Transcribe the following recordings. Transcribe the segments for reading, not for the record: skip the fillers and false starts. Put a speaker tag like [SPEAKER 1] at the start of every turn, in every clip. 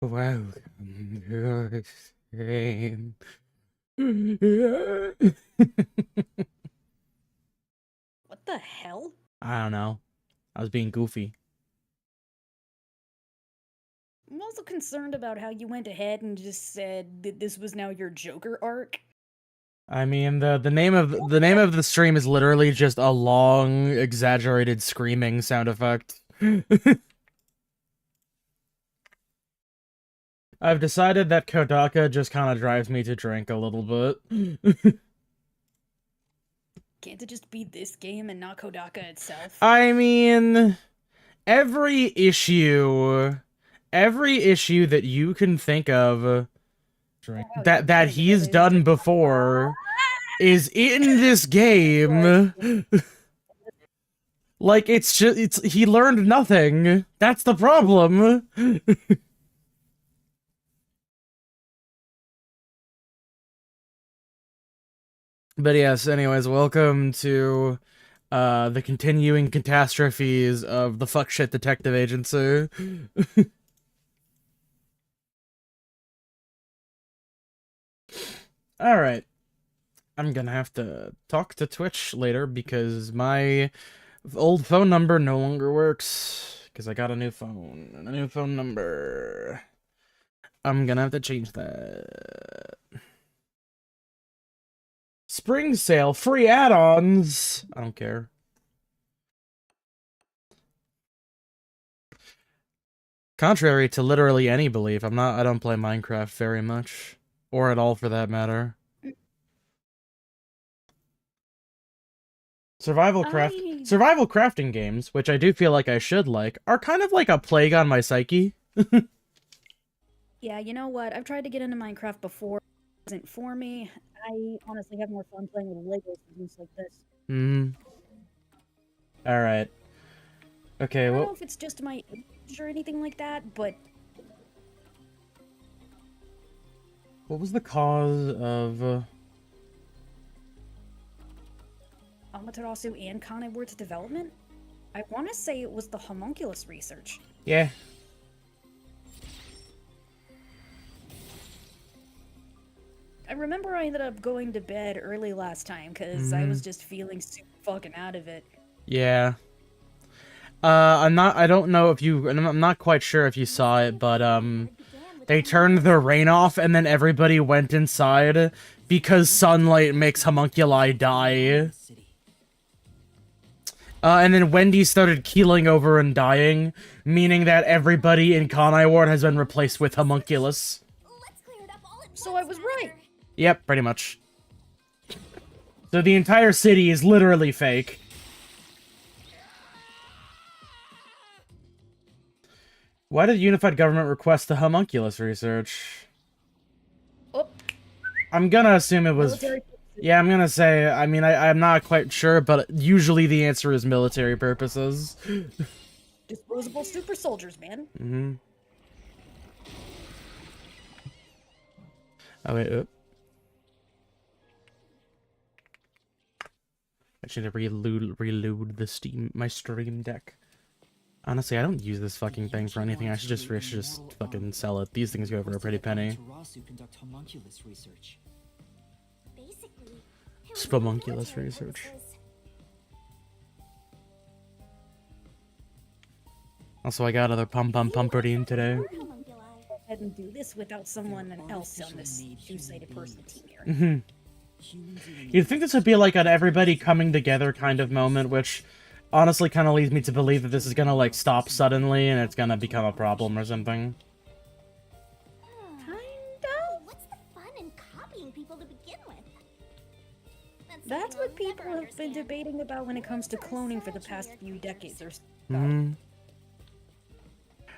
[SPEAKER 1] Welcome to the stream.
[SPEAKER 2] What the hell?
[SPEAKER 1] I don't know. I was being goofy.
[SPEAKER 2] I'm also concerned about how you went ahead and just said that this was now your Joker arc.
[SPEAKER 1] I mean, the name of the stream is literally just a long, exaggerated screaming sound effect. I've decided that Kodaka just kind of drives me to drink a little bit.
[SPEAKER 2] Can't it just be this game and not Kodaka itself?
[SPEAKER 1] I mean, every issue that you can think of that he's done before is in this game. Like, he learned nothing. That's the problem. But yes, anyways, welcome to the continuing catastrophes of the fuck shit detective agency. Alright. I'm gonna have to talk to Twitch later because my old phone number no longer works. Because I got a new phone and a new phone number. I'm gonna have to change that. Spring sale, free add-ons. I don't care. Contrary to literally any belief, I don't play Minecraft very much. Or at all for that matter. Survival crafting games, which I do feel like I should like, are kind of like a plague on my psyche.
[SPEAKER 2] Yeah, you know what? I've tried to get into Minecraft before. It wasn't for me. I honestly have more fun playing with Legos and things like this.
[SPEAKER 1] Alright. Okay,
[SPEAKER 2] I don't know if it's just my age or anything like that, but...
[SPEAKER 1] What was the cause of...
[SPEAKER 2] Amaterasu and Kaneward's development? I want to say it was the homunculus research.
[SPEAKER 1] Yeah.
[SPEAKER 2] I remember I ended up going to bed early last time because I was just feeling super fucking out of it.
[SPEAKER 1] Yeah. I'm not quite sure if you saw it, but, they turned the rain off and then everybody went inside because sunlight makes homunculi die. And then Wendy started keeling over and dying, meaning that everybody in Kaneward has been replaced with homunculus.
[SPEAKER 2] So I was right.
[SPEAKER 1] Yep, pretty much. So the entire city is literally fake. Why did Unified Government request the homunculus research?
[SPEAKER 2] Oh.
[SPEAKER 1] I'm gonna assume it was... Yeah, I'm gonna say, I mean, I'm not quite sure, but usually the answer is military purposes.
[SPEAKER 2] Disposable super soldiers, man.
[SPEAKER 1] Oh, wait, I should have reload my Stream Deck. Honestly, I don't use this fucking thing for anything. I should just fucking sell it. These things go for a pretty penny. Spomunculus research. Also, I got other pumperine today.
[SPEAKER 2] Go ahead and do this without someone else on this two-sided person team here.
[SPEAKER 1] You'd think this would be like an everybody coming together kind of moment, which honestly kind of leads me to believe that this is gonna, like, stop suddenly and it's gonna become a problem or something.
[SPEAKER 3] What's the fun in copying people to begin with?
[SPEAKER 2] That's what people have been debating about when it comes to cloning for the past few decades or so.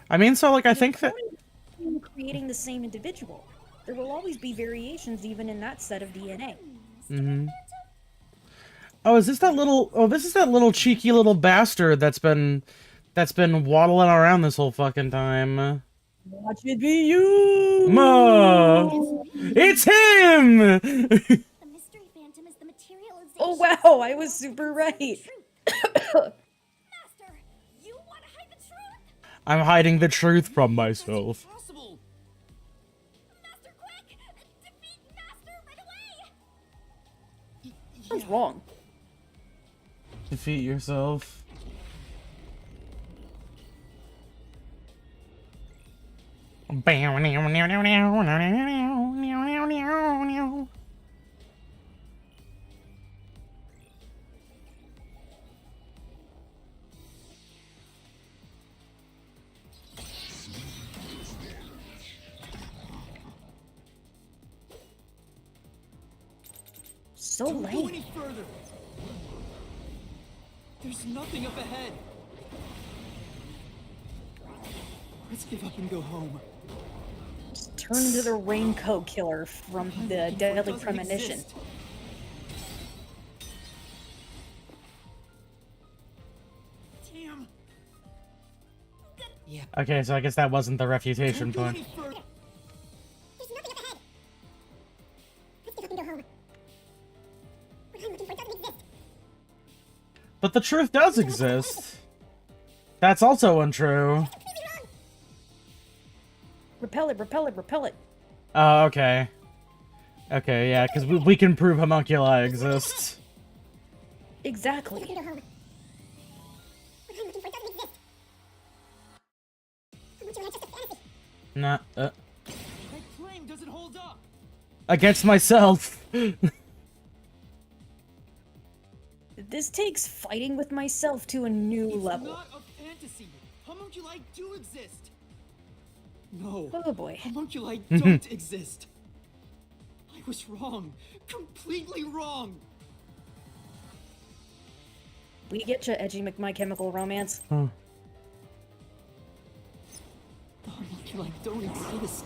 [SPEAKER 1] I mean, so, like, I think that...
[SPEAKER 2] Creating the same individual. There will always be variations even in that set of DNA.
[SPEAKER 1] Oh, is this that little... Oh, this is that little cheeky little bastard that's been waddling around this whole fucking time.
[SPEAKER 2] Watch it be you!
[SPEAKER 1] Ma! It's him!
[SPEAKER 3] The mystery phantom is the materialization.
[SPEAKER 2] Oh wow, I was super right.
[SPEAKER 3] Master, you want to hide the truth?
[SPEAKER 1] I'm hiding the truth from myself.
[SPEAKER 4] Possible.
[SPEAKER 2] What's wrong?
[SPEAKER 1] Defeat yourself.
[SPEAKER 2] So
[SPEAKER 4] Don't go
[SPEAKER 2] lame.
[SPEAKER 4] any further. There's nothing up ahead. Let's give up and go home.
[SPEAKER 2] Just turn into the Raincoat Killer from
[SPEAKER 4] I'm
[SPEAKER 2] the
[SPEAKER 4] looking for what
[SPEAKER 2] Deadly
[SPEAKER 4] doesn't
[SPEAKER 2] Premonition.
[SPEAKER 4] exist. Damn. Yeah.
[SPEAKER 1] Okay, so I guess that wasn't the refutation
[SPEAKER 4] Don't go
[SPEAKER 1] point.
[SPEAKER 4] any further.
[SPEAKER 3] There's nothing up ahead. Let's give up and go home. What I'm looking for doesn't exist.
[SPEAKER 1] But the truth does exist. That's also untrue.
[SPEAKER 2] Repel it, repel it, repel it.
[SPEAKER 1] Oh, okay. Okay, yeah, because we can prove homunculi exist.
[SPEAKER 2] Exactly.
[SPEAKER 3] Go home. What I'm looking for doesn't exist. Homunculi are just a fantasy.
[SPEAKER 1] Nah,
[SPEAKER 4] That claim doesn't hold up.
[SPEAKER 1] against myself.
[SPEAKER 2] This takes fighting with myself to a new
[SPEAKER 4] It's
[SPEAKER 2] level.
[SPEAKER 4] not a fantasy. Homunculi do exist. No.
[SPEAKER 2] Oh boy.
[SPEAKER 4] Homunculi don't exist. I was wrong. Completely wrong.
[SPEAKER 2] We get you, edgy My Chemical Romance.
[SPEAKER 1] Huh.
[SPEAKER 4] The homunculi don't exist.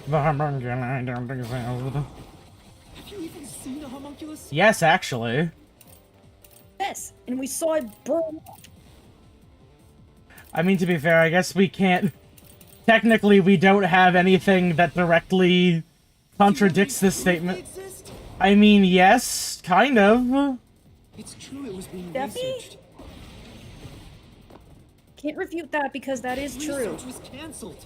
[SPEAKER 1] The homunculi don't exist.
[SPEAKER 4] Have you even seen a homunculus?
[SPEAKER 1] Yes, actually.
[SPEAKER 2] Yes, and we saw it burn up.
[SPEAKER 1] I mean, to be fair, I guess we can't... Technically, we don't have anything that directly contradicts this statement.
[SPEAKER 4] Exist?
[SPEAKER 1] I mean, yes, kind of.
[SPEAKER 4] It's true it was being
[SPEAKER 2] Steffi?
[SPEAKER 4] researched.
[SPEAKER 2] Can't refute that because that is true.
[SPEAKER 4] Research was cancelled.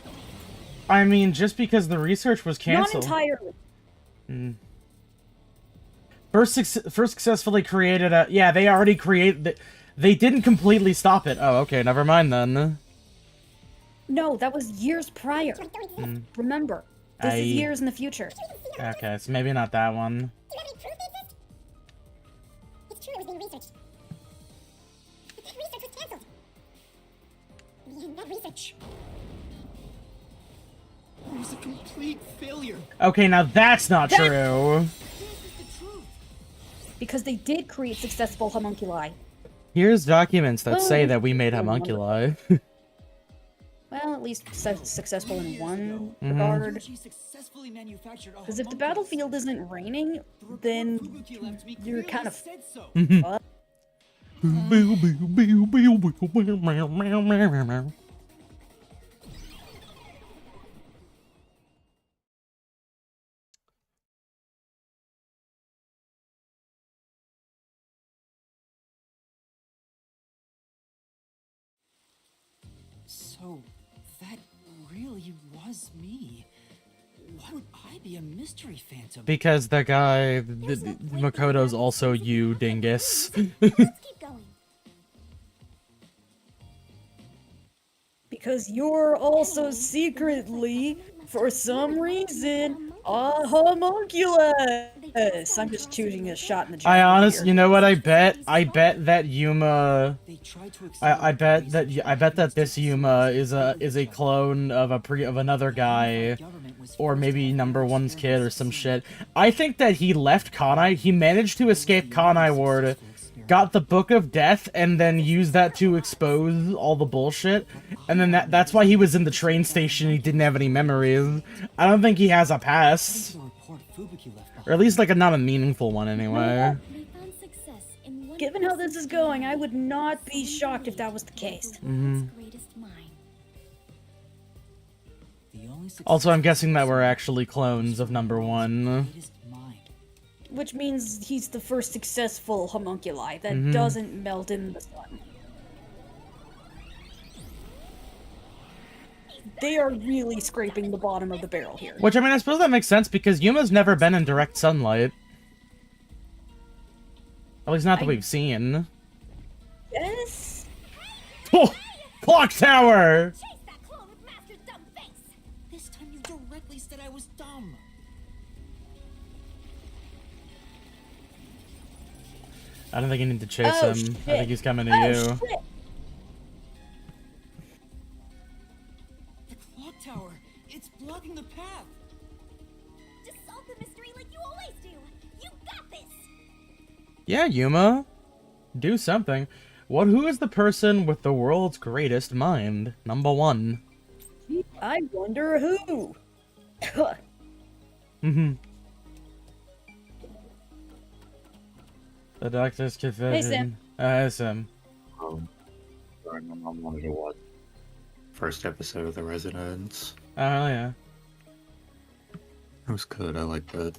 [SPEAKER 1] I mean, just because the research was
[SPEAKER 2] Not
[SPEAKER 1] canceled.
[SPEAKER 2] entirely.
[SPEAKER 1] First successfully created a... Yeah, they already created... They didn't completely stop it. Oh, okay, never mind then.
[SPEAKER 2] No, that was years prior. Remember, this is
[SPEAKER 1] I-
[SPEAKER 2] years in the future.
[SPEAKER 1] Okay, so maybe not that one.
[SPEAKER 3] Do you have any proof they exist? It's true it was being researched. But that research was cancelled. In the end, that research.
[SPEAKER 4] It was a complete failure.
[SPEAKER 1] Okay, now that's not
[SPEAKER 2] That-
[SPEAKER 1] true.
[SPEAKER 4] This is the truth.
[SPEAKER 2] Because they did create successful homunculi.
[SPEAKER 1] Here's documents that say
[SPEAKER 2] Oh.
[SPEAKER 1] that we made homunculi.
[SPEAKER 2] Well, at least successful in one
[SPEAKER 1] Mhm.
[SPEAKER 2] regard.
[SPEAKER 4] Yuji successfully manufactured a
[SPEAKER 2] Because if the
[SPEAKER 4] homunculus.
[SPEAKER 2] battlefield isn't raining,
[SPEAKER 4] The report
[SPEAKER 2] then
[SPEAKER 4] Fubuki left me
[SPEAKER 2] you're
[SPEAKER 4] clearly
[SPEAKER 2] kind of
[SPEAKER 4] said so.
[SPEAKER 2] fucked.
[SPEAKER 4] So, that really was me. Why would I be a mystery phantom?
[SPEAKER 1] Because the guy, Makoto's also you, dingus.
[SPEAKER 3] Let's keep going.
[SPEAKER 2] Because you're also secretly, for some reason, a homunculus. I'm just choosing a shot in the
[SPEAKER 1] I
[SPEAKER 2] jugular
[SPEAKER 1] honestly,
[SPEAKER 2] here.
[SPEAKER 1] you know what I bet? I bet that Yuma,
[SPEAKER 4] They tried to
[SPEAKER 1] I bet that
[SPEAKER 4] research.
[SPEAKER 1] I bet that this Yuma is a clone of of another guy,
[SPEAKER 4] Government was
[SPEAKER 1] or
[SPEAKER 4] forced
[SPEAKER 1] maybe
[SPEAKER 4] to
[SPEAKER 1] number
[SPEAKER 4] offer
[SPEAKER 1] one's kid or
[SPEAKER 4] services
[SPEAKER 1] some
[SPEAKER 4] to
[SPEAKER 1] shit. I think that he left Kanai. He managed to escape Kanai Ward, got the Book of Death, and then used that to expose all the bullshit. And then that's why he was in the train station. He didn't have any memories. I don't think he has a past,
[SPEAKER 4] The report Fubuki left behind.
[SPEAKER 1] or at least like a not a meaningful one anyway.
[SPEAKER 3] We found success in one
[SPEAKER 2] Given how this is going, I would not be shocked if that was the case.
[SPEAKER 3] world's greatest mind.
[SPEAKER 4] The only
[SPEAKER 1] Also, I'm
[SPEAKER 4] success
[SPEAKER 1] guessing that we're actually clones of number one.
[SPEAKER 4] greatest mind.
[SPEAKER 2] Which means he's the first successful homunculi that
[SPEAKER 1] Mhm.
[SPEAKER 2] doesn't melt in the sun. They are really scraping the bottom of the barrel here.
[SPEAKER 1] Which, I mean, I suppose that makes sense because Yuma's never been in direct sunlight. At least not that
[SPEAKER 2] I-
[SPEAKER 1] we've seen.
[SPEAKER 2] Yes.
[SPEAKER 1] Oh, clock tower!
[SPEAKER 3] Chase that clone with Master's dumb face!
[SPEAKER 4] This time you directly said I was dumb.
[SPEAKER 1] I don't think you need to chase
[SPEAKER 2] Oh,
[SPEAKER 1] him.
[SPEAKER 2] shit.
[SPEAKER 1] I think he's coming to
[SPEAKER 2] Oh,
[SPEAKER 1] you.
[SPEAKER 2] shit.
[SPEAKER 4] The clock tower. It's blocking the path.
[SPEAKER 3] Just solve the mystery like you always do! You got this!
[SPEAKER 1] Yeah, Yuma. Do something. Who is the person with the world's greatest mind? Number 1.
[SPEAKER 2] I wonder who.
[SPEAKER 1] Mm-hmm. The doctor's confession.
[SPEAKER 2] Sam.
[SPEAKER 1] Hey, Sam.
[SPEAKER 5] Sorry, my mom wanted to watch first episode of The Residence.
[SPEAKER 1] Oh, yeah.
[SPEAKER 5] It was good. I liked it.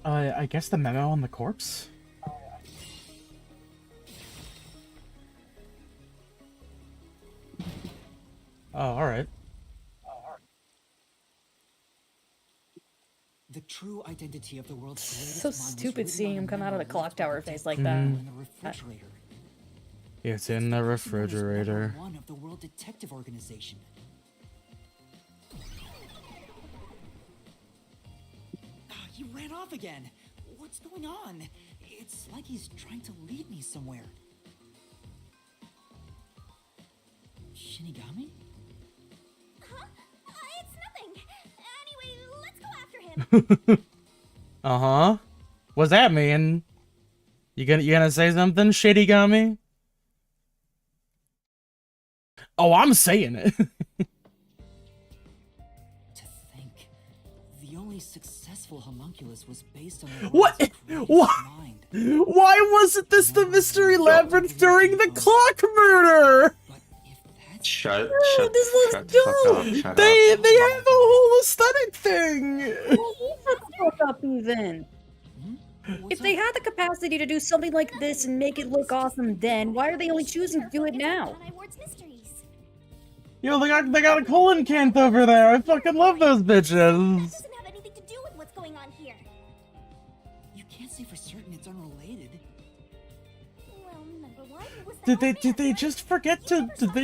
[SPEAKER 1] I guess the memo on the corpse? Oh, alright.
[SPEAKER 4] The true identity of the world's greatest
[SPEAKER 2] So
[SPEAKER 4] mind was
[SPEAKER 2] stupid
[SPEAKER 4] written
[SPEAKER 2] seeing
[SPEAKER 4] on
[SPEAKER 2] him
[SPEAKER 4] a
[SPEAKER 2] come out of
[SPEAKER 4] memo
[SPEAKER 2] the clock
[SPEAKER 4] left by
[SPEAKER 2] tower
[SPEAKER 4] the
[SPEAKER 2] face like
[SPEAKER 4] detective
[SPEAKER 2] that.
[SPEAKER 4] in the refrigerator.
[SPEAKER 1] It's in the refrigerator.
[SPEAKER 4] One of the World Detective Organization. Ah, he ran off again. What's going on? It's like he's trying to lead me somewhere. Shinigami?
[SPEAKER 3] Huh? It's nothing! Anyway, let's go after him!
[SPEAKER 1] Uh-huh. What's that mean? You gonna say something, Shitty? Oh, I'm saying it.
[SPEAKER 4] To think, the only successful homunculus was based on the
[SPEAKER 1] What?
[SPEAKER 4] world's greatest
[SPEAKER 1] What?
[SPEAKER 4] mind.
[SPEAKER 1] Why wasn't this the mystery labyrinth during the clock murder?
[SPEAKER 4] But if that's
[SPEAKER 5] Shut
[SPEAKER 1] This
[SPEAKER 5] shut
[SPEAKER 1] looks
[SPEAKER 5] the fuck
[SPEAKER 1] dope.
[SPEAKER 5] up. Shut
[SPEAKER 1] They
[SPEAKER 5] up.
[SPEAKER 1] have a whole aesthetic thing.
[SPEAKER 2] Shut the fuck up, even.
[SPEAKER 4] what's
[SPEAKER 2] If they
[SPEAKER 4] up?
[SPEAKER 2] had the capacity to do something like this and make it look awesome then, why are they only choosing to do it now?
[SPEAKER 3] Conai Ward's mysteries.
[SPEAKER 1] Yo, they got a colon canth over there. I fucking love those
[SPEAKER 3] That
[SPEAKER 1] bitches.
[SPEAKER 3] doesn't have anything to do with what's going on here.
[SPEAKER 4] You can't say for certain it's unrelated.
[SPEAKER 3] Well, number one, was the
[SPEAKER 1] Did they just forget to did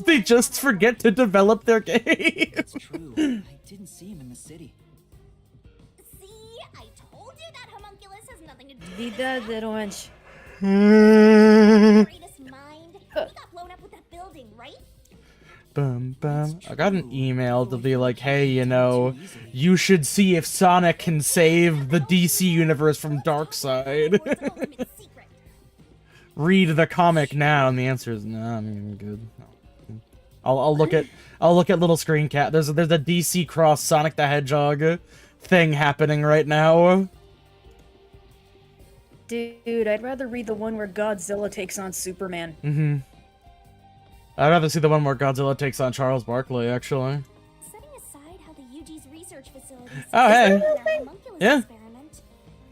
[SPEAKER 1] they just forget to develop their game?
[SPEAKER 4] It's true. I didn't see him in the city.
[SPEAKER 3] See, I told you that homunculus has nothing to do
[SPEAKER 2] He
[SPEAKER 3] with
[SPEAKER 2] does it, Orange.
[SPEAKER 3] the greatest mind. He got blown up with that building, right?
[SPEAKER 1] Bum, bum. I got an email to be like, hey, you know, you should see if Sonic can save the DC universe from Darkseid.
[SPEAKER 3] Ward's ultimate secret.
[SPEAKER 1] Read the comic now, and the answer is no. I mean, we're good. No. I'll look at little screen cap. There's a DC cross Sonic the Hedgehog thing happening right now.
[SPEAKER 2] Dude, I'd rather read the one where Godzilla takes on Superman.
[SPEAKER 1] Mm-hmm. I'd rather see the one where Godzilla takes on Charles Barkley, actually.
[SPEAKER 3] Setting aside how the UG's research facilities
[SPEAKER 1] Oh, hey.
[SPEAKER 3] their homunculus
[SPEAKER 1] Yeah.
[SPEAKER 3] experiment,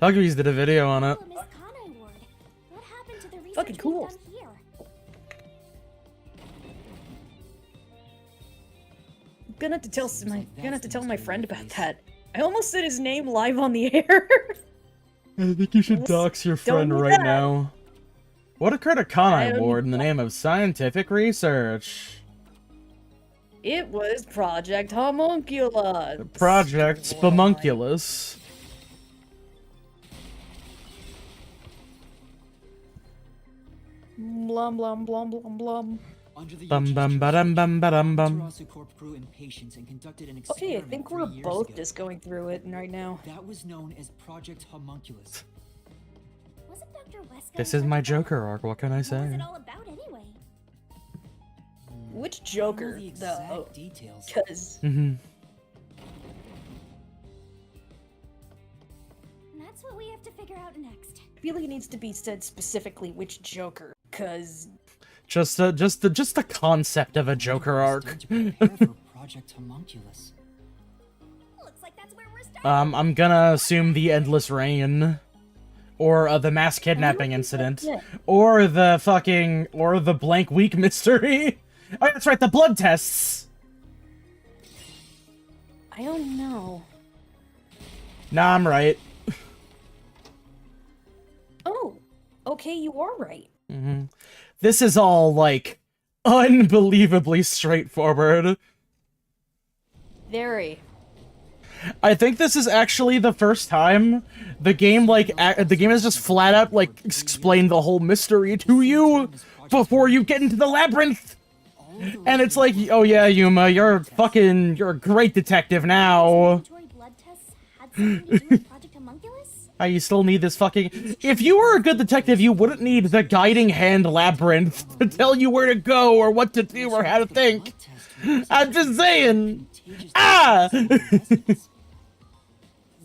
[SPEAKER 1] Huggies did a video on it.
[SPEAKER 3] Miss Conai Ward, what happened to the research
[SPEAKER 2] Fucking
[SPEAKER 3] being
[SPEAKER 2] cool.
[SPEAKER 3] done here?
[SPEAKER 2] I'm gonna have to tell
[SPEAKER 4] Seems
[SPEAKER 2] my
[SPEAKER 4] like
[SPEAKER 2] gonna have to
[SPEAKER 4] that's
[SPEAKER 2] tell
[SPEAKER 4] the
[SPEAKER 2] my
[SPEAKER 4] mystery
[SPEAKER 2] friend
[SPEAKER 4] of the
[SPEAKER 2] about
[SPEAKER 4] case.
[SPEAKER 2] that. I almost said his name live on the air.
[SPEAKER 1] I think you should
[SPEAKER 2] Let's-
[SPEAKER 1] dox your
[SPEAKER 2] don't
[SPEAKER 1] friend
[SPEAKER 2] do
[SPEAKER 1] right
[SPEAKER 2] that.
[SPEAKER 1] now. What occurred to
[SPEAKER 2] I
[SPEAKER 1] Conai
[SPEAKER 2] don't
[SPEAKER 1] Ward in
[SPEAKER 2] need
[SPEAKER 1] the name of scientific research?
[SPEAKER 2] It was Project Homunculus.
[SPEAKER 1] Project
[SPEAKER 2] Boy.
[SPEAKER 1] Spamunculus.
[SPEAKER 2] Blum blum blum blum blum.
[SPEAKER 4] Under the
[SPEAKER 1] Bum
[SPEAKER 4] UG's
[SPEAKER 1] bum ba-dum bum ba-dum bum.
[SPEAKER 4] Amaterasu Corp grew impatient and conducted an
[SPEAKER 2] Okay, I
[SPEAKER 4] experiment
[SPEAKER 2] think
[SPEAKER 4] 3
[SPEAKER 2] we're
[SPEAKER 4] years
[SPEAKER 2] both
[SPEAKER 4] ago.
[SPEAKER 2] just going through it right now.
[SPEAKER 4] That was known as Project Homunculus.
[SPEAKER 3] Wasn't Dr. Wesker
[SPEAKER 1] This is
[SPEAKER 3] in
[SPEAKER 1] my
[SPEAKER 3] charge of that?
[SPEAKER 1] Joker arc, what can I
[SPEAKER 3] What was
[SPEAKER 1] say?
[SPEAKER 3] it all about anyway?
[SPEAKER 2] Which
[SPEAKER 4] I don't know
[SPEAKER 2] Joker,
[SPEAKER 4] the exact
[SPEAKER 2] though?
[SPEAKER 4] details.
[SPEAKER 2] Because
[SPEAKER 1] Mm-hmm.
[SPEAKER 3] That's what we have to figure out next.
[SPEAKER 2] I feel like it needs to be said specifically which Joker. Because
[SPEAKER 1] Just the concept of a Joker arc.
[SPEAKER 4] Starting to prepare for Project Homunculus.
[SPEAKER 3] Looks like that's where we're starting.
[SPEAKER 1] I'm gonna assume the Endless Rain. Or the mass kidnapping incident.
[SPEAKER 2] Yeah.
[SPEAKER 1] Or the blank week mystery. Oh, that's right, the blood tests.
[SPEAKER 2] I don't know.
[SPEAKER 1] Nah, I'm right.
[SPEAKER 2] Oh, okay, you are right.
[SPEAKER 1] This is all, like, unbelievably straightforward.
[SPEAKER 2] Very.
[SPEAKER 1] I think this is actually the first time the game, the game has just flat out, like, explained the whole mystery to you before you get into the labyrinth. And it's like, oh yeah, Yuma, you're a great detective now.
[SPEAKER 3] Laboratory blood tests had something to do with Project Homunculus?
[SPEAKER 1] You still need this fucking... If you were a good detective, you wouldn't need the guiding hand labyrinth to tell you where to go or what to do or how to think. I'm just saying. Ah!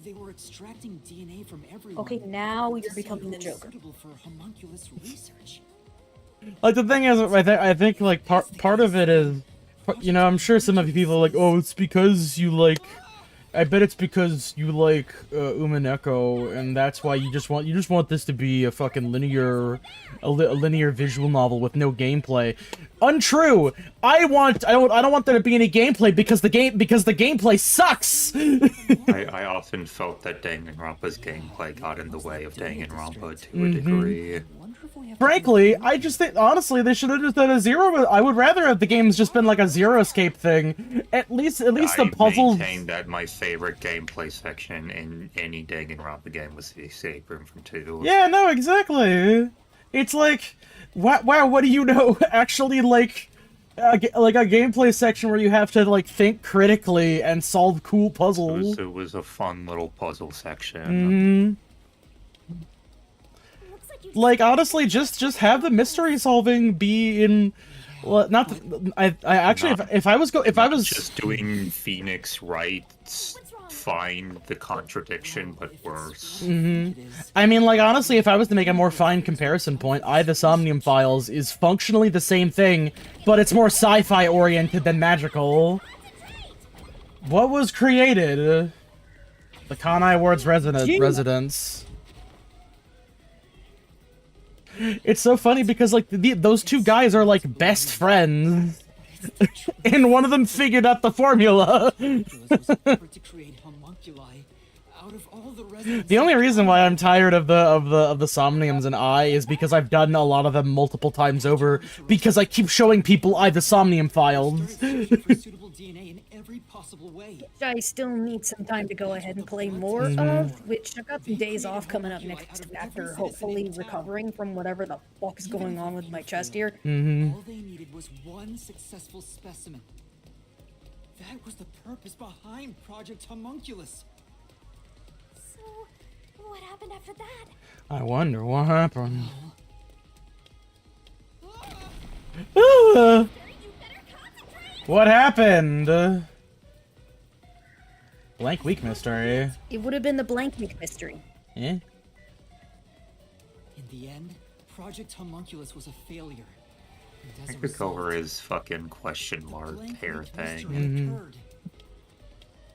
[SPEAKER 4] They were extracting DNA from everyone.
[SPEAKER 2] Okay, now you're
[SPEAKER 4] to see
[SPEAKER 2] becoming the
[SPEAKER 4] who was
[SPEAKER 2] Joker.
[SPEAKER 4] suitable for homunculus research.
[SPEAKER 1] Like, the thing is, I think like, part of it is... You know, I'm sure some of you people are like, oh, it's because you like... I bet it's because you like Umineko, and that's why you just want this to be a fucking linear visual novel with no gameplay. Untrue. I don't want there to be any gameplay because the gameplay sucks.
[SPEAKER 5] I often felt that Danganronpa's gameplay got in the way of Danganronpa to a degree.
[SPEAKER 1] Frankly, I just think, honestly, they should have just done a zero. I would rather have the game's just been like a zero escape thing. At least the puzzles.
[SPEAKER 5] I maintain that my favorite gameplay section in any Danganronpa game was the escape room from 2.
[SPEAKER 1] Yeah, no, exactly. It's like, wow, what do you know? Actually, like a gameplay section where you have to like think critically and solve cool puzzles.
[SPEAKER 5] It was a fun little puzzle section.
[SPEAKER 3] Looks like you
[SPEAKER 1] Like, honestly, just have the mystery solving be in. Well, not. I actually, if I was
[SPEAKER 5] Just doing Phoenix right, fine, the contradiction, but worse.
[SPEAKER 1] I mean, like, honestly, if I was to make a more fine comparison point, The Somnium Files is functionally the same thing, but it's more sci-fi oriented than magical. What was created? The Kanai Ward's residence. It's so funny because, like, those two guys are, like, best friends. And one of them figured out the formula. The only reason why I'm tired of the Somniums and is because I've done a lot of them multiple times over because I keep showing people the Somnium Files.
[SPEAKER 2] I still need some time to go ahead and play more of, which I've got some days off coming up next after hopefully recovering from whatever the fuck is going on with my chest here.
[SPEAKER 4] All they needed was one successful specimen. That was the purpose behind Project Homunculus.
[SPEAKER 3] So, what happened after that?
[SPEAKER 1] I wonder what happened. Ah, what happened? Blank week mystery.
[SPEAKER 2] It would have been the blank week mystery.
[SPEAKER 1] Eh?
[SPEAKER 4] In the end, Project Homunculus was a failure. And as
[SPEAKER 5] I
[SPEAKER 4] a
[SPEAKER 5] took over
[SPEAKER 4] result,
[SPEAKER 5] his fucking question mark
[SPEAKER 4] blank
[SPEAKER 5] hair
[SPEAKER 4] week
[SPEAKER 5] thing.
[SPEAKER 4] mystery occurred.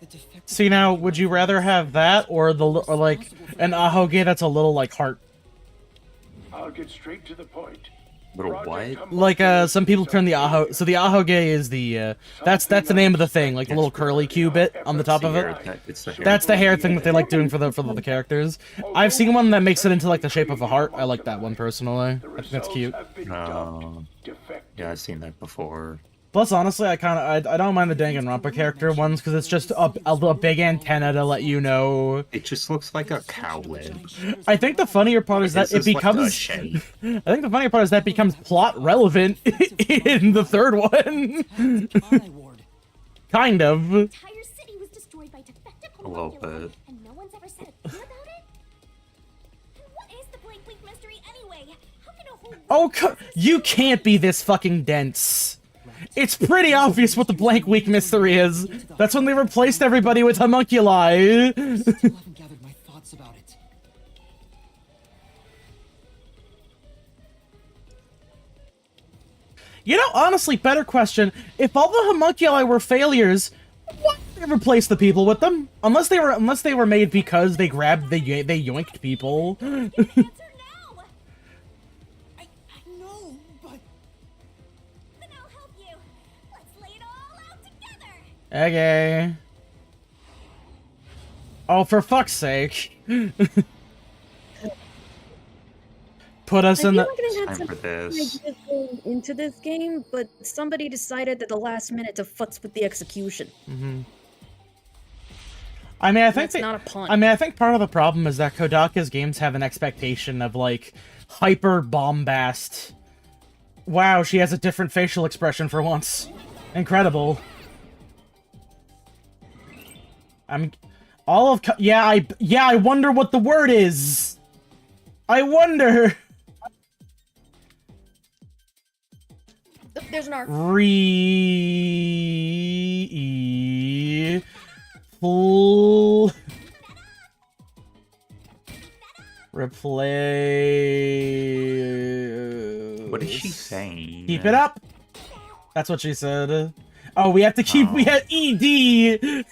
[SPEAKER 4] The defective
[SPEAKER 1] See, now, would you rather have that or like an Ahoge that's a little like heart?
[SPEAKER 6] I'll get straight to the point.
[SPEAKER 5] Little
[SPEAKER 6] Project
[SPEAKER 5] what?
[SPEAKER 1] Like some people turn the Aho. So the Ahoge is the that's the name of the thing, like the little curly Q bit on the top of it.
[SPEAKER 5] It's the hair.
[SPEAKER 1] That's the hair thing that they like doing for the characters. I've seen one that makes it into like the shape of a heart. I like that one personally. I think that's cute.
[SPEAKER 5] Yeah, I've seen that before.
[SPEAKER 1] Plus, honestly, I don't mind the Danganronpa character ones because it's just a big antenna to let you know.
[SPEAKER 5] It just looks like a cow lid.
[SPEAKER 1] I think the funnier part is that it becomes.
[SPEAKER 5] Like a shape.
[SPEAKER 1] I think the funnier part is that it becomes plot relevant in the third one. Kind of.
[SPEAKER 3] The entire city was destroyed by defective
[SPEAKER 5] A little
[SPEAKER 3] homunculi,
[SPEAKER 5] bit.
[SPEAKER 3] and no one's ever said a thing about it? And what is the blank week mystery anyway? How can a whole
[SPEAKER 1] Oh, you can't be this fucking dense. It's pretty obvious what the blank week mystery is. That's when they replaced everybody with homunculi.
[SPEAKER 4] Still haven't gathered my thoughts about it.
[SPEAKER 1] You know, honestly, better question. If all the homunculi were failures, replace the people with them, unless they were made because they yoinked people.
[SPEAKER 3] Answer now!
[SPEAKER 4] I know, but
[SPEAKER 3] Then I'll help you. Let's lay it all out together.
[SPEAKER 1] Okay. Oh, for fuck's sake! Put us
[SPEAKER 2] I
[SPEAKER 1] in
[SPEAKER 2] feel
[SPEAKER 1] the.
[SPEAKER 2] like they had
[SPEAKER 5] Time
[SPEAKER 2] some
[SPEAKER 5] for this.
[SPEAKER 2] ideas going into this game, but somebody decided at the last minute to futz with the execution.
[SPEAKER 1] I mean, I think
[SPEAKER 2] That's not a pun.
[SPEAKER 1] I mean, I think part of the problem is that Kodaka's games have an expectation of like hyper bombast. Wow, she has a different facial expression for once. Incredible. I wonder what the word is. I wonder.
[SPEAKER 2] There's an arc.
[SPEAKER 1] Full replay.
[SPEAKER 5] What is she saying?
[SPEAKER 1] Keep it up. That's what she said. Oh, we have to keep. We had ED.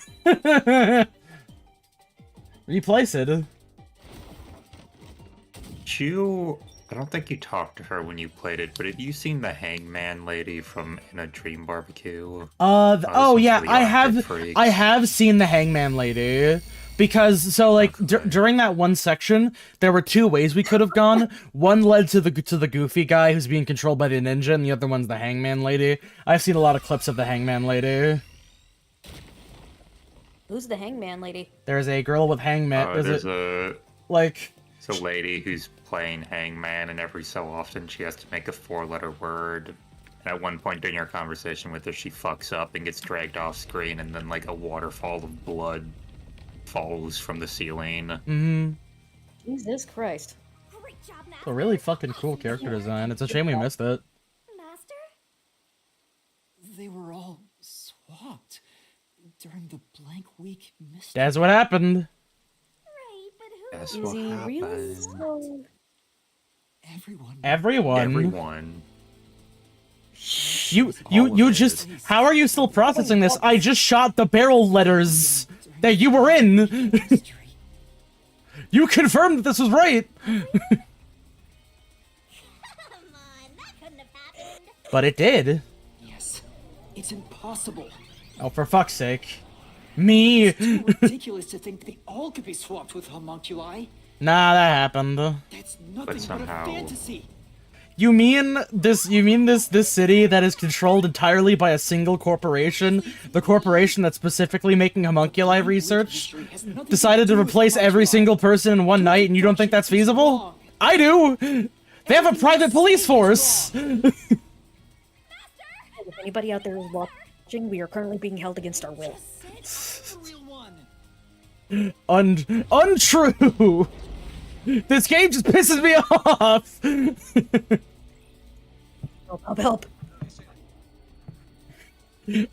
[SPEAKER 1] Replace it.
[SPEAKER 5] I don't think you talked to her when you played it, but have you seen the Hangman lady from In a Dream Barbecue?
[SPEAKER 1] Oh yeah,
[SPEAKER 5] essentially
[SPEAKER 1] I
[SPEAKER 5] Arctic
[SPEAKER 1] have.
[SPEAKER 5] Freaks.
[SPEAKER 1] I have seen the Hangman lady. Because so like during that one section, there were two ways we could have gone. One led to the goofy guy who's being controlled by the ninja, and the other one's the Hangman lady. I've seen a lot of clips of the Hangman lady.
[SPEAKER 2] Who's the hangman lady?
[SPEAKER 1] There's a girl with hangman.
[SPEAKER 5] There's a lady who's playing Hangman, and every so often she has to make a 4-letter word. And at one point during your conversation with her, she fucks up and gets dragged off screen, and then like a waterfall of blood falls from the ceiling.
[SPEAKER 2] Jesus Christ.
[SPEAKER 3] Great job, Master.
[SPEAKER 1] A really fucking cool character design. It's a shame we missed it.
[SPEAKER 3] Master?
[SPEAKER 4] they were all swapped during the blank week mystery.
[SPEAKER 1] That's what happened.
[SPEAKER 3] Right, but who?
[SPEAKER 5] That's
[SPEAKER 2] Is
[SPEAKER 5] what
[SPEAKER 2] he
[SPEAKER 5] happened.
[SPEAKER 2] really so...
[SPEAKER 4] Everyone.
[SPEAKER 5] Everyone.
[SPEAKER 1] You just, how are you still processing this? I just shot the barrel letters that you were in.
[SPEAKER 4] Mystery.
[SPEAKER 1] You confirmed that this was right.
[SPEAKER 3] Come on, that couldn't have happened.
[SPEAKER 1] But it did.
[SPEAKER 4] Yes, it's impossible.
[SPEAKER 1] Oh, for fuck's sake. Me.
[SPEAKER 4] Too ridiculous to think they all could be swapped with homunculi.
[SPEAKER 1] Nah, that happened.
[SPEAKER 4] That's nothing but a
[SPEAKER 5] somehow-
[SPEAKER 4] fantasy.
[SPEAKER 1] You mean this city that is controlled entirely by a single corporation? The corporation that's specifically making homunculi research? Decided to replace every single person in one night, and you don't think that's feasible? I do! They have a private police force!
[SPEAKER 2] If anybody out there is watching, we are currently being held against our will.
[SPEAKER 4] The real one.
[SPEAKER 1] Untrue! This game just pisses me off!
[SPEAKER 2] Help.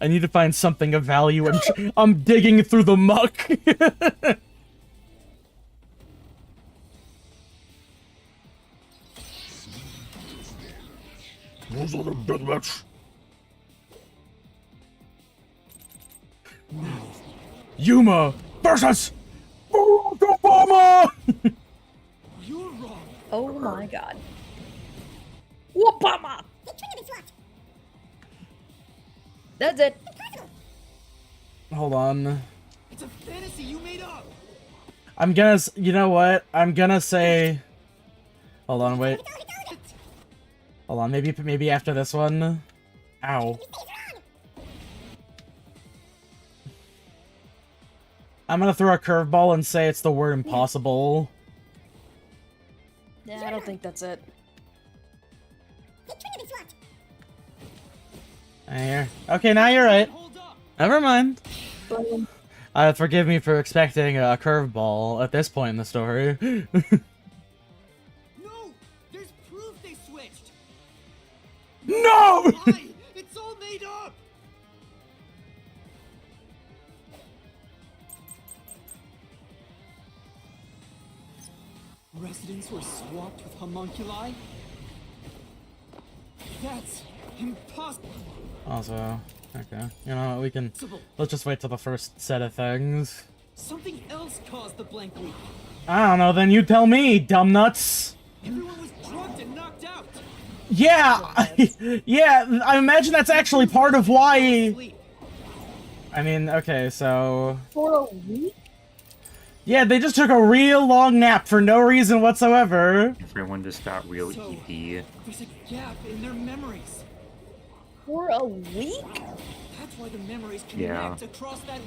[SPEAKER 1] I need to find something of value. I'm digging through the muck. Those are the big match. Yuma versus Barack Obama.
[SPEAKER 4] You're wrong.
[SPEAKER 2] Oh my god. Whoopama!
[SPEAKER 3] They couldn't have been swapped.
[SPEAKER 2] That's it.
[SPEAKER 1] Hold on.
[SPEAKER 4] It's a fantasy you made up.
[SPEAKER 1] I'm gonna. You know what? I'm gonna say. Hold on. Wait. Hold on. Maybe after this one. Ow. I'm gonna throw a curveball and say it's the word impossible.
[SPEAKER 2] Yeah, I don't think that's it.
[SPEAKER 3] They couldn't have been swapped.
[SPEAKER 1] Okay, now you're right.
[SPEAKER 4] Hold up.
[SPEAKER 1] Never mind.
[SPEAKER 2] Boom.
[SPEAKER 1] Forgive me for expecting a curveball at this point in the story.
[SPEAKER 4] No, there's proof they switched.
[SPEAKER 1] No!
[SPEAKER 4] Why? It's all made up. Residents were swapped with homunculi? That's Impossible.
[SPEAKER 1] Also, okay. You know what, we can... Let's just wait till the first set of things.
[SPEAKER 4] Something else caused the blank week.
[SPEAKER 1] I don't know, then you tell me, dumb nuts.
[SPEAKER 4] Everyone was drugged and knocked out.
[SPEAKER 1] Yeah! Yeah, I imagine that's actually part of why...
[SPEAKER 4] Sleep.
[SPEAKER 1] I mean, okay, so...
[SPEAKER 2] For a week?
[SPEAKER 1] Yeah, they just took a real long nap for no reason whatsoever.
[SPEAKER 5] Everyone just got real
[SPEAKER 4] So,
[SPEAKER 5] ED.
[SPEAKER 4] there's a gap in their memories.
[SPEAKER 2] For a week?
[SPEAKER 4] That's why the memories
[SPEAKER 5] Yeah.
[SPEAKER 4] connect across that.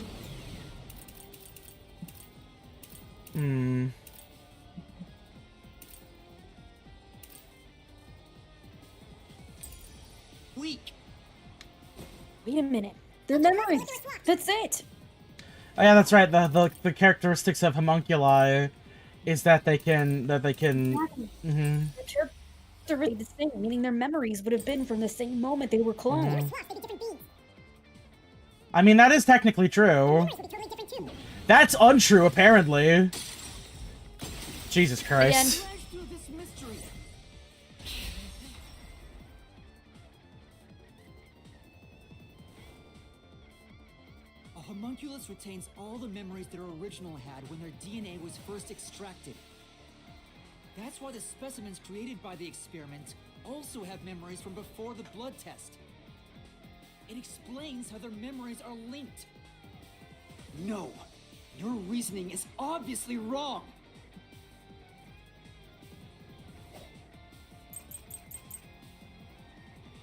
[SPEAKER 1] Hmm.
[SPEAKER 4] Week.
[SPEAKER 2] Wait a minute. Their memories. That's it.
[SPEAKER 1] Oh yeah, that's right. The characteristics of homunculi is that they can
[SPEAKER 2] Exactly.
[SPEAKER 1] Mhm.
[SPEAKER 2] Their characters are really the same, meaning their memories would have been from the same moment they were cloned.
[SPEAKER 3] Swaps may be different beings.
[SPEAKER 1] I mean, that is technically true.
[SPEAKER 3] Memories will be totally different too.
[SPEAKER 1] That's untrue, apparently. Jesus
[SPEAKER 2] Again,
[SPEAKER 1] Christ.
[SPEAKER 4] Flash through this mystery. A homunculus retains all the memories their original had when their DNA was first extracted. That's why the specimens created by the experiment also have memories from before the blood test. It explains how their memories are linked. No, your reasoning is obviously wrong.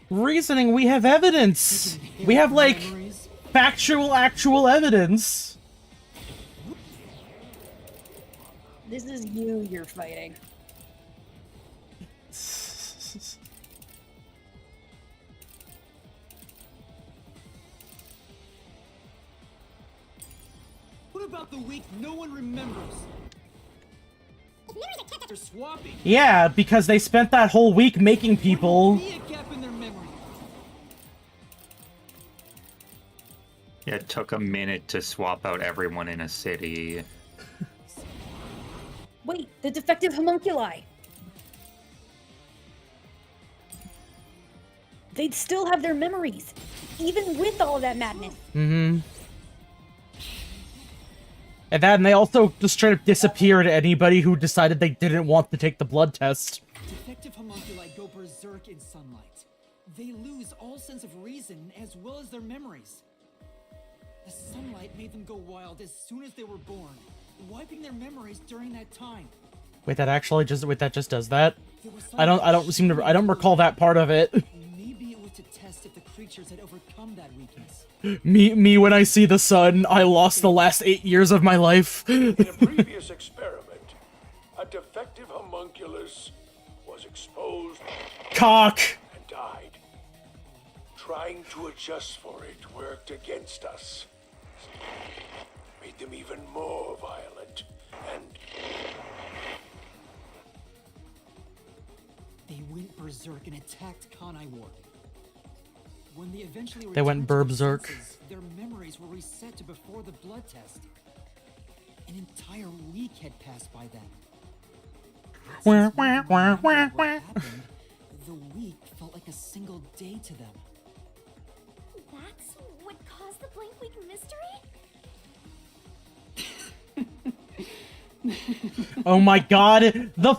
[SPEAKER 1] Reasoning, we have evidence. We have, like,
[SPEAKER 4] Memories?
[SPEAKER 1] factual, actual evidence.
[SPEAKER 2] this is you're fighting.
[SPEAKER 4] What about the week no one remembers?
[SPEAKER 3] If memories are kept
[SPEAKER 4] They're swapping.
[SPEAKER 1] Yeah, because they spent that whole week making people.
[SPEAKER 4] Be a gap in their memory.
[SPEAKER 5] Yeah, it took a minute to swap out everyone in a city.
[SPEAKER 2] Wait, the defective homunculi. They'd still have their memories, even with all of that madness.
[SPEAKER 1] Mm-hmm. And they also just straight up disappeared anybody who decided they didn't want to take the blood test.
[SPEAKER 4] Defective homunculi go berserk in sunlight. They lose all sense of reason as well as their memories. The sunlight made them go wild as soon as they were born, wiping their memories during that time.
[SPEAKER 1] Wait, that just does that?
[SPEAKER 4] There was
[SPEAKER 1] I don't recall that part of it.
[SPEAKER 4] Maybe it was to test if the creatures had overcome that weakness.
[SPEAKER 1] Me when I see the sun, I lost the last 8 years of my life.
[SPEAKER 6] In a previous experiment, a defective homunculus was exposed
[SPEAKER 1] Cock!
[SPEAKER 6] and died. Trying to adjust for it worked against us. Made them even more violent and
[SPEAKER 4] They went berserk and attacked Kanai Ward. When they eventually
[SPEAKER 1] They went
[SPEAKER 4] returned to their
[SPEAKER 1] berbzerk.
[SPEAKER 4] senses, their memories were reset to before the blood test. An entire week had passed by then.
[SPEAKER 1] Wah,
[SPEAKER 4] Since
[SPEAKER 1] wah,
[SPEAKER 4] no one
[SPEAKER 1] wah,
[SPEAKER 4] remembered
[SPEAKER 1] wah,
[SPEAKER 4] what
[SPEAKER 1] wah.
[SPEAKER 4] happened, the week felt like a single day to them.
[SPEAKER 3] That's what caused the blank week mystery?
[SPEAKER 1] Oh my god, the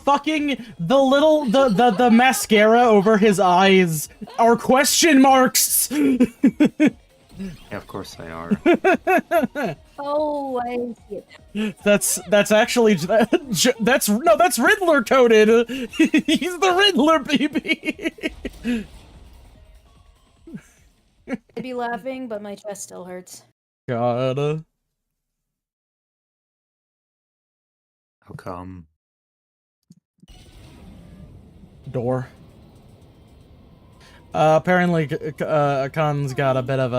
[SPEAKER 1] mascara over his eyes are question marks!
[SPEAKER 5] Yeah, of course they are.
[SPEAKER 2] Oh, I see it.
[SPEAKER 1] That's actually, that's Riddler coded! He's the Riddler, baby!
[SPEAKER 2] I'd be laughing, but my chest still hurts.
[SPEAKER 1] God.
[SPEAKER 5] How come?
[SPEAKER 1] Door. Apparently, Khan's got a bit of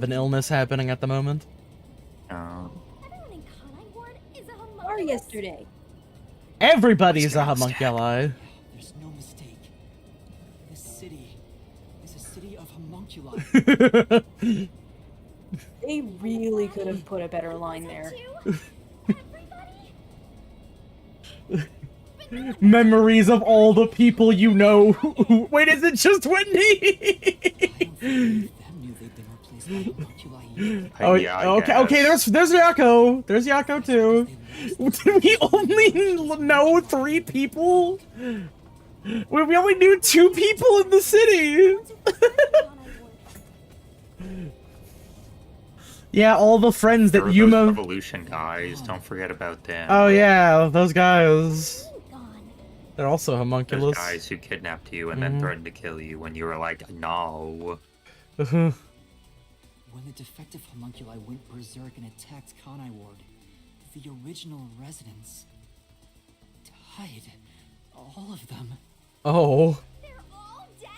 [SPEAKER 1] an illness happening at the moment.
[SPEAKER 3] Everyone in Kanai Ward is a
[SPEAKER 2] Or
[SPEAKER 3] homunculus.
[SPEAKER 2] yesterday.
[SPEAKER 1] Everybody's a homunculi.
[SPEAKER 4] There's no mistake. This city is a city of homunculi.
[SPEAKER 2] They really could have put a better line there.
[SPEAKER 3] Too? Everybody? But
[SPEAKER 1] Memories of all the people you know. Wait, is it just Wendy?
[SPEAKER 4] Them knew they'd been replaced by homunculi either.
[SPEAKER 1] Oh,
[SPEAKER 5] Yeah, I
[SPEAKER 1] okay.
[SPEAKER 5] guess.
[SPEAKER 1] There's Yako. There's Yako too. Did we only know 3 people? We only knew 2 people in the city. Yeah, all the friends that
[SPEAKER 5] There were those
[SPEAKER 1] Yuma.
[SPEAKER 5] Revolution guys. Don't forget about them.
[SPEAKER 1] Oh yeah, those guys.
[SPEAKER 3] Gone.
[SPEAKER 1] They're also
[SPEAKER 5] Those
[SPEAKER 1] homunculus.
[SPEAKER 5] guys who kidnapped you and then threatened to kill you when you were like, no.
[SPEAKER 4] When the defective homunculi went berserk and attacked Kanai Ward, the original residents died. All of them.
[SPEAKER 1] Oh.
[SPEAKER 3] They're all dead?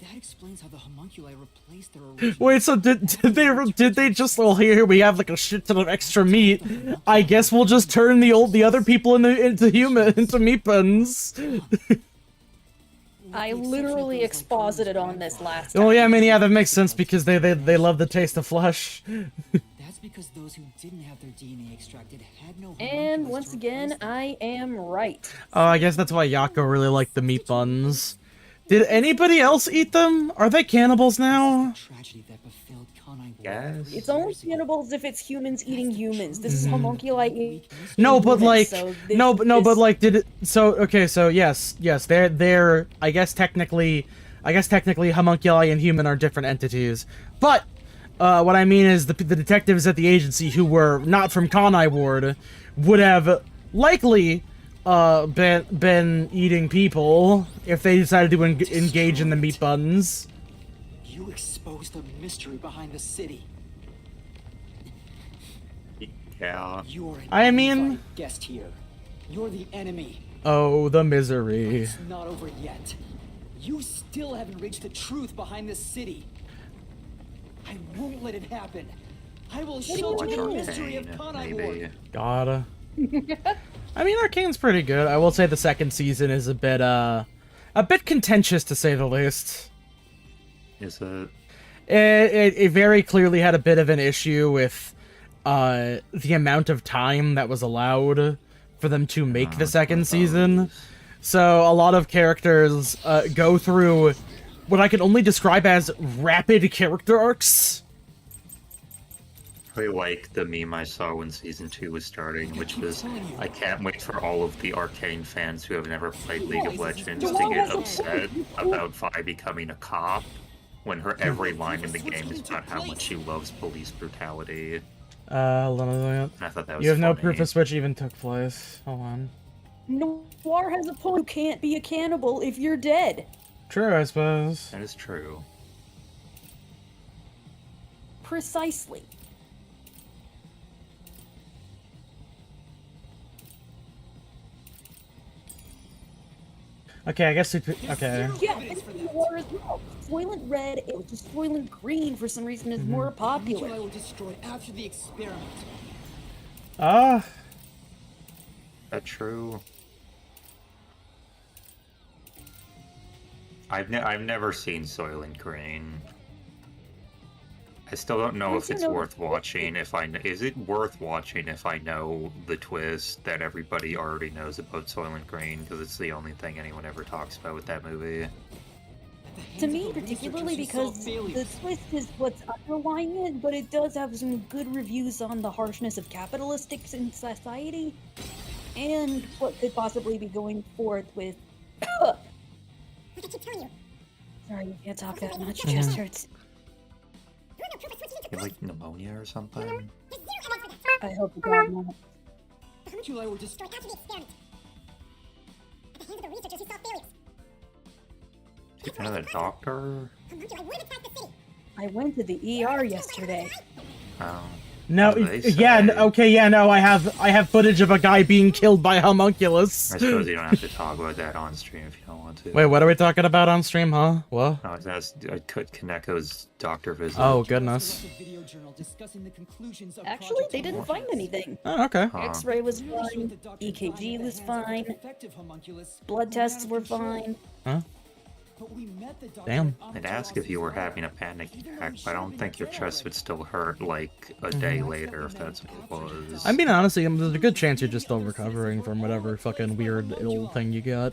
[SPEAKER 4] That explains how the homunculi replaced their original.
[SPEAKER 1] Wait, so did they just, well, here we have like a shit ton of extra meat. I guess we'll just turn the other people into meepans.
[SPEAKER 2] I literally exposited on this last time.
[SPEAKER 1] Oh yeah, I mean, yeah, that makes sense because they love the taste of flesh.
[SPEAKER 4] That's because those who didn't have their DNA extracted had no.
[SPEAKER 2] And
[SPEAKER 4] homunculus
[SPEAKER 2] once
[SPEAKER 4] to
[SPEAKER 2] again,
[SPEAKER 4] replace them.
[SPEAKER 2] I am right.
[SPEAKER 1] Oh, I guess that's why Yako really liked the meat buns. Did anybody else eat them? Are they cannibals now?
[SPEAKER 4] Tragedy that befell Kanai Ward.
[SPEAKER 5] Yes.
[SPEAKER 2] It's only cannibals if it's humans eating humans. This is homunculi eating
[SPEAKER 1] No, but
[SPEAKER 2] humans,
[SPEAKER 1] like,
[SPEAKER 2] so
[SPEAKER 1] but like, did it? So okay, so yes, they're. I guess technically, homunculi and human are different entities. But what I mean is the detectives at the agency who were not from Kanai Ward would have likely been eating people if they decided to engage in the meat buns.
[SPEAKER 4] You exposed the mystery behind the city.
[SPEAKER 5] Yeah.
[SPEAKER 4] You're an
[SPEAKER 1] I mean-
[SPEAKER 4] uninvited guest here. You're the enemy.
[SPEAKER 1] Oh, the misery.
[SPEAKER 4] It's not over yet. You still haven't reached the truth behind this city. I won't let it happen. I will shelter the mystery of
[SPEAKER 5] Arcane,
[SPEAKER 4] Kanai
[SPEAKER 5] maybe.
[SPEAKER 4] Ward.
[SPEAKER 1] Gotta. I mean, Arcane's pretty good. I will say the second season is a bit contentious to say the least.
[SPEAKER 5] Is it?
[SPEAKER 1] It very clearly had a bit of an issue with the amount of time that was allowed for them to make the second season. So a lot of characters go through what I can only describe as rapid character arcs.
[SPEAKER 5] I like the meme I saw when season 2 was starting, which was, I can't wait for all of the Arcane fans who have never played League of Legends to get upset about Vi becoming a cop, when her every line in the game is about how much she loves police brutality.
[SPEAKER 1] Hold on a second.
[SPEAKER 5] And I thought that was
[SPEAKER 1] You have no
[SPEAKER 5] funny.
[SPEAKER 1] proof a switch even took place. Hold on.
[SPEAKER 2] Noir has a point. You can't be a cannibal if you're dead.
[SPEAKER 1] True, I suppose.
[SPEAKER 5] That is true.
[SPEAKER 2] Precisely.
[SPEAKER 1] Okay, I guess we could. Okay.
[SPEAKER 2] Yeah, it's Noir as well. Soylent Red, it was just Soylent Green for some reason is more popular.
[SPEAKER 4] Homunculi were destroyed after the experiment.
[SPEAKER 5] That true. I've never seen Soylent Green. I still don't know if it's worth watching. Is it worth watching if I know the twist that everybody already knows about Soylent Green? Because it's the only thing anyone ever talks about with that movie.
[SPEAKER 2] To me, particularly because the twist is what's underlying it, but it does have some good reviews on the harshness of capitalistic in society and what could possibly be going forth with.
[SPEAKER 3] Like I keep telling you,
[SPEAKER 2] Sorry, you can't talk that much. Your chest hurts.
[SPEAKER 3] you're no proof of switching
[SPEAKER 5] You
[SPEAKER 3] to
[SPEAKER 5] have, like pneumonia or something?
[SPEAKER 3] There's zero evidence for that.
[SPEAKER 2] I hope you got that.
[SPEAKER 3] The
[SPEAKER 4] Homunculi were destroyed.
[SPEAKER 3] destroyed after the experiment. At the hands of the researchers who saw Felix.
[SPEAKER 5] You know the doctor?
[SPEAKER 3] Homunculi would have attacked the city.
[SPEAKER 2] I went to the ER yesterday.
[SPEAKER 5] Oh.
[SPEAKER 1] No,
[SPEAKER 5] What do they
[SPEAKER 1] yeah,
[SPEAKER 5] say?
[SPEAKER 1] okay, yeah, no, I have footage of a guy being killed by a homunculus.
[SPEAKER 5] I suppose you don't have to talk about that on stream if you don't want to.
[SPEAKER 1] Wait, what are we talking about on stream, huh? What?
[SPEAKER 5] No, that's Kaneko's doctor visit.
[SPEAKER 1] Oh, goodness.
[SPEAKER 2] Actually, they didn't find anything.
[SPEAKER 1] Oh, okay.
[SPEAKER 5] Huh.
[SPEAKER 2] X-ray was fine. EKG was fine. Blood tests were fine.
[SPEAKER 1] Huh?
[SPEAKER 4] But we met the doctor
[SPEAKER 1] Damn.
[SPEAKER 4] at
[SPEAKER 5] I'd ask if you were having a panic attack, but I don't think your chest would still hurt like a day later if that's what it was.
[SPEAKER 1] I mean, honestly, there's a good chance you're just still recovering from whatever fucking weird ill thing you got.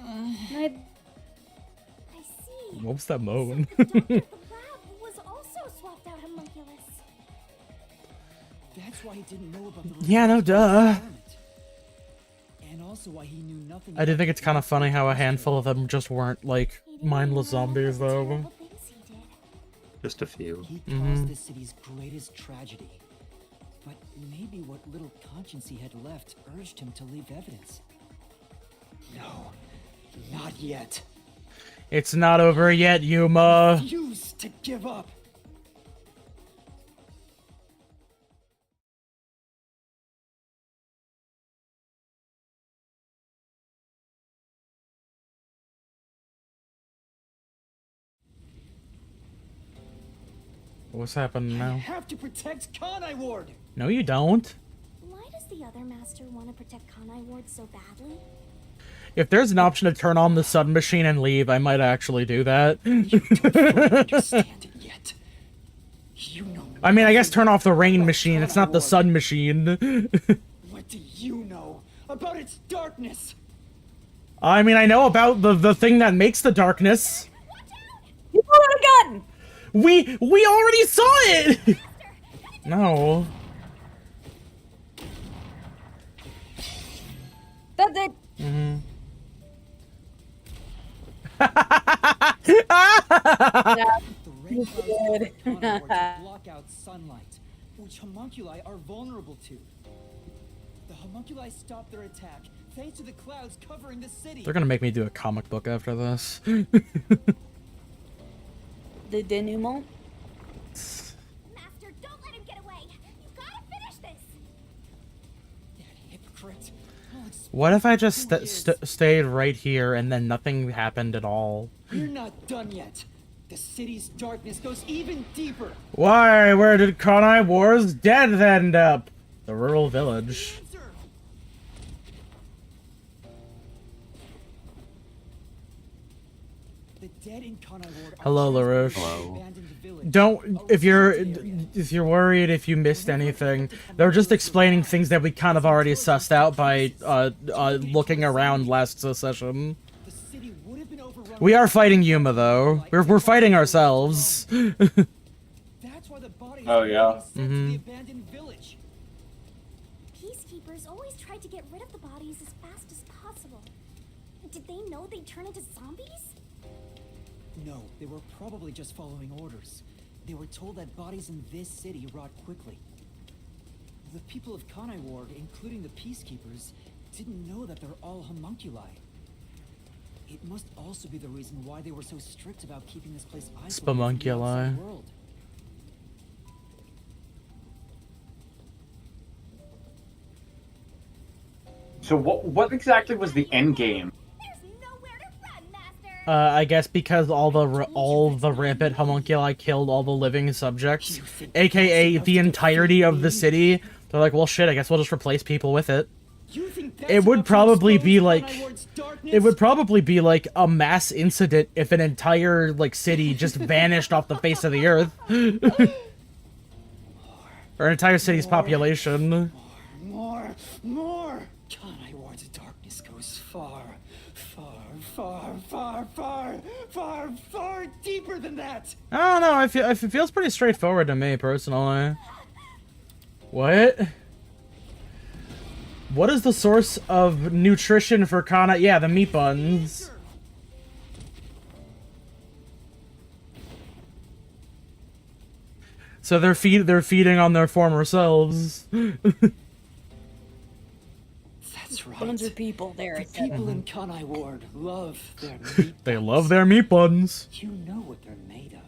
[SPEAKER 2] I
[SPEAKER 3] I see.
[SPEAKER 1] What was that moan?
[SPEAKER 3] The doctor at the lab was also swapped out homunculus.
[SPEAKER 4] That's why he didn't know about the
[SPEAKER 1] Yeah, no, duh.
[SPEAKER 4] experiment. And also why he knew nothing.
[SPEAKER 1] I do think it's kind of funny how a handful of them just weren't, like,
[SPEAKER 3] He didn't
[SPEAKER 1] mindless
[SPEAKER 3] know all
[SPEAKER 1] zombies,
[SPEAKER 3] the
[SPEAKER 1] though.
[SPEAKER 3] terrible things he did.
[SPEAKER 5] Just a few.
[SPEAKER 4] He caused the city's greatest tragedy. But maybe what little conscience he had left urged him to leave evidence. No, not yet.
[SPEAKER 1] It's not over yet, Yuma.
[SPEAKER 4] Refuse to give up.
[SPEAKER 1] What's happening
[SPEAKER 4] I
[SPEAKER 1] now?
[SPEAKER 4] have to protect Kanai Ward.
[SPEAKER 1] No, you don't.
[SPEAKER 3] Why does the other master want to protect Kanai Ward so badly?
[SPEAKER 1] If there's an option to turn on the sun machine and leave, I might actually do that.
[SPEAKER 4] You don't fully understand it yet. You know.
[SPEAKER 1] I mean, I guess turn off the rain
[SPEAKER 4] about
[SPEAKER 1] machine. It's not the
[SPEAKER 4] Kanai
[SPEAKER 1] sun machine.
[SPEAKER 4] What do you know about its darkness?
[SPEAKER 1] I mean, I know about the thing that makes the darkness.
[SPEAKER 2] You pulled out a gun!
[SPEAKER 1] We already saw it! No.
[SPEAKER 2] That's it!
[SPEAKER 1] Mm-hmm.
[SPEAKER 4] The rain clouds
[SPEAKER 2] Good.
[SPEAKER 4] cover Kanai Ward to block out sunlight, which homunculi are vulnerable to. The homunculi stopped their attack thanks to the clouds covering the city.
[SPEAKER 1] They're gonna make me do a comic book after this.
[SPEAKER 2] The denouement?
[SPEAKER 3] Master, don't let him get away. You've got to finish this.
[SPEAKER 4] That hypocrite. I'll expose
[SPEAKER 1] What if I just
[SPEAKER 4] who he is.
[SPEAKER 1] stayed right here and then nothing happened at all?
[SPEAKER 4] We're not done yet. The city's darkness goes even deeper.
[SPEAKER 1] Why? Where did Kanai Ward's dead end up? The rural village.
[SPEAKER 4] Answer. The dead in Kanai Ward are
[SPEAKER 1] Hello,
[SPEAKER 4] transported
[SPEAKER 1] LaRouche.
[SPEAKER 4] to the
[SPEAKER 5] Hello.
[SPEAKER 4] abandoned village.
[SPEAKER 1] Don't, if you're worried if you missed anything, they're just explaining things that we kind of already sussed out by looking around last session.
[SPEAKER 4] The city would have been overrun.
[SPEAKER 1] We are fighting Yuma though. We're fighting ourselves.
[SPEAKER 4] That's why the bodies
[SPEAKER 7] Oh,
[SPEAKER 4] are
[SPEAKER 7] yeah.
[SPEAKER 4] being sent to the abandoned village.
[SPEAKER 3] Peacekeepers always tried to get rid of the bodies as fast as possible. Did they know they'd turn into zombies?
[SPEAKER 4] No, they were probably just following orders. They were told that bodies in this city rot quickly. The people of Kanai Ward, including the Peacekeepers, didn't know that they're all homunculi. It must also be the reason why they were so strict about keeping this place isolated from the
[SPEAKER 1] Spamunculi.
[SPEAKER 4] outside world.
[SPEAKER 7] So what exactly was the end game?
[SPEAKER 3] There's nowhere to run, Master.
[SPEAKER 1] I guess because all the rampant homunculi killed all the living subjects, aka the entirety of the city. They're like, well, shit. I guess we'll just replace people with it.
[SPEAKER 4] You think that's
[SPEAKER 1] It would
[SPEAKER 4] enough to
[SPEAKER 1] probably
[SPEAKER 4] expose
[SPEAKER 1] be like-
[SPEAKER 4] Kanai Ward's darkness?
[SPEAKER 1] It would probably be like a mass incident if an entire like city just vanished off the face of the earth, or an entire city's population.
[SPEAKER 4] More! Kanai Ward's darkness goes far deeper than that!
[SPEAKER 1] I don't know. It feels pretty straightforward to me personally. What? What is the source of nutrition for Kana? Yeah, the meat buns. So they're feeding on their former selves.
[SPEAKER 4] That's right.
[SPEAKER 2] Buns are people there.
[SPEAKER 4] The
[SPEAKER 2] I said.
[SPEAKER 4] people in Kanai Ward love their meat.
[SPEAKER 1] They love their meat buns.
[SPEAKER 4] You know what they're made of.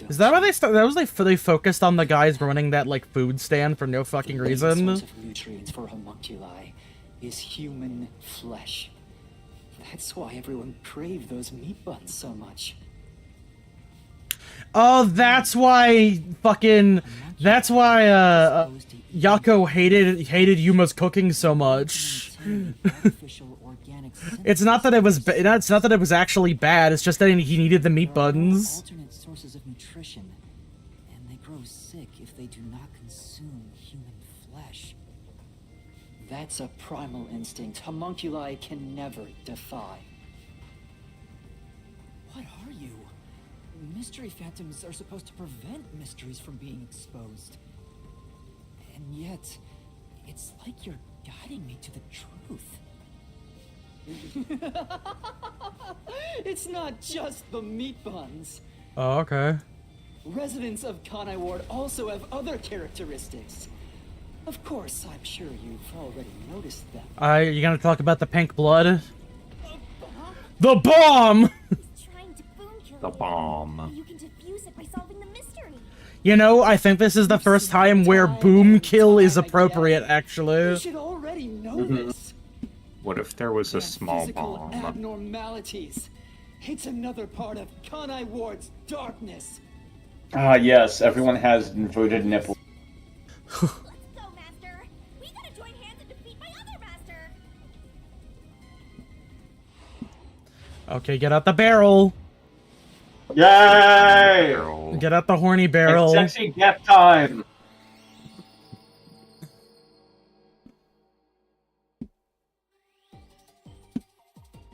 [SPEAKER 1] Is that why they focused on the guys running that like food stand for no fucking
[SPEAKER 4] The main
[SPEAKER 1] reason?
[SPEAKER 4] source of nutrients for homunculi is human flesh. That's why everyone craved those meat buns so much.
[SPEAKER 1] Oh, that's why Yako hated Yuma's cooking so much.
[SPEAKER 4] Turning artificial organic
[SPEAKER 1] It's not that it was. It's not that it was actually bad. It's just that he needed the meat
[SPEAKER 4] There are no
[SPEAKER 1] buns.
[SPEAKER 4] alternate sources of nutrition, and they grow sick if they do not consume human flesh. That's a primal instinct homunculi can never defy. What are you? Mystery phantoms are supposed to prevent mysteries from being exposed. And yet, it's like you're guiding me to the truth. It's not just the meat buns.
[SPEAKER 1] Oh, okay.
[SPEAKER 4] Residents of Kanai Ward also have other characteristics. Of course, I'm sure you've already noticed them.
[SPEAKER 1] You gonna talk about the pink blood? The bomb!
[SPEAKER 3] He's trying to boom kill
[SPEAKER 5] The
[SPEAKER 3] you.
[SPEAKER 5] bomb.
[SPEAKER 3] You can defuse it by solving the mystery.
[SPEAKER 1] You know, I think this is the first time where boom kill is appropriate,
[SPEAKER 4] You
[SPEAKER 1] actually.
[SPEAKER 4] should already know this.
[SPEAKER 5] What if there was a
[SPEAKER 4] They have
[SPEAKER 5] small
[SPEAKER 4] physical
[SPEAKER 5] bomb?
[SPEAKER 4] abnormalities. It's another part of Kanai Ward's darkness.
[SPEAKER 7] Ah, yes, everyone has inverted nipple.
[SPEAKER 3] Let's go, Master. We gotta join hands and defeat my other master.
[SPEAKER 1] Okay, get out the barrel.
[SPEAKER 7] Yay!
[SPEAKER 5] Barrel.
[SPEAKER 1] Get out the horny barrel.
[SPEAKER 7] It's sexy death time!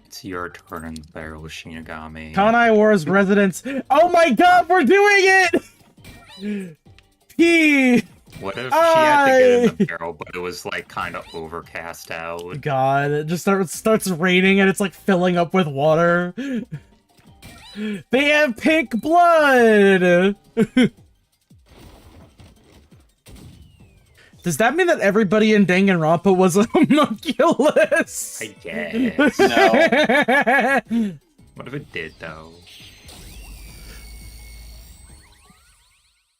[SPEAKER 5] It's your turn in the barrel, Shinigami.
[SPEAKER 1] Kanai Wars residents. Oh my god, we're doing it! P.
[SPEAKER 5] What if she had to get in the
[SPEAKER 1] I-
[SPEAKER 5] barrel, but it was like kind of overcast out?
[SPEAKER 1] God, it just starts raining and it's like filling up with water. They have pink blood! Does that mean that everybody in Danganronpa was a homunculus?
[SPEAKER 5] I guess.
[SPEAKER 7] No.
[SPEAKER 5] What if it did though?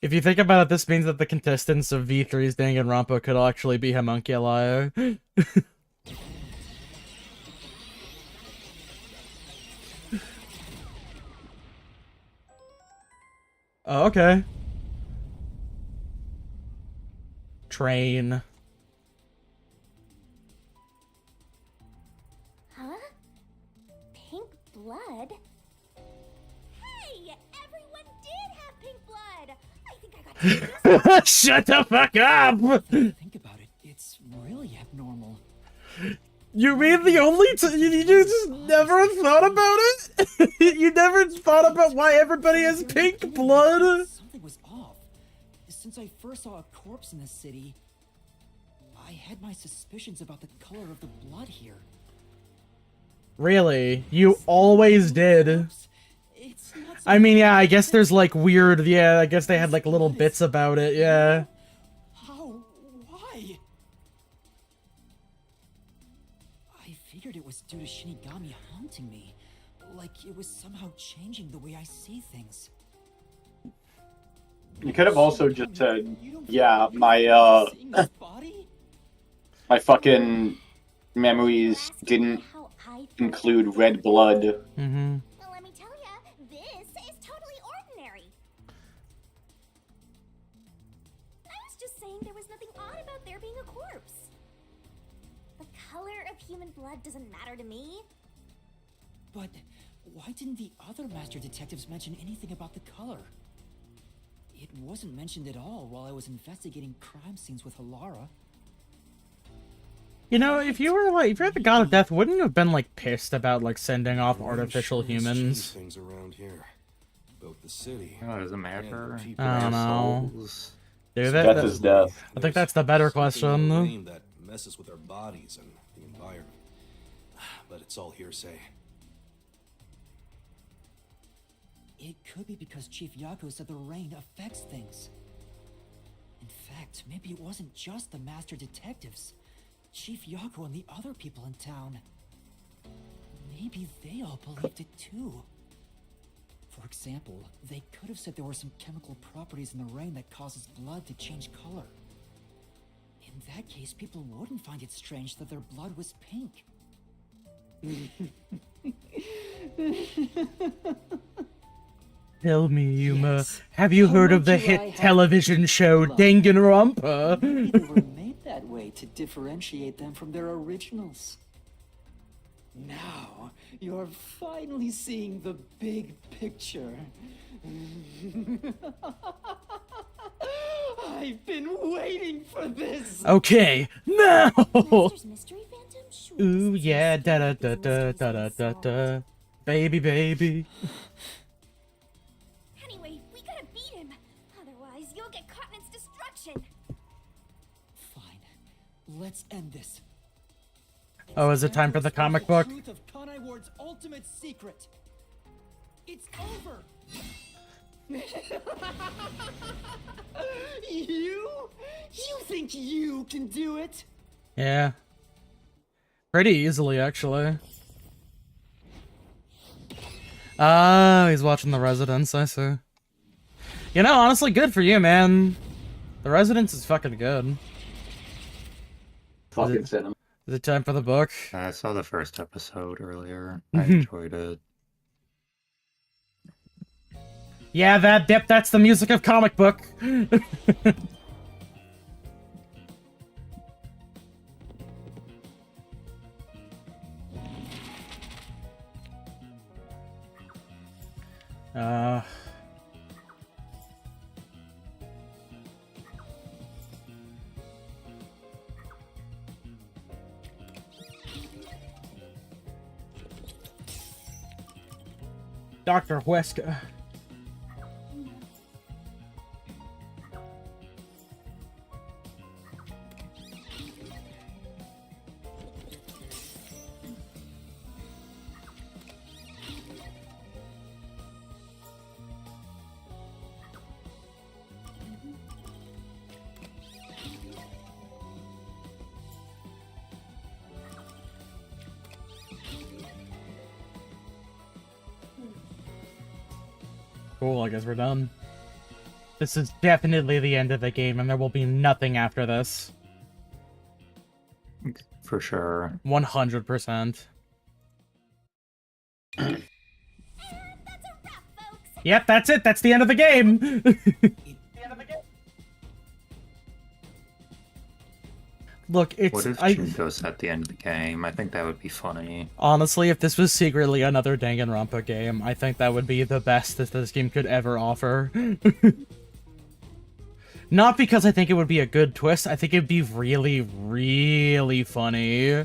[SPEAKER 1] If you think about it, this means that the contestants of V3's Danganronpa could actually be homunculi. Oh, okay. Train.
[SPEAKER 3] Huh? Pink blood? Hey! Everyone did have pink blood! I think I got to use
[SPEAKER 1] Shut the fuck up!
[SPEAKER 4] Think about it, it's really abnormal.
[SPEAKER 1] You mean the only you just never thought about it? You never thought about why everybody has pink blood?
[SPEAKER 4] Something was off. Since I first saw a corpse in the city, I had my suspicions about the color of the blood here.
[SPEAKER 1] Really? You always did.
[SPEAKER 4] It's not
[SPEAKER 1] I mean, yeah, I guess there's like weird, yeah, I guess they had like little bits about it, yeah.
[SPEAKER 4] How? Why? I figured it was due to Shinigami haunting me. Like it was somehow changing the way I see things.
[SPEAKER 7] You could have also just said,
[SPEAKER 4] You don't
[SPEAKER 7] yeah,
[SPEAKER 4] feel
[SPEAKER 7] my,
[SPEAKER 4] like seeing this body?
[SPEAKER 7] my fucking memories didn't
[SPEAKER 3] how I
[SPEAKER 7] include red blood.
[SPEAKER 1] Mm-hmm.
[SPEAKER 3] Well, let me tell ya, this is totally ordinary. I was just saying there was nothing odd about there being a corpse. The color of human blood doesn't matter to me.
[SPEAKER 4] But why didn't the other master detectives mention anything about the color? It wasn't mentioned at all while I was investigating crime scenes with Halara.
[SPEAKER 1] You know, if you're the god of death, wouldn't you have been like pissed about like sending off artificial
[SPEAKER 6] Sure has changed
[SPEAKER 1] humans?
[SPEAKER 6] Things around here. Both the city.
[SPEAKER 5] Oh, does it
[SPEAKER 6] and
[SPEAKER 5] matter?
[SPEAKER 6] the people
[SPEAKER 1] I don't know.
[SPEAKER 5] Souls?
[SPEAKER 1] Dude,
[SPEAKER 7] Death is death.
[SPEAKER 1] I think that's the better
[SPEAKER 6] Something in the
[SPEAKER 1] question.
[SPEAKER 6] rain that messes with our bodies and the environment. But it's all hearsay.
[SPEAKER 4] It could be because Chief Yako said the rain affects things. In fact, maybe it wasn't just the master detectives. Chief Yako and the other people in town. Maybe they all believed it too. For example, they could have said there were some chemical properties in the rain that causes blood to change color. In that case, people wouldn't find it strange that their blood was pink.
[SPEAKER 1] Tell me, Yuma,
[SPEAKER 4] Yes.
[SPEAKER 1] have you heard of the
[SPEAKER 4] Homunculi
[SPEAKER 1] hit
[SPEAKER 4] have
[SPEAKER 1] television
[SPEAKER 4] pink
[SPEAKER 1] show
[SPEAKER 4] blood.
[SPEAKER 1] Danganronpa?
[SPEAKER 4] Maybe they were made that way to differentiate them from their originals. Now, you're finally seeing the big picture. I've been waiting for this!
[SPEAKER 1] Okay, no!
[SPEAKER 3] Master's Mystery Phantom? Sure,
[SPEAKER 1] Ooh,
[SPEAKER 3] this is
[SPEAKER 1] yeah,
[SPEAKER 3] the
[SPEAKER 1] da da da da da da da da. Baby, baby.
[SPEAKER 3] Anyway, we gotta beat him. Otherwise, you'll get caught in its destruction.
[SPEAKER 4] Fine. Let's end this.
[SPEAKER 1] Oh, is it time for the comic book?
[SPEAKER 4] Truth of Kanai Ward's ultimate secret. It's over. You think you can do it?
[SPEAKER 1] Yeah. Pretty easily, actually. Ah, he's watching The Residence, I see. You know, honestly, good for you, man. The Residence is fucking good.
[SPEAKER 7] Fucking cinema.
[SPEAKER 1] Is it time for the book?
[SPEAKER 5] I saw the first episode earlier. I enjoyed it.
[SPEAKER 1] Yeah, that's the music of comic book. uh... Dr. Huesca. Cool, I guess we're done. This is definitely the end of the game, and there will be nothing after this.
[SPEAKER 5] For sure.
[SPEAKER 1] 100%.
[SPEAKER 3] That's a wrap, folks.
[SPEAKER 1] Yep, that's it. That's the end of the game. Look, it's
[SPEAKER 5] What if Junko's at the end of the game? I think that would be funny.
[SPEAKER 1] honestly, if this was secretly another Danganronpa game, I think that would be the best that this game could ever offer. Not because I think it would be a good twist, I think it'd be really, really funny.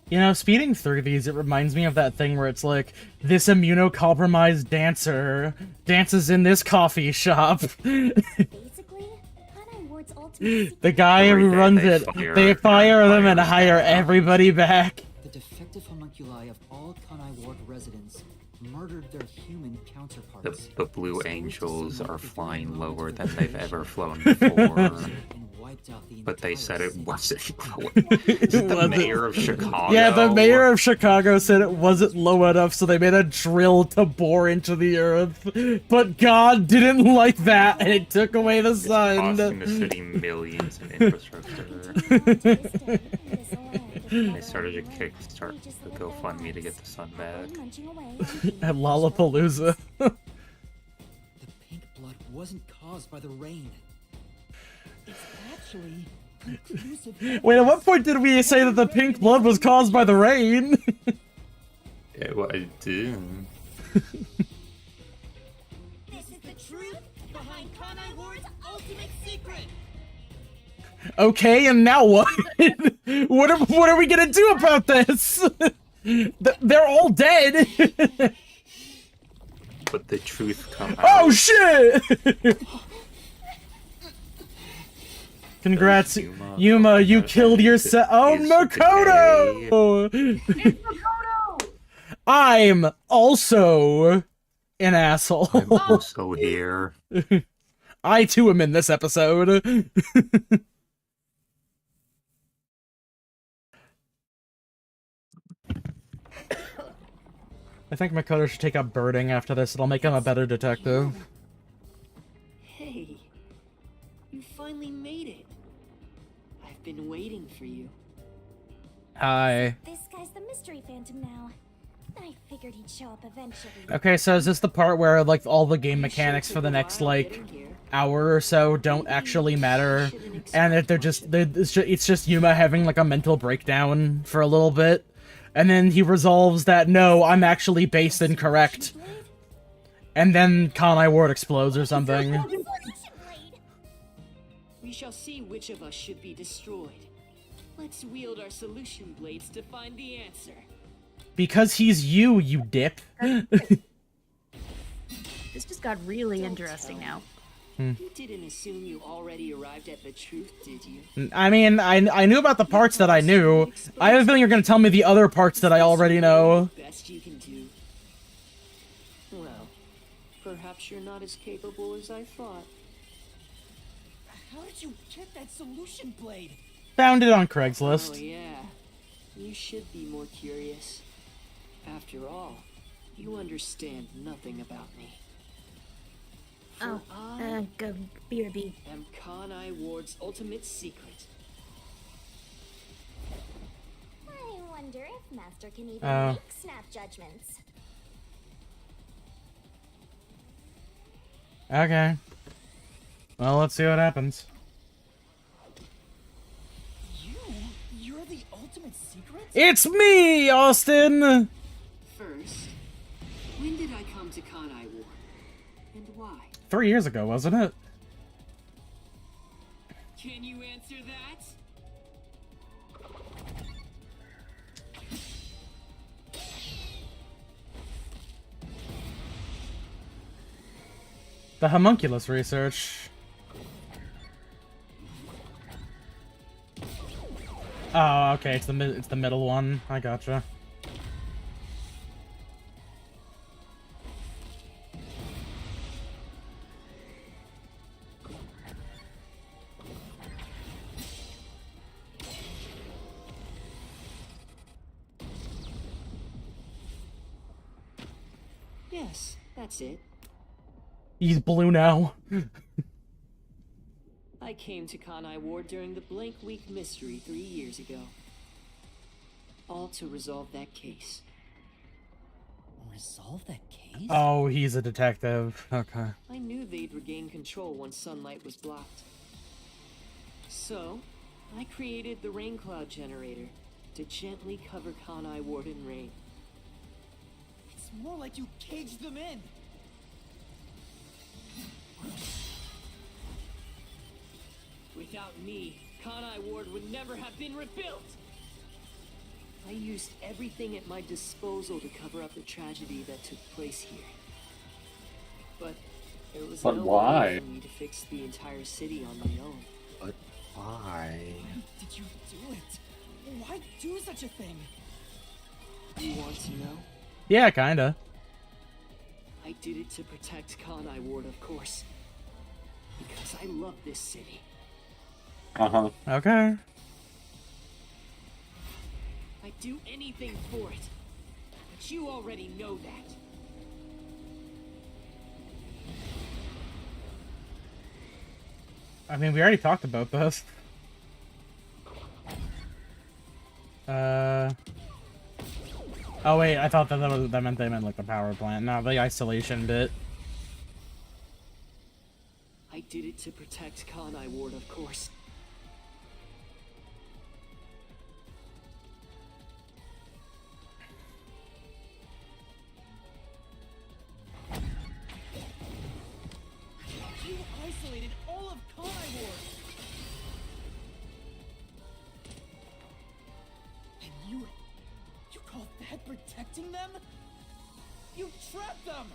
[SPEAKER 1] You know, speeding through these, it reminds me of that thing where it's like, this immunocompromised dancer dances in this coffee shop.
[SPEAKER 3] Basically, Kanai Ward's ultimate
[SPEAKER 1] The guy who
[SPEAKER 5] Every day
[SPEAKER 1] runs
[SPEAKER 5] they
[SPEAKER 1] it, they fire them and hire everybody back.
[SPEAKER 4] The defective homunculi of all Kanai Ward residents murdered their human counterparts.
[SPEAKER 5] The Blue
[SPEAKER 4] Exposed to
[SPEAKER 5] Angels
[SPEAKER 4] some
[SPEAKER 5] are
[SPEAKER 4] of the
[SPEAKER 5] flying
[SPEAKER 4] Blue
[SPEAKER 5] lower
[SPEAKER 4] Angels
[SPEAKER 5] than
[SPEAKER 4] that
[SPEAKER 5] they've
[SPEAKER 4] they
[SPEAKER 5] ever flown before.
[SPEAKER 4] and wiped out the
[SPEAKER 5] But they
[SPEAKER 4] entire
[SPEAKER 5] said it
[SPEAKER 4] city.
[SPEAKER 5] wasn't low. Is it the
[SPEAKER 1] Was it?
[SPEAKER 5] mayor of Chicago?
[SPEAKER 1] Yeah, the mayor of Chicago said it wasn't low enough, so they made a drill to bore into the earth. But God didn't like that, and it took away the sun.
[SPEAKER 5] Costing the city millions in infrastructure. They started a Kickstart, the GoFundMe to get the sun back.
[SPEAKER 1] At Lollapalooza.
[SPEAKER 4] The pink blood wasn't caused by the rain. It's actually conclusive.
[SPEAKER 1] Wait, at what point did we say that the pink blood was caused by the rain?
[SPEAKER 5] It was.
[SPEAKER 3] This is the truth behind Kanai Ward's ultimate secret.
[SPEAKER 1] Okay, and now what? What are we gonna do about this? They're all dead.
[SPEAKER 5] But the truth come out.
[SPEAKER 1] Oh shit! Congrats,
[SPEAKER 5] Yuma.
[SPEAKER 1] Yuma, you killed yourself. Oh,
[SPEAKER 5] Is
[SPEAKER 1] Makoto! I'm also an asshole.
[SPEAKER 5] I'm also here.
[SPEAKER 1] I too am in this episode. I think Makoto should take up birding after this. It'll make him a better detective.
[SPEAKER 8] Hey, you finally made it. I've been waiting for you.
[SPEAKER 1] Hi.
[SPEAKER 3] This guy's the mystery phantom now. I figured he'd show up eventually.
[SPEAKER 1] Okay, so is this the part where, like, all the game mechanics for the next, like, hour or so don't actually matter, and that it's just Yuma having, like, a mental breakdown for a little bit, and then he resolves that, no, I'm actually based incorrect, and then Kanai Ward explodes or something.
[SPEAKER 8] We shall see which of us should be destroyed. Let's wield our solution blades to find the answer.
[SPEAKER 1] Because he's you dip.
[SPEAKER 2] This just got really interesting now.
[SPEAKER 8] You didn't assume you already arrived at the truth, did you?
[SPEAKER 1] I mean, I knew about the parts that I knew. I have a feeling you're gonna tell me the other parts that I already know.
[SPEAKER 8] Best you can do. Well, perhaps you're not as capable as I thought.
[SPEAKER 4] How did you get that solution blade?
[SPEAKER 1] Found it on
[SPEAKER 8] Oh
[SPEAKER 1] Craigslist.
[SPEAKER 8] yeah, you should be more curious. After all, you understand nothing about me. For I
[SPEAKER 2] BRB.
[SPEAKER 8] am Kanai Ward's ultimate secret.
[SPEAKER 3] I wonder if Master can even
[SPEAKER 1] Oh.
[SPEAKER 3] make snap judgments.
[SPEAKER 1] Okay. Well, let's see what happens.
[SPEAKER 4] You're the ultimate secret?
[SPEAKER 1] It's me, Austin!
[SPEAKER 8] First, when did I come to Kanai Ward? And why?
[SPEAKER 1] 3 years ago, wasn't it?
[SPEAKER 8] Can you answer that?
[SPEAKER 1] The homunculus research. Oh, okay, it's the middle one. I gotcha.
[SPEAKER 8] Yes, that's it.
[SPEAKER 1] He's blue now.
[SPEAKER 8] I came to Kanai Ward during the Blank Week mystery 3 years ago. All to resolve that case.
[SPEAKER 4] Resolve that case?
[SPEAKER 1] Oh, he's a detective. Okay.
[SPEAKER 8] I knew they'd regain control once sunlight was blocked. So, I created the rain cloud generator to gently cover Kanai Ward in rain.
[SPEAKER 4] It's more like you caged them in.
[SPEAKER 8] Without me, Kanai Ward would never have been rebuilt! I used everything at my disposal to cover up the tragedy that took place here. But there was
[SPEAKER 7] But
[SPEAKER 8] no
[SPEAKER 7] why?
[SPEAKER 8] way for me to fix the entire city on my own.
[SPEAKER 5] But why?
[SPEAKER 4] Did you do it? Why do such a thing?
[SPEAKER 8] You want to know?
[SPEAKER 1] Yeah, kinda.
[SPEAKER 8] I did it to protect Kanai Ward, of course. Because I love this city.
[SPEAKER 7] Uh-huh.
[SPEAKER 1] Okay.
[SPEAKER 8] I'd do anything for it. But you already know that.
[SPEAKER 1] I mean, we already talked about this. Oh wait, I thought that meant they meant like the power plant. No, the isolation bit.
[SPEAKER 8] I did it to protect Kanai Ward, of course.
[SPEAKER 4] You isolated all of Kanai Ward. And you call that protecting them? You trapped them!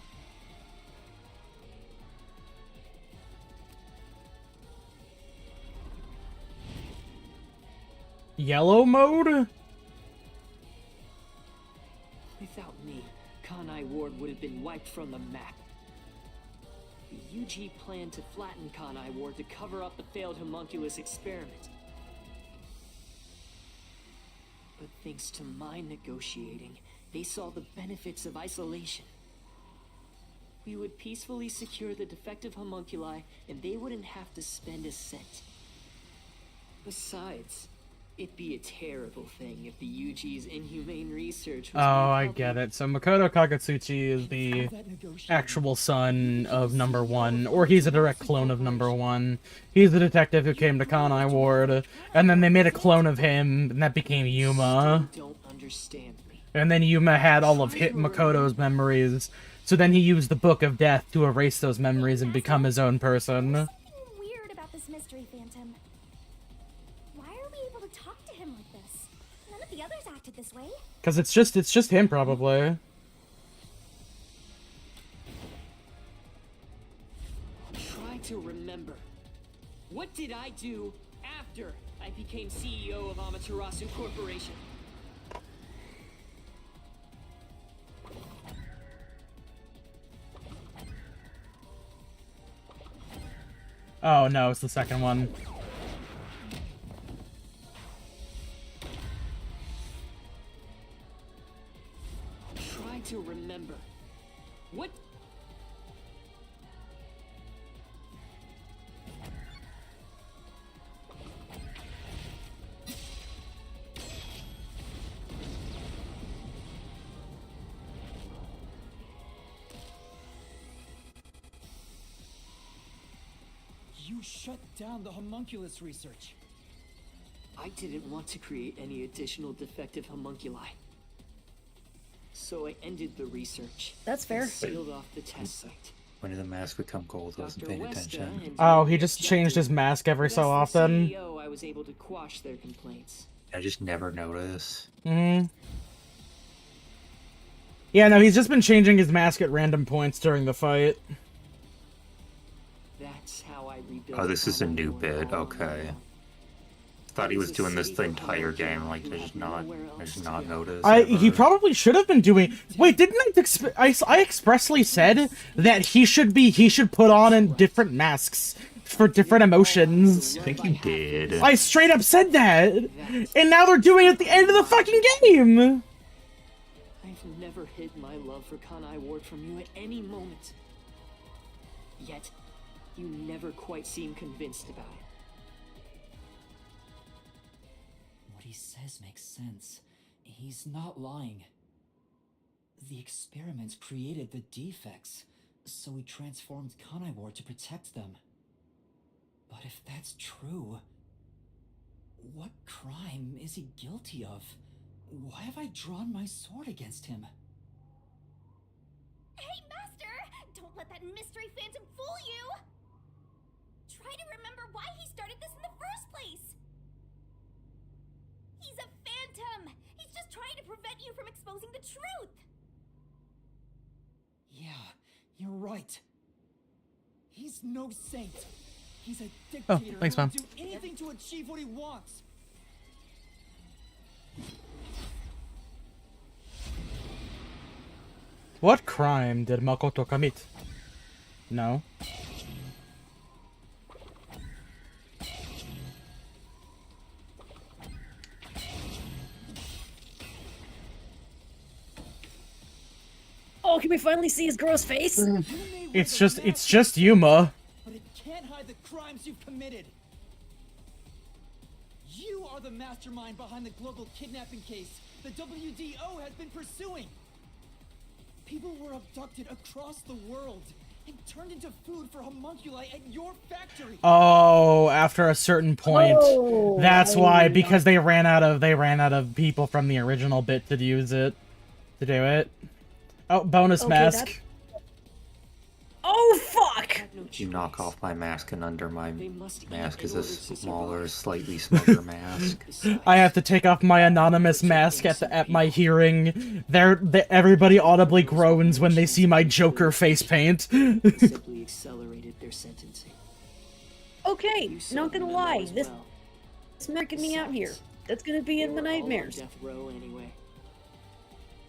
[SPEAKER 1] yellow mode?
[SPEAKER 8] Without me, Kanai Ward would have been wiped from the map. The UG planned to flatten Kanai Ward to cover up the failed homunculus experiment. But thanks to my negotiating, they saw the benefits of isolation. We would peacefully secure the defective homunculi, and they wouldn't have to spend a cent. Besides, it'd be a terrible thing if the UG's inhumane research was
[SPEAKER 1] Oh,
[SPEAKER 8] made
[SPEAKER 1] I
[SPEAKER 8] public.
[SPEAKER 1] get it. So Makoto Kagutsuchi is the actual son of Number One, or he's a direct clone of Number One. He's the detective who came to Kanai Ward, and then they made a clone of him, and that became Yuma.
[SPEAKER 8] Still don't understand me.
[SPEAKER 1] And then Yuma had all of Makoto's memories, so then he used the Book of Death to erase those memories and become his own person.
[SPEAKER 3] Something weird about this mystery phantom. Why are we able to talk to him like this? None of the others acted this way.
[SPEAKER 1] Because it's just him, probably.
[SPEAKER 8] Try to remember. What did I do after I became CEO of Amaterasu Corporation?
[SPEAKER 1] Oh no, it's the second one.
[SPEAKER 8] Try to remember. What?
[SPEAKER 4] You shut down the homunculus research.
[SPEAKER 8] I didn't want to create any additional defective homunculi. So I ended the research.
[SPEAKER 2] That's fair.
[SPEAKER 8] Sealed off the test site.
[SPEAKER 5] When did the mask become gold? I wasn't
[SPEAKER 8] Dr.
[SPEAKER 5] paying
[SPEAKER 8] Westa
[SPEAKER 5] attention.
[SPEAKER 8] and
[SPEAKER 1] Oh,
[SPEAKER 8] Dr.
[SPEAKER 1] he just changed his
[SPEAKER 8] Jeffrey.
[SPEAKER 1] mask every
[SPEAKER 8] But
[SPEAKER 1] so
[SPEAKER 8] as the
[SPEAKER 1] often.
[SPEAKER 8] CEO, I was able to quash their complaints.
[SPEAKER 5] I just never noticed.
[SPEAKER 1] Hmm. Yeah, no, he's just been changing his mask at random points during the fight.
[SPEAKER 8] That's how I rebuilt.
[SPEAKER 5] Oh, this is a
[SPEAKER 8] Kanai
[SPEAKER 5] new
[SPEAKER 8] Ward
[SPEAKER 5] bit.
[SPEAKER 8] all
[SPEAKER 5] Okay.
[SPEAKER 8] along.
[SPEAKER 5] Thought he was doing this the entire game. Like, I just not noticed.
[SPEAKER 1] He
[SPEAKER 5] ever.
[SPEAKER 1] probably should have been doing. Wait, didn't I expressly said that he should put on different masks for different emotions?
[SPEAKER 5] I think you did.
[SPEAKER 1] I straight up said that, and now they're doing it at the end of the fucking game.
[SPEAKER 8] I've never hid my love for Kanai Ward from you at any moment. Yet, you never quite seem convinced about it.
[SPEAKER 9] What he says makes sense. He's not lying. The experiments created the defects, so we transformed Kanai Ward to protect them. But if that's true, what crime is he guilty of? Why have I drawn my sword against him?
[SPEAKER 3] Hey, Master! Don't let that mystery phantom fool you! Try to remember why he started this in the first place! He's a phantom! He's just trying to prevent you from exposing the truth!
[SPEAKER 4] Yeah, you're right. He's no saint. He's a
[SPEAKER 1] Oh,
[SPEAKER 4] dictator
[SPEAKER 1] thanks,
[SPEAKER 4] who will
[SPEAKER 1] Mom.
[SPEAKER 4] do anything to achieve what he wants.
[SPEAKER 1] What crime did Makoto commit? No.
[SPEAKER 2] Oh, can we finally see his gross face?
[SPEAKER 4] You may
[SPEAKER 1] It's
[SPEAKER 4] wear the
[SPEAKER 1] just
[SPEAKER 4] mask,
[SPEAKER 1] Yuma.
[SPEAKER 4] but it can't hide the crimes you've committed. You are the mastermind behind the global kidnapping case the WDO has been pursuing. People were abducted across the world and turned into food for homunculi at your factory.
[SPEAKER 1] Oh, after a certain point.
[SPEAKER 2] Oh,
[SPEAKER 1] That's
[SPEAKER 2] I
[SPEAKER 1] why,
[SPEAKER 2] know.
[SPEAKER 1] because they ran out of people from the original bit to use it. To do it. Oh, bonus
[SPEAKER 2] Okay,
[SPEAKER 1] mask.
[SPEAKER 2] Oh, fuck!
[SPEAKER 8] I had no
[SPEAKER 5] You knock
[SPEAKER 8] choice.
[SPEAKER 5] off my mask, and under my
[SPEAKER 8] They must eat
[SPEAKER 5] mask
[SPEAKER 8] in
[SPEAKER 5] is a
[SPEAKER 8] order to
[SPEAKER 5] smaller,
[SPEAKER 8] survive.
[SPEAKER 5] slightly smaller mask.
[SPEAKER 8] Besides,
[SPEAKER 1] I have to take off my anonymous mask at my hearing. Everybody audibly groans when they see my Joker face paint.
[SPEAKER 8] simply accelerated their sentencing.
[SPEAKER 2] Okay,
[SPEAKER 8] You saw
[SPEAKER 2] not
[SPEAKER 8] the
[SPEAKER 2] gonna
[SPEAKER 8] memo
[SPEAKER 2] lie,
[SPEAKER 8] as
[SPEAKER 2] this
[SPEAKER 8] well.
[SPEAKER 2] is making me out here. That's gonna be in the
[SPEAKER 8] They were all on
[SPEAKER 2] nightmares.
[SPEAKER 8] death row anyway.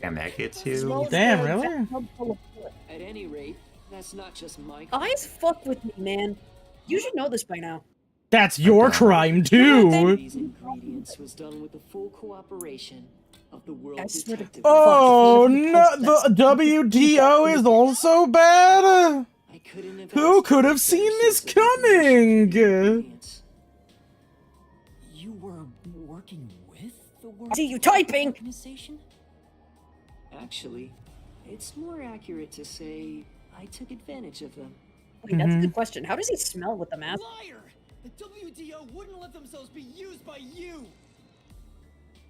[SPEAKER 5] Damn, that gets
[SPEAKER 2] As well
[SPEAKER 5] you.
[SPEAKER 2] as
[SPEAKER 1] Damn,
[SPEAKER 2] the
[SPEAKER 1] really?
[SPEAKER 2] bathtub full of blood.
[SPEAKER 8] At any rate, that's not just my
[SPEAKER 2] Eyes fuck with me, man. You should know this by now.
[SPEAKER 1] That's your
[SPEAKER 5] don't.
[SPEAKER 1] crime
[SPEAKER 8] These
[SPEAKER 1] too.
[SPEAKER 8] ingredients was done with the full cooperation of the World
[SPEAKER 2] I swear to
[SPEAKER 8] Detective.
[SPEAKER 1] Oh
[SPEAKER 2] Fuck, if
[SPEAKER 1] no,
[SPEAKER 2] one of
[SPEAKER 1] the WTO is also bad.
[SPEAKER 8] I couldn't have
[SPEAKER 1] Who
[SPEAKER 8] asked
[SPEAKER 1] could
[SPEAKER 8] for
[SPEAKER 1] have
[SPEAKER 8] a
[SPEAKER 1] seen
[SPEAKER 8] better
[SPEAKER 1] this
[SPEAKER 8] source of information
[SPEAKER 1] coming?
[SPEAKER 8] than ingredients.
[SPEAKER 9] You were working with the World
[SPEAKER 2] I see you
[SPEAKER 9] Health
[SPEAKER 2] typing!
[SPEAKER 9] Organization?
[SPEAKER 8] Actually, it's more accurate to say I took advantage of them.
[SPEAKER 2] Wait, that's a good question. How does he smell with the mask?
[SPEAKER 4] Liar! The WDO wouldn't let themselves be used by you!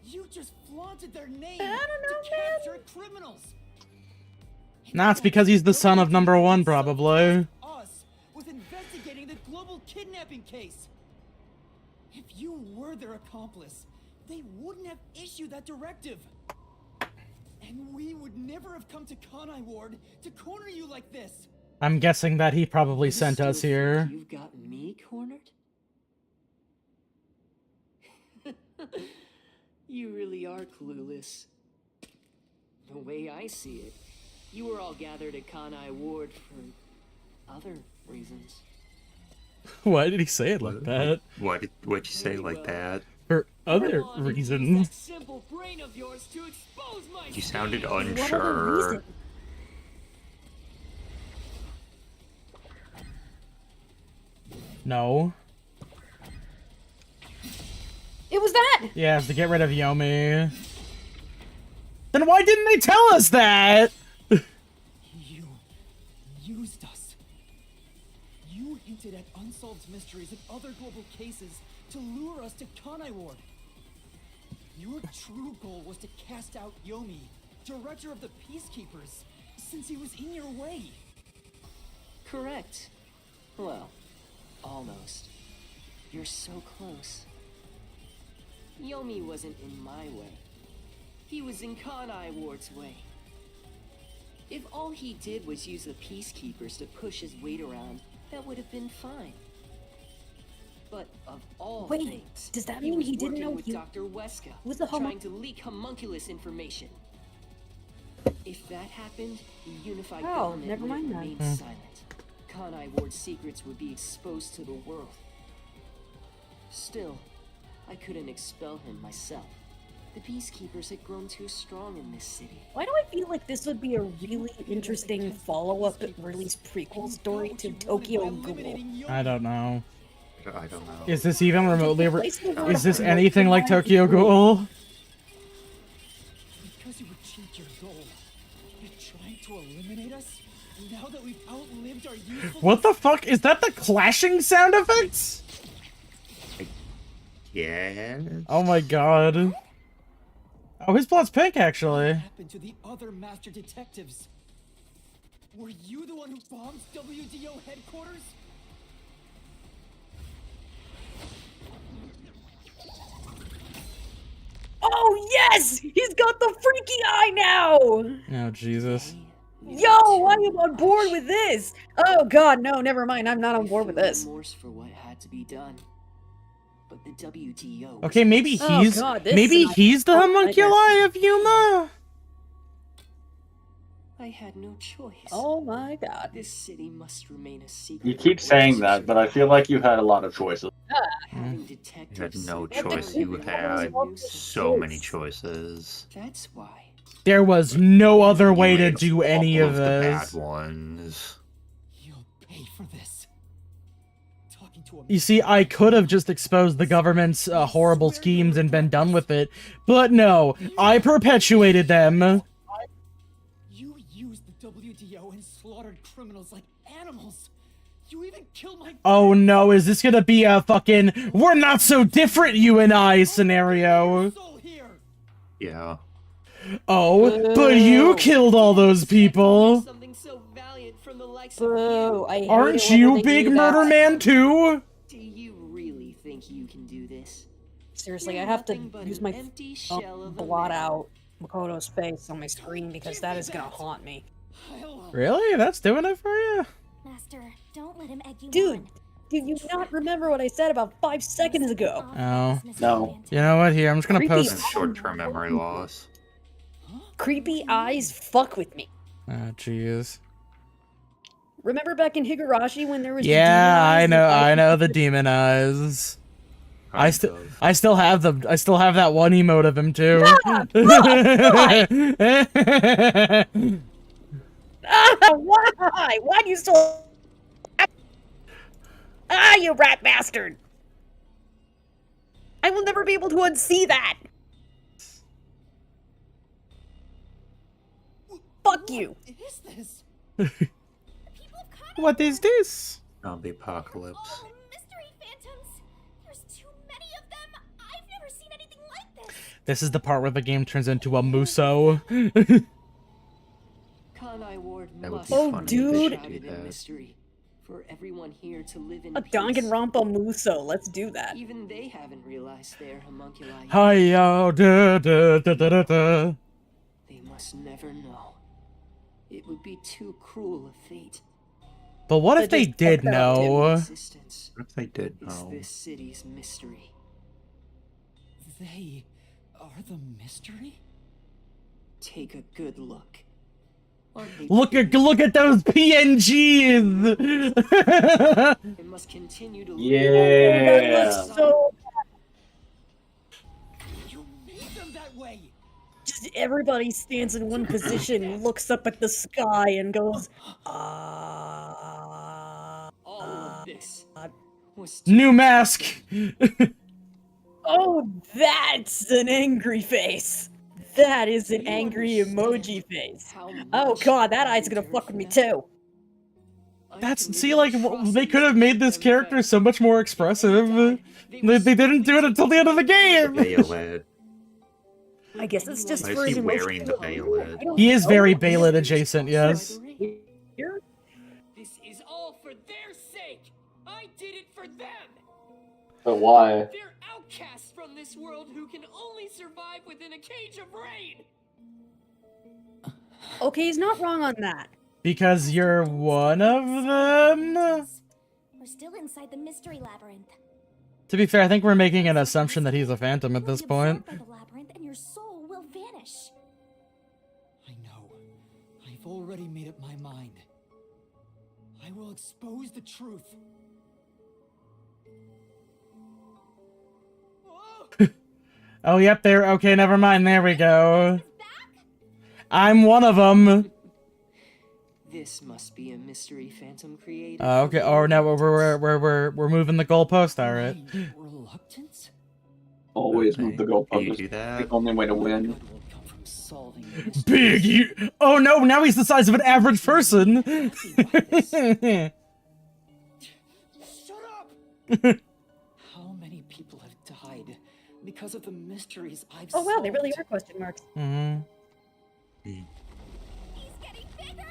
[SPEAKER 4] You just flaunted their name
[SPEAKER 2] I don't know,
[SPEAKER 4] to
[SPEAKER 2] man.
[SPEAKER 4] capture criminals!
[SPEAKER 1] Nah, it's because he's the son of number one, probably.
[SPEAKER 4] Us with investigating the global kidnapping case. If you were their accomplice, they wouldn't have issued that directive. And we would never have come to Kanai Ward to corner you like this.
[SPEAKER 1] I'm guessing that he probably
[SPEAKER 8] You
[SPEAKER 1] sent us
[SPEAKER 8] still
[SPEAKER 1] here.
[SPEAKER 8] think You've got me cornered? You really are clueless. The way I see it, you were all gathered at Kanai Ward for other reasons.
[SPEAKER 1] Why did he say it like that?
[SPEAKER 5] What'd you say like that?
[SPEAKER 1] For other
[SPEAKER 8] Come on, use
[SPEAKER 1] reasons.
[SPEAKER 8] that simple brain of yours to expose my
[SPEAKER 5] You sounded
[SPEAKER 2] What other
[SPEAKER 5] unsure.
[SPEAKER 2] reason?
[SPEAKER 1] No.
[SPEAKER 2] It was that!
[SPEAKER 1] Yeah, it's to get rid of Yomi. Then why didn't they tell us that?
[SPEAKER 4] You used us. You hinted at unsolved mysteries and other global cases to lure us to Kanai Ward. Your true goal was to cast out Yomi, director of the Peacekeepers, since he was in your way.
[SPEAKER 8] Correct. Well, almost. You're so close. Yomi wasn't in my way. He was in Kanai Ward's way. If all he did was use the Peacekeepers to push his weight around, that would have been fine. But of all
[SPEAKER 2] Wait,
[SPEAKER 8] things,
[SPEAKER 2] does that
[SPEAKER 8] he
[SPEAKER 2] mean
[SPEAKER 8] was
[SPEAKER 2] he didn't
[SPEAKER 8] working
[SPEAKER 2] know
[SPEAKER 8] with
[SPEAKER 2] he-
[SPEAKER 8] Dr. Weska,
[SPEAKER 2] Who's the
[SPEAKER 8] trying to leak homunculus information. If that happened, the unified
[SPEAKER 2] Oh,
[SPEAKER 8] government
[SPEAKER 2] never
[SPEAKER 8] would have
[SPEAKER 2] mind that.
[SPEAKER 8] remained silent. Kanai Ward's secrets would be exposed to the world. Still, I couldn't expel him myself. The Peacekeepers had grown too strong in this city.
[SPEAKER 2] Why do I feel like this would be a really interesting follow-up, release prequel story to Tokyo Ghoul?
[SPEAKER 1] I don't know.
[SPEAKER 5] I don't know.
[SPEAKER 1] Is this even remotely?
[SPEAKER 2] Replace the word
[SPEAKER 1] Is this
[SPEAKER 2] remote
[SPEAKER 1] anything like
[SPEAKER 2] with
[SPEAKER 1] Tokyo Ghoul?
[SPEAKER 4] Because you achieved your goal, you're trying to eliminate us? Now that we've outlived our youthful...
[SPEAKER 1] What the fuck? Is that the clashing sound effects?
[SPEAKER 5] Yeah.
[SPEAKER 1] Oh my god. Oh, his blood's pink, actually.
[SPEAKER 4] What happened to the other master detectives? Were you the one who bombed WDO headquarters?
[SPEAKER 2] Oh yes! He's got the freaky eye now!
[SPEAKER 1] Oh, Jesus.
[SPEAKER 2] Yo, I am on board with this! Oh god, no, never mind, I'm not on board with this.
[SPEAKER 8] Remorse for what had to be done. But the WTO.
[SPEAKER 1] Okay, maybe
[SPEAKER 2] Oh,
[SPEAKER 1] he's
[SPEAKER 2] God, this
[SPEAKER 1] maybe
[SPEAKER 2] is-
[SPEAKER 1] he's the
[SPEAKER 2] oh,
[SPEAKER 1] homunculi of Yuma.
[SPEAKER 8] I had no choice.
[SPEAKER 2] Oh my god.
[SPEAKER 8] This city must remain a secret.
[SPEAKER 7] You keep saying that, but I feel like you had a lot of choices.
[SPEAKER 8] Having
[SPEAKER 5] You had
[SPEAKER 8] detectives
[SPEAKER 5] no
[SPEAKER 8] sit down
[SPEAKER 5] choice.
[SPEAKER 8] and
[SPEAKER 5] You had
[SPEAKER 8] review
[SPEAKER 5] so many
[SPEAKER 2] Yes.
[SPEAKER 5] choices.
[SPEAKER 8] That's why.
[SPEAKER 1] There was no other way
[SPEAKER 5] You
[SPEAKER 1] to
[SPEAKER 5] ate
[SPEAKER 1] do
[SPEAKER 5] all
[SPEAKER 1] any of
[SPEAKER 5] the bad
[SPEAKER 1] this.
[SPEAKER 5] ones.
[SPEAKER 4] You'll pay for this. Talking to a
[SPEAKER 1] You see, I could have just exposed the government's horrible schemes and been done with it, but no, I perpetuated them.
[SPEAKER 4] You used the WDO and slaughtered criminals like animals. You even killed my
[SPEAKER 1] Oh no, is this gonna be a fucking "we're not so different, you and I" scenario?
[SPEAKER 4] soul here.
[SPEAKER 5] Yeah.
[SPEAKER 1] Oh, but you killed all those people.
[SPEAKER 8] Something so valiant from the likes
[SPEAKER 2] Boo,
[SPEAKER 8] of
[SPEAKER 2] I hate
[SPEAKER 1] Aren't
[SPEAKER 2] it when
[SPEAKER 1] you
[SPEAKER 2] they
[SPEAKER 1] Big
[SPEAKER 2] do
[SPEAKER 1] Murder
[SPEAKER 2] that.
[SPEAKER 1] Man too?
[SPEAKER 8] you. Do you really think you can do this?
[SPEAKER 2] Seriously,
[SPEAKER 8] You're
[SPEAKER 2] I have to
[SPEAKER 8] nothing but
[SPEAKER 2] use
[SPEAKER 8] an
[SPEAKER 2] my
[SPEAKER 8] empty shell of a
[SPEAKER 2] blot
[SPEAKER 8] man.
[SPEAKER 2] out Makoto's face on my screen because that is gonna haunt me.
[SPEAKER 4] I'll
[SPEAKER 1] Really? That's doing it for you?
[SPEAKER 3] Master, don't let him egg you
[SPEAKER 2] Dude,
[SPEAKER 3] on.
[SPEAKER 2] Do you not remember what I said about 5 seconds ago?
[SPEAKER 1] Oh.
[SPEAKER 7] No.
[SPEAKER 1] You know what? Here, I'm just gonna
[SPEAKER 2] Creepy.
[SPEAKER 1] post.
[SPEAKER 5] Short-term memory loss.
[SPEAKER 2] Creepy eyes fuck with me.
[SPEAKER 1] Oh, jeez.
[SPEAKER 2] Remember back in Higurashi when there was the
[SPEAKER 1] Yeah,
[SPEAKER 2] demon eyes
[SPEAKER 1] I
[SPEAKER 2] and
[SPEAKER 1] know. I know
[SPEAKER 2] could-
[SPEAKER 1] the demon eyes. I
[SPEAKER 5] Kind of.
[SPEAKER 1] still have them. I still have that one emote of him too.
[SPEAKER 2] Why? Why do you still? Ah, you rat bastard! I will never be able to unsee that. Fuck you.
[SPEAKER 9] What is this?
[SPEAKER 1] What is this?
[SPEAKER 5] Not the apocalypse.
[SPEAKER 3] Oh, mystery phantoms! There's too many of them! I've never seen anything like this!
[SPEAKER 1] This is the part where the game turns into a Muso.
[SPEAKER 8] Kanai Ward
[SPEAKER 5] That would
[SPEAKER 8] must
[SPEAKER 5] be
[SPEAKER 2] Oh,
[SPEAKER 5] funny if
[SPEAKER 2] dude.
[SPEAKER 5] they
[SPEAKER 8] be
[SPEAKER 5] should do
[SPEAKER 8] shrouded in
[SPEAKER 5] that.
[SPEAKER 8] mystery for everyone here to live in
[SPEAKER 2] A
[SPEAKER 8] peace.
[SPEAKER 2] Danganronpa Muso. Let's do that.
[SPEAKER 8] Even they haven't realized their homunculi yet.
[SPEAKER 1] Hiyo, da, da, da, da, da, da.
[SPEAKER 8] They must never know. It would be too cruel a fate.
[SPEAKER 1] But what if
[SPEAKER 2] But
[SPEAKER 1] they
[SPEAKER 2] just
[SPEAKER 1] did
[SPEAKER 2] fuck up,
[SPEAKER 8] Their
[SPEAKER 1] know?
[SPEAKER 8] existence
[SPEAKER 5] What if they did
[SPEAKER 8] is
[SPEAKER 5] know?
[SPEAKER 8] this city's mystery.
[SPEAKER 9] They are the mystery?
[SPEAKER 8] Take a good look.
[SPEAKER 1] Look at those PNGs.
[SPEAKER 8] They must continue to
[SPEAKER 7] Yeah.
[SPEAKER 2] So
[SPEAKER 9] You made them that way!
[SPEAKER 2] just everybody stands in one position, looks up at the sky, and goes, ah.
[SPEAKER 8] all of this was
[SPEAKER 1] New mask.
[SPEAKER 2] Oh, that's an angry face. That is an angry emoji face. Oh god, that eye's gonna fuck with me too.
[SPEAKER 1] See, like, they could have made this character so much more expressive. They didn't do it until the end of the game.
[SPEAKER 5] Bayolid.
[SPEAKER 2] I guess it's just
[SPEAKER 5] Why
[SPEAKER 2] for
[SPEAKER 5] is
[SPEAKER 2] his
[SPEAKER 5] he wearing the
[SPEAKER 2] emotional-
[SPEAKER 5] Bayolid?
[SPEAKER 2] I don't
[SPEAKER 1] He is
[SPEAKER 2] know.
[SPEAKER 1] very Baylet adjacent, yes.
[SPEAKER 2] Here?
[SPEAKER 8] This is all for their sake. I did it for them.
[SPEAKER 7] But why?
[SPEAKER 8] They're outcasts from this world who can only survive within a cage of rain.
[SPEAKER 2] Okay, he's not wrong on that.
[SPEAKER 1] Because you're one of them?
[SPEAKER 3] We're still inside the mystery labyrinth.
[SPEAKER 1] To be fair, I think we're making an assumption that he's a phantom at
[SPEAKER 3] You'll
[SPEAKER 1] this
[SPEAKER 3] be
[SPEAKER 1] point.
[SPEAKER 3] absorbed by the labyrinth and your soul will vanish.
[SPEAKER 9] I know. I've already made up my mind. I will expose the truth.
[SPEAKER 1] Oh, yep, there. Okay, never mind. There we go. I'm one of them.
[SPEAKER 8] This must be a mystery phantom created.
[SPEAKER 1] Okay. Oh, no, we're moving the goalpost. All right.
[SPEAKER 9] My reluctance?
[SPEAKER 7] Always move the
[SPEAKER 5] Can you
[SPEAKER 7] goalpost.
[SPEAKER 5] do
[SPEAKER 7] The
[SPEAKER 5] that?
[SPEAKER 7] only way to win.
[SPEAKER 9] Good will come from solving the mystery.
[SPEAKER 1] Big. You. Oh no! Now he's the size of an average person.
[SPEAKER 9] Shut up! How many people have died because of the mysteries I've
[SPEAKER 2] Oh wow, they really
[SPEAKER 9] solved?
[SPEAKER 2] are question marks.
[SPEAKER 1] Mhm.
[SPEAKER 3] He's getting bigger!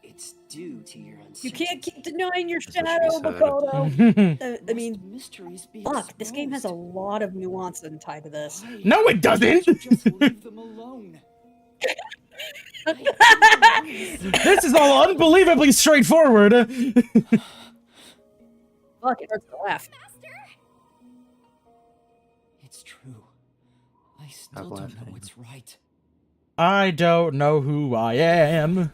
[SPEAKER 8] It's due to your
[SPEAKER 2] You
[SPEAKER 8] uncertainty.
[SPEAKER 2] can't keep denying your
[SPEAKER 5] That's what she
[SPEAKER 2] shadow,
[SPEAKER 5] said.
[SPEAKER 2] Makoto. I
[SPEAKER 9] Must
[SPEAKER 2] mean,
[SPEAKER 9] mysteries be
[SPEAKER 2] fuck, this game has a
[SPEAKER 9] exposed?
[SPEAKER 2] lot of nuance and tied to this.
[SPEAKER 9] Why
[SPEAKER 1] No, it
[SPEAKER 9] can't
[SPEAKER 1] doesn't.
[SPEAKER 9] you just leave them alone?
[SPEAKER 1] This is all unbelievably straightforward.
[SPEAKER 2] Fuck, it hurts to laugh.
[SPEAKER 3] Master!
[SPEAKER 9] It's true. I still don't know
[SPEAKER 5] laughing.
[SPEAKER 9] what's right.
[SPEAKER 1] I don't know who I am.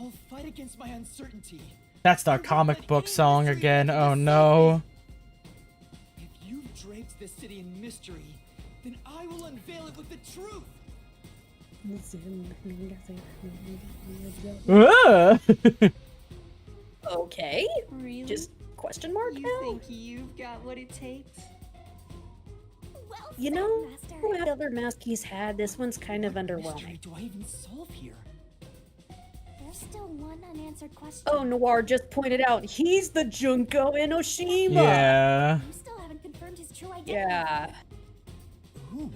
[SPEAKER 9] I'll fight against my uncertainty.
[SPEAKER 1] That's the comic book song again. Oh no.
[SPEAKER 9] If you've draped this city in mystery, then I will unveil it with the truth.
[SPEAKER 1] Ah.
[SPEAKER 2] Okay,
[SPEAKER 8] Really?
[SPEAKER 2] just question mark
[SPEAKER 8] you
[SPEAKER 2] now?
[SPEAKER 8] think you've got what it takes?
[SPEAKER 3] Well
[SPEAKER 2] You
[SPEAKER 3] said,
[SPEAKER 2] know,
[SPEAKER 3] Master.
[SPEAKER 2] what other mask he's had, this one's kind of
[SPEAKER 9] What
[SPEAKER 2] underwhelming.
[SPEAKER 9] mystery do I even solve here?
[SPEAKER 3] There's still one unanswered question.
[SPEAKER 2] Oh, Noir just pointed out, he's the Junko Enoshima!
[SPEAKER 1] Yeah.
[SPEAKER 3] You still haven't confirmed his true identity.
[SPEAKER 2] Yeah,
[SPEAKER 9] Ooh,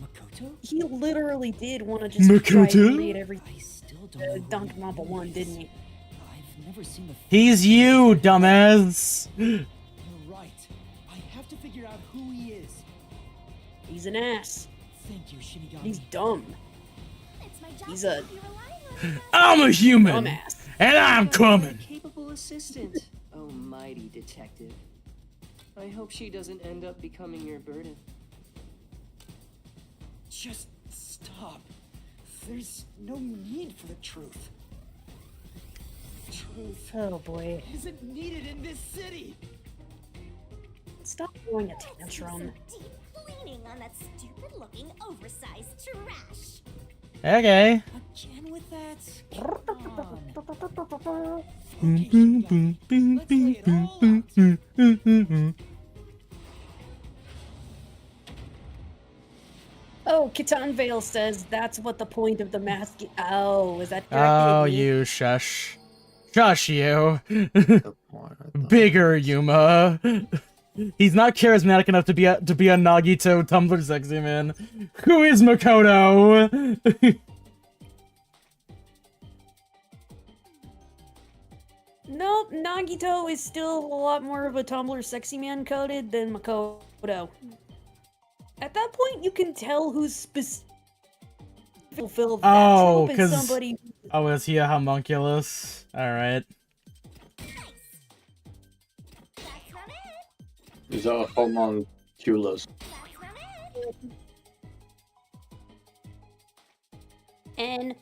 [SPEAKER 9] Makoto?
[SPEAKER 2] he literally did want to just try
[SPEAKER 1] Makoto?
[SPEAKER 2] and create everything.
[SPEAKER 9] I still don't know who
[SPEAKER 2] Danganronpa 1,
[SPEAKER 9] is.
[SPEAKER 2] didn't he?
[SPEAKER 9] I've never seen the
[SPEAKER 1] He's you, dumbass.
[SPEAKER 9] You're right. I have to figure out who he is.
[SPEAKER 2] He's an ass.
[SPEAKER 9] Thank you, Shinigami.
[SPEAKER 2] He's dumb.
[SPEAKER 3] It's my job
[SPEAKER 2] He's
[SPEAKER 3] to
[SPEAKER 2] a
[SPEAKER 3] keep you reliable.
[SPEAKER 1] I'm a human,
[SPEAKER 2] Dumbass.
[SPEAKER 1] and I'm coming.
[SPEAKER 8] Capable assistant, oh mighty detective. I hope she doesn't end up becoming your burden.
[SPEAKER 9] Just stop. There's no need for the truth. Truth
[SPEAKER 2] Oh boy.
[SPEAKER 9] isn't needed in this city.
[SPEAKER 2] Stop throwing a
[SPEAKER 3] Let's do
[SPEAKER 2] tantrum.
[SPEAKER 3] some deep cleaning on that stupid-looking, oversized trash.
[SPEAKER 1] Okay.
[SPEAKER 9] Again with that? Come on.
[SPEAKER 1] Boom,
[SPEAKER 9] Focus,
[SPEAKER 1] boom,
[SPEAKER 9] you
[SPEAKER 1] boom,
[SPEAKER 9] guys.
[SPEAKER 1] boom,
[SPEAKER 9] Let's lay
[SPEAKER 1] boom,
[SPEAKER 9] it
[SPEAKER 1] boom,
[SPEAKER 9] all
[SPEAKER 1] boom,
[SPEAKER 9] out.
[SPEAKER 1] boom, boom, boom, boom.
[SPEAKER 2] Oh, Kitan Vale says that's what the point of the mask. Oh, is that directed
[SPEAKER 1] Oh,
[SPEAKER 2] at me?
[SPEAKER 1] you shush. Shush, you.
[SPEAKER 5] The point of the-
[SPEAKER 1] Bigger Yuma. He's not charismatic enough to be a Nagito Tumblr sexy man. Who is Makoto?
[SPEAKER 2] Nope, Nagito is still a lot more of a Tumblr sexy man coded than Makoto. At that point, you can tell who's specific. Fulfill that
[SPEAKER 1] Oh,
[SPEAKER 2] trope and
[SPEAKER 1] 'cause-
[SPEAKER 2] somebody.
[SPEAKER 1] Oh, is he a homunculus? Alright.
[SPEAKER 3] Nice. That's not it.
[SPEAKER 7] He's a homunculus.
[SPEAKER 3] That's not it.
[SPEAKER 2] And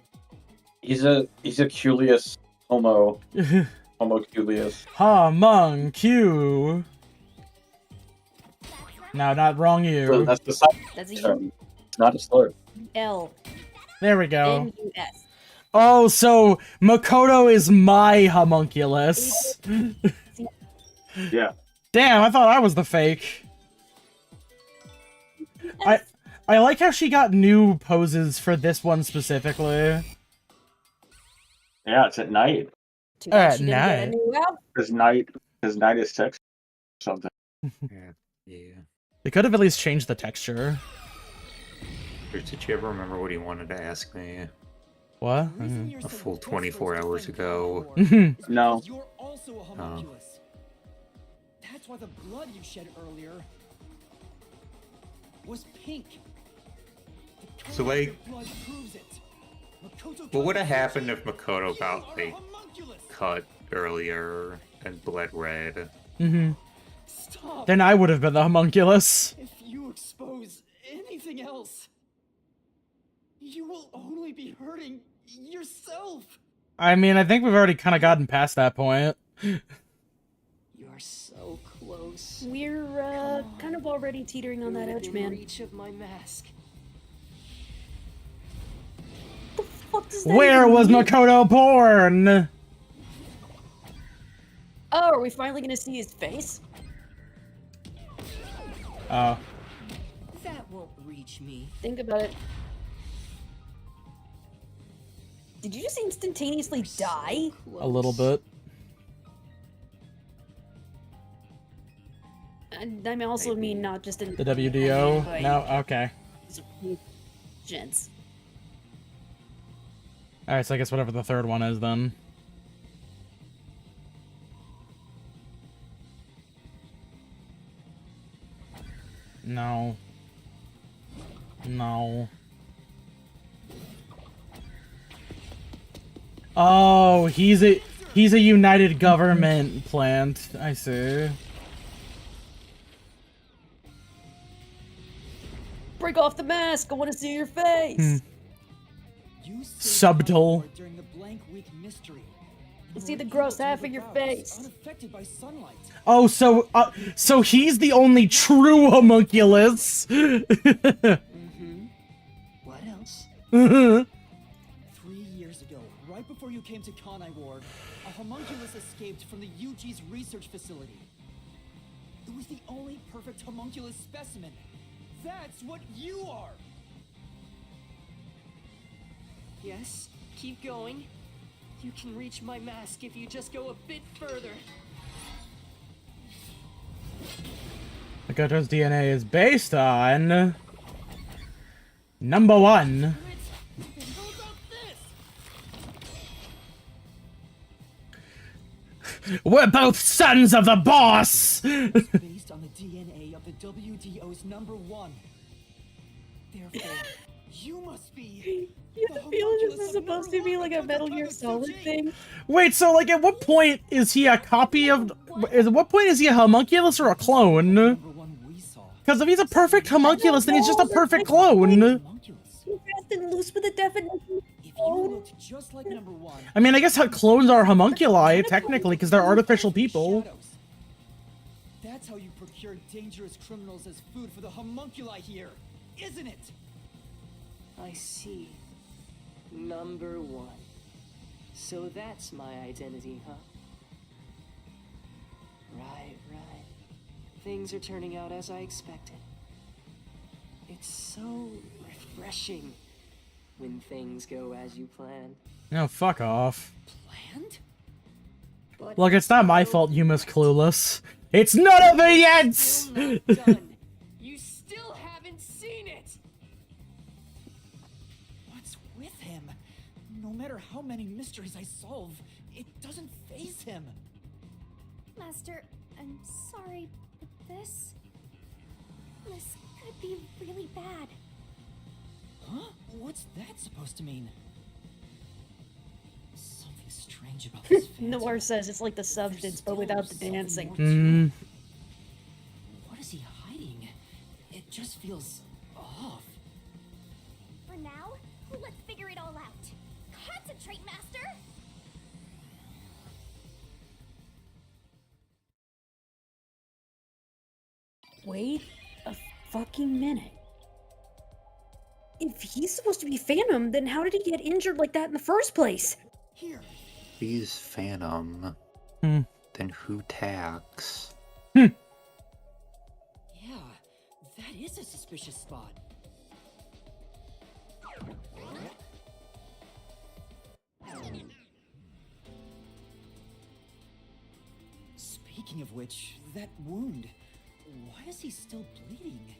[SPEAKER 7] He's a culius homunculus.
[SPEAKER 1] Homuncu.
[SPEAKER 3] That's not
[SPEAKER 1] No, not wrong
[SPEAKER 7] So
[SPEAKER 1] you.
[SPEAKER 7] that's the side
[SPEAKER 2] that's a
[SPEAKER 7] term. It's not a slur.
[SPEAKER 2] L
[SPEAKER 1] There we go.
[SPEAKER 2] N U S.
[SPEAKER 1] Oh, so Makoto is my homunculus.
[SPEAKER 7] Yeah.
[SPEAKER 1] Damn, I thought I was the fake. I like how she got new poses for this one specifically.
[SPEAKER 7] Yeah, it's at night.
[SPEAKER 2] Too bad
[SPEAKER 1] At
[SPEAKER 2] she didn't get a
[SPEAKER 1] night.
[SPEAKER 2] new outfit.
[SPEAKER 7] Because night is sex or something.
[SPEAKER 5] Yeah.
[SPEAKER 1] They could have at least changed the texture.
[SPEAKER 5] Did you ever remember what he wanted to ask me?
[SPEAKER 1] What?
[SPEAKER 9] The reason you're
[SPEAKER 5] A
[SPEAKER 9] so
[SPEAKER 5] full
[SPEAKER 9] desperate
[SPEAKER 5] 24
[SPEAKER 9] to
[SPEAKER 5] hours
[SPEAKER 9] find
[SPEAKER 5] ago.
[SPEAKER 9] Conor is because
[SPEAKER 7] No.
[SPEAKER 9] You're also a homunculus. That's why the blood you shed earlier was pink. The
[SPEAKER 5] So,
[SPEAKER 9] color of
[SPEAKER 5] like-
[SPEAKER 9] your blood proves it. Makoto
[SPEAKER 5] What would have
[SPEAKER 9] Kage's
[SPEAKER 5] happened if Makoto
[SPEAKER 9] You
[SPEAKER 5] got
[SPEAKER 9] are a
[SPEAKER 5] like
[SPEAKER 9] homunculus.
[SPEAKER 5] cut earlier and bled red?
[SPEAKER 1] Mm-hmm.
[SPEAKER 9] Stop.
[SPEAKER 1] Then I would have been the homunculus.
[SPEAKER 9] If you expose anything else, you will only be hurting yourself.
[SPEAKER 1] I mean, I think we've already kind of gotten past that point.
[SPEAKER 8] You're so close.
[SPEAKER 2] We're kind of already teetering on that
[SPEAKER 8] You're
[SPEAKER 2] edge,
[SPEAKER 8] within
[SPEAKER 2] man.
[SPEAKER 8] reach of my mask.
[SPEAKER 2] What the fuck does that
[SPEAKER 1] Where
[SPEAKER 2] even
[SPEAKER 1] was
[SPEAKER 2] mean?
[SPEAKER 1] Makoto born?
[SPEAKER 2] Oh, are we finally gonna see his face?
[SPEAKER 1] Oh.
[SPEAKER 8] That won't reach me.
[SPEAKER 2] Think about it. Did you just instantaneously die?
[SPEAKER 1] A little bit.
[SPEAKER 2] And I also mean not just in
[SPEAKER 1] The WDO?
[SPEAKER 2] but
[SPEAKER 1] No? Okay.
[SPEAKER 2] Gents.
[SPEAKER 1] Alright, so I guess whatever the third one is then. No. No. Oh, he's a united government plant. I see.
[SPEAKER 2] Break off the mask! I want to see your face!
[SPEAKER 9] You saved
[SPEAKER 1] Subtle.
[SPEAKER 9] Conor during the Blank Week mystery.
[SPEAKER 2] Let's
[SPEAKER 9] You
[SPEAKER 2] see
[SPEAKER 9] were
[SPEAKER 2] the
[SPEAKER 9] able
[SPEAKER 2] gross
[SPEAKER 9] to
[SPEAKER 2] half
[SPEAKER 9] live
[SPEAKER 2] of your
[SPEAKER 9] without,
[SPEAKER 2] face.
[SPEAKER 9] unaffected by sunlight.
[SPEAKER 1] Oh, so he's the only true homunculus.
[SPEAKER 8] Mm-hmm. What else?
[SPEAKER 9] 3 years ago, right before you came to Kanai Ward, a homunculus escaped from the UG's research facility. It was the only perfect homunculus specimen. That's what you are!
[SPEAKER 8] Yes, keep going. You can reach my mask if you just go a bit further.
[SPEAKER 1] Makoto's DNA is based on number 1.
[SPEAKER 9] How about this?
[SPEAKER 1] We're both sons of the boss.
[SPEAKER 9] Based on the DNA of the WDO's number 1. Therefore,
[SPEAKER 4] You must be.
[SPEAKER 2] You have the feeling this is supposed to be like a Metal Gear Solid thing.
[SPEAKER 1] Wait, so like at what point is he a copy of... At what point is he a homunculus or a clone?
[SPEAKER 9] Number one we saw.
[SPEAKER 1] Because if he's a perfect homunculus, then he's just a perfect clone.
[SPEAKER 9] Homunculus.
[SPEAKER 2] Too fast and loose with the definition.
[SPEAKER 4] If you looked just like number one.
[SPEAKER 1] I mean, I guess how clones are homunculi, technically, because they're artificial people.
[SPEAKER 4] Shadows. That's how you procure dangerous criminals as food for the homunculi here, isn't it?
[SPEAKER 8] I see. Number one. So that's my identity, huh? Right, right. Things are turning out as I expected. It's so refreshing when things go as you plan.
[SPEAKER 1] No, fuck off.
[SPEAKER 4] Planned?
[SPEAKER 8] But
[SPEAKER 1] Look, it's not my fault Yuma's clueless. It's none of it yet!
[SPEAKER 8] still not done. You still haven't seen it!
[SPEAKER 4] What's with him? No matter how many mysteries I solve, it doesn't faze him.
[SPEAKER 3] Master, I'm sorry, but this could be really bad.
[SPEAKER 9] Huh? What's that supposed to mean? Something strange about this phantom.
[SPEAKER 2] Noir says it's like the substance, but without the dancing.
[SPEAKER 1] Hmm.
[SPEAKER 9] What is he hiding? It just feels off.
[SPEAKER 3] For now, let's figure it all out. Concentrate, Master!
[SPEAKER 2] Wait a fucking minute. If he's supposed to be Phantom, then how did he get injured like that in the first place?
[SPEAKER 4] Here.
[SPEAKER 5] He's Phantom.
[SPEAKER 1] Hmm.
[SPEAKER 5] Then who tax?
[SPEAKER 9] Yeah, that is a suspicious spot. Speaking of which, that wound, why is he still bleeding?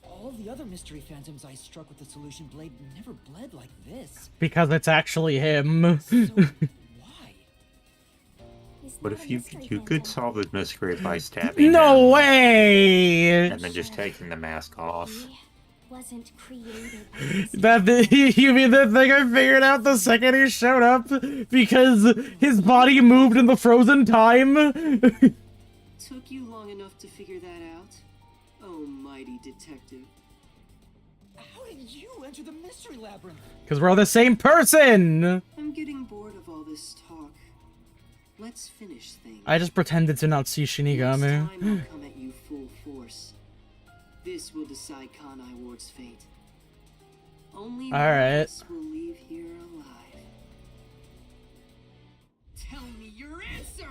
[SPEAKER 9] All the other mystery phantoms I struck with the solution blade never bled like this.
[SPEAKER 1] Because it's actually him.
[SPEAKER 9] So, why?
[SPEAKER 3] He's
[SPEAKER 5] What
[SPEAKER 3] not
[SPEAKER 5] if
[SPEAKER 3] a
[SPEAKER 5] you
[SPEAKER 3] mystery
[SPEAKER 5] could
[SPEAKER 3] phantom.
[SPEAKER 5] solve this mystery by stabbing
[SPEAKER 1] No
[SPEAKER 5] him
[SPEAKER 1] way!
[SPEAKER 5] and then just taking the mask off?
[SPEAKER 3] He wasn't created by this
[SPEAKER 1] You mean the thing I figured out the second he showed up? Because his body moved in the frozen time?
[SPEAKER 8] Took you long enough to figure that out? Oh, mighty detective.
[SPEAKER 4] How did you enter the mystery labyrinth?
[SPEAKER 1] Because we're the same person!
[SPEAKER 8] I'm getting bored of all this talk. Let's finish things.
[SPEAKER 1] I just pretended to not see
[SPEAKER 8] Next time
[SPEAKER 1] Shinigami.
[SPEAKER 8] I'll come at you full force. This will decide Kanai Ward's fate. Only one
[SPEAKER 1] Alright.
[SPEAKER 8] of us will leave here alive. Tell me your answer!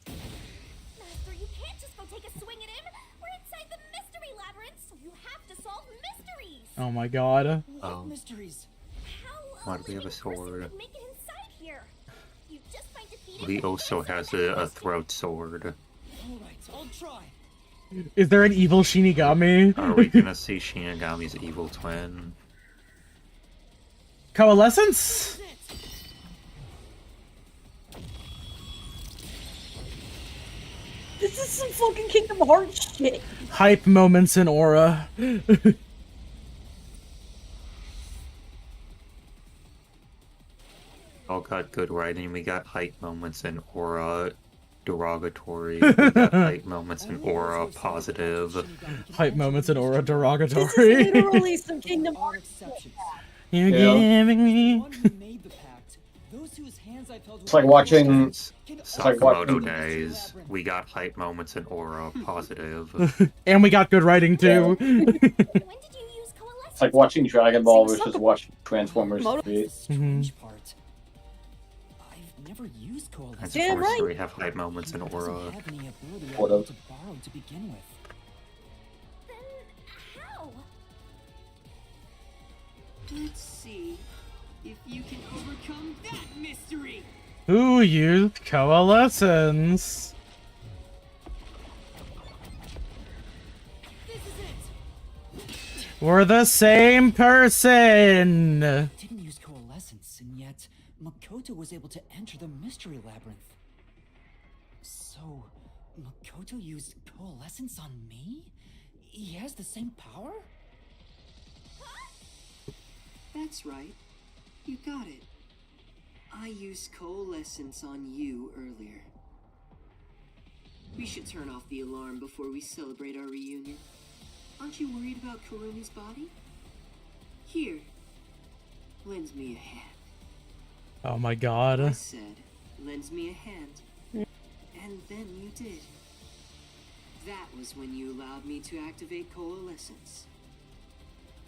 [SPEAKER 3] Master, you can't just go take a swing at him! We're inside the mystery labyrinth, so you have to solve mysteries!
[SPEAKER 1] Oh my god.
[SPEAKER 4] What
[SPEAKER 5] Oh.
[SPEAKER 4] mysteries?
[SPEAKER 3] How
[SPEAKER 5] Why do we have a
[SPEAKER 3] living person
[SPEAKER 5] sword?
[SPEAKER 3] could make it inside here? You just by defeating
[SPEAKER 5] He
[SPEAKER 3] the
[SPEAKER 5] also
[SPEAKER 3] monster
[SPEAKER 5] has
[SPEAKER 3] that
[SPEAKER 5] a throat sword.
[SPEAKER 4] Alright, I'll try.
[SPEAKER 1] Is there an evil Shinigami?
[SPEAKER 5] Are we gonna see Shinigami's evil twin?
[SPEAKER 1] Coalescence?
[SPEAKER 2] This is some fucking Kingdom Hearts shit.
[SPEAKER 1] Hype moments in Aura.
[SPEAKER 5] All got good writing. We got hype moments in Aura derogatory. We got hype moments in Aura positive.
[SPEAKER 1] Hype moments in Aura
[SPEAKER 2] This is
[SPEAKER 1] derogatory.
[SPEAKER 2] literally some Kingdom
[SPEAKER 4] Are
[SPEAKER 2] Hearts.
[SPEAKER 4] exceptions.
[SPEAKER 1] You're
[SPEAKER 7] Yeah.
[SPEAKER 1] giving me.
[SPEAKER 4] One who made the pact, those whose hands I've held
[SPEAKER 7] It's like watching.
[SPEAKER 4] can
[SPEAKER 7] like
[SPEAKER 5] Sakamoto
[SPEAKER 7] watching-
[SPEAKER 5] days. We got hype moments in Aura positive.
[SPEAKER 1] And we got good writing too.
[SPEAKER 3] When did you use coalescence?
[SPEAKER 7] It's like watching Dragon Ball
[SPEAKER 2] Seems
[SPEAKER 7] versus
[SPEAKER 2] like-
[SPEAKER 7] watching Transformers
[SPEAKER 2] Moto-
[SPEAKER 7] 3.
[SPEAKER 9] The strange part. I've never used coalescence.
[SPEAKER 2] Yeah,
[SPEAKER 5] Of course,
[SPEAKER 2] right.
[SPEAKER 5] we have hype moments in
[SPEAKER 9] He doesn't
[SPEAKER 5] Aura.
[SPEAKER 9] have any ability
[SPEAKER 7] What
[SPEAKER 9] I'm
[SPEAKER 7] up?
[SPEAKER 9] able to borrow to begin with.
[SPEAKER 3] Then how?
[SPEAKER 8] Let's see if you can overcome that mystery!
[SPEAKER 1] Who used coalescence?
[SPEAKER 4] This is it!
[SPEAKER 1] We're the same person.
[SPEAKER 9] Didn't use coalescence, and yet Makoto was able to enter the mystery labyrinth. So, Makoto used coalescence on me? He has the same power?
[SPEAKER 8] That's right. You got it. I used coalescence on you earlier. We should turn off the alarm before we celebrate our reunion. Aren't you worried about Karumi's body? Here, lend me a hand.
[SPEAKER 1] Oh my
[SPEAKER 8] I
[SPEAKER 1] god.
[SPEAKER 8] said, lend me a hand. And then you did. That was when you allowed me to activate coalescence.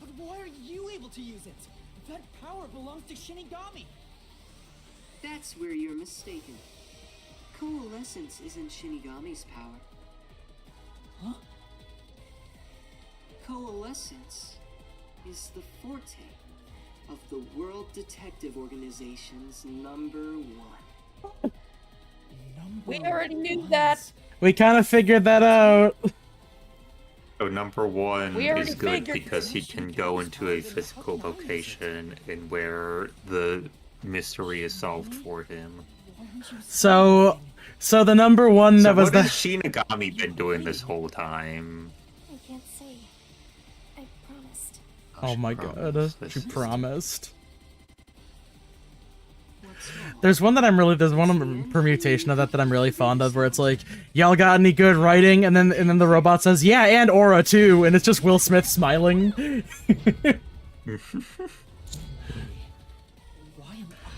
[SPEAKER 4] But why are you able to use it? That power belongs to Shinigami.
[SPEAKER 8] That's where you're mistaken. Coalescence isn't Shinigami's power.
[SPEAKER 4] Huh?
[SPEAKER 8] Coalescence is the forte of the World Detective Organization's #1.
[SPEAKER 2] We already knew that.
[SPEAKER 1] We kind of figured that out.
[SPEAKER 5] So #1
[SPEAKER 2] We already
[SPEAKER 5] is good
[SPEAKER 2] figured
[SPEAKER 5] because he can go into a physical location and where the mystery is solved for him.
[SPEAKER 1] So the #1
[SPEAKER 5] So
[SPEAKER 1] that was
[SPEAKER 5] what
[SPEAKER 1] the
[SPEAKER 5] has Shinigami been doing this whole time?
[SPEAKER 3] I can't say. I promised.
[SPEAKER 1] Oh my
[SPEAKER 5] She
[SPEAKER 1] god,
[SPEAKER 5] promised.
[SPEAKER 1] she promised.
[SPEAKER 8] What's wrong?
[SPEAKER 1] There's one permutation of that I'm really fond of where it's like, y'all got any good writing? And then the robot says, yeah, and Aura too, and it's just Will Smith smiling.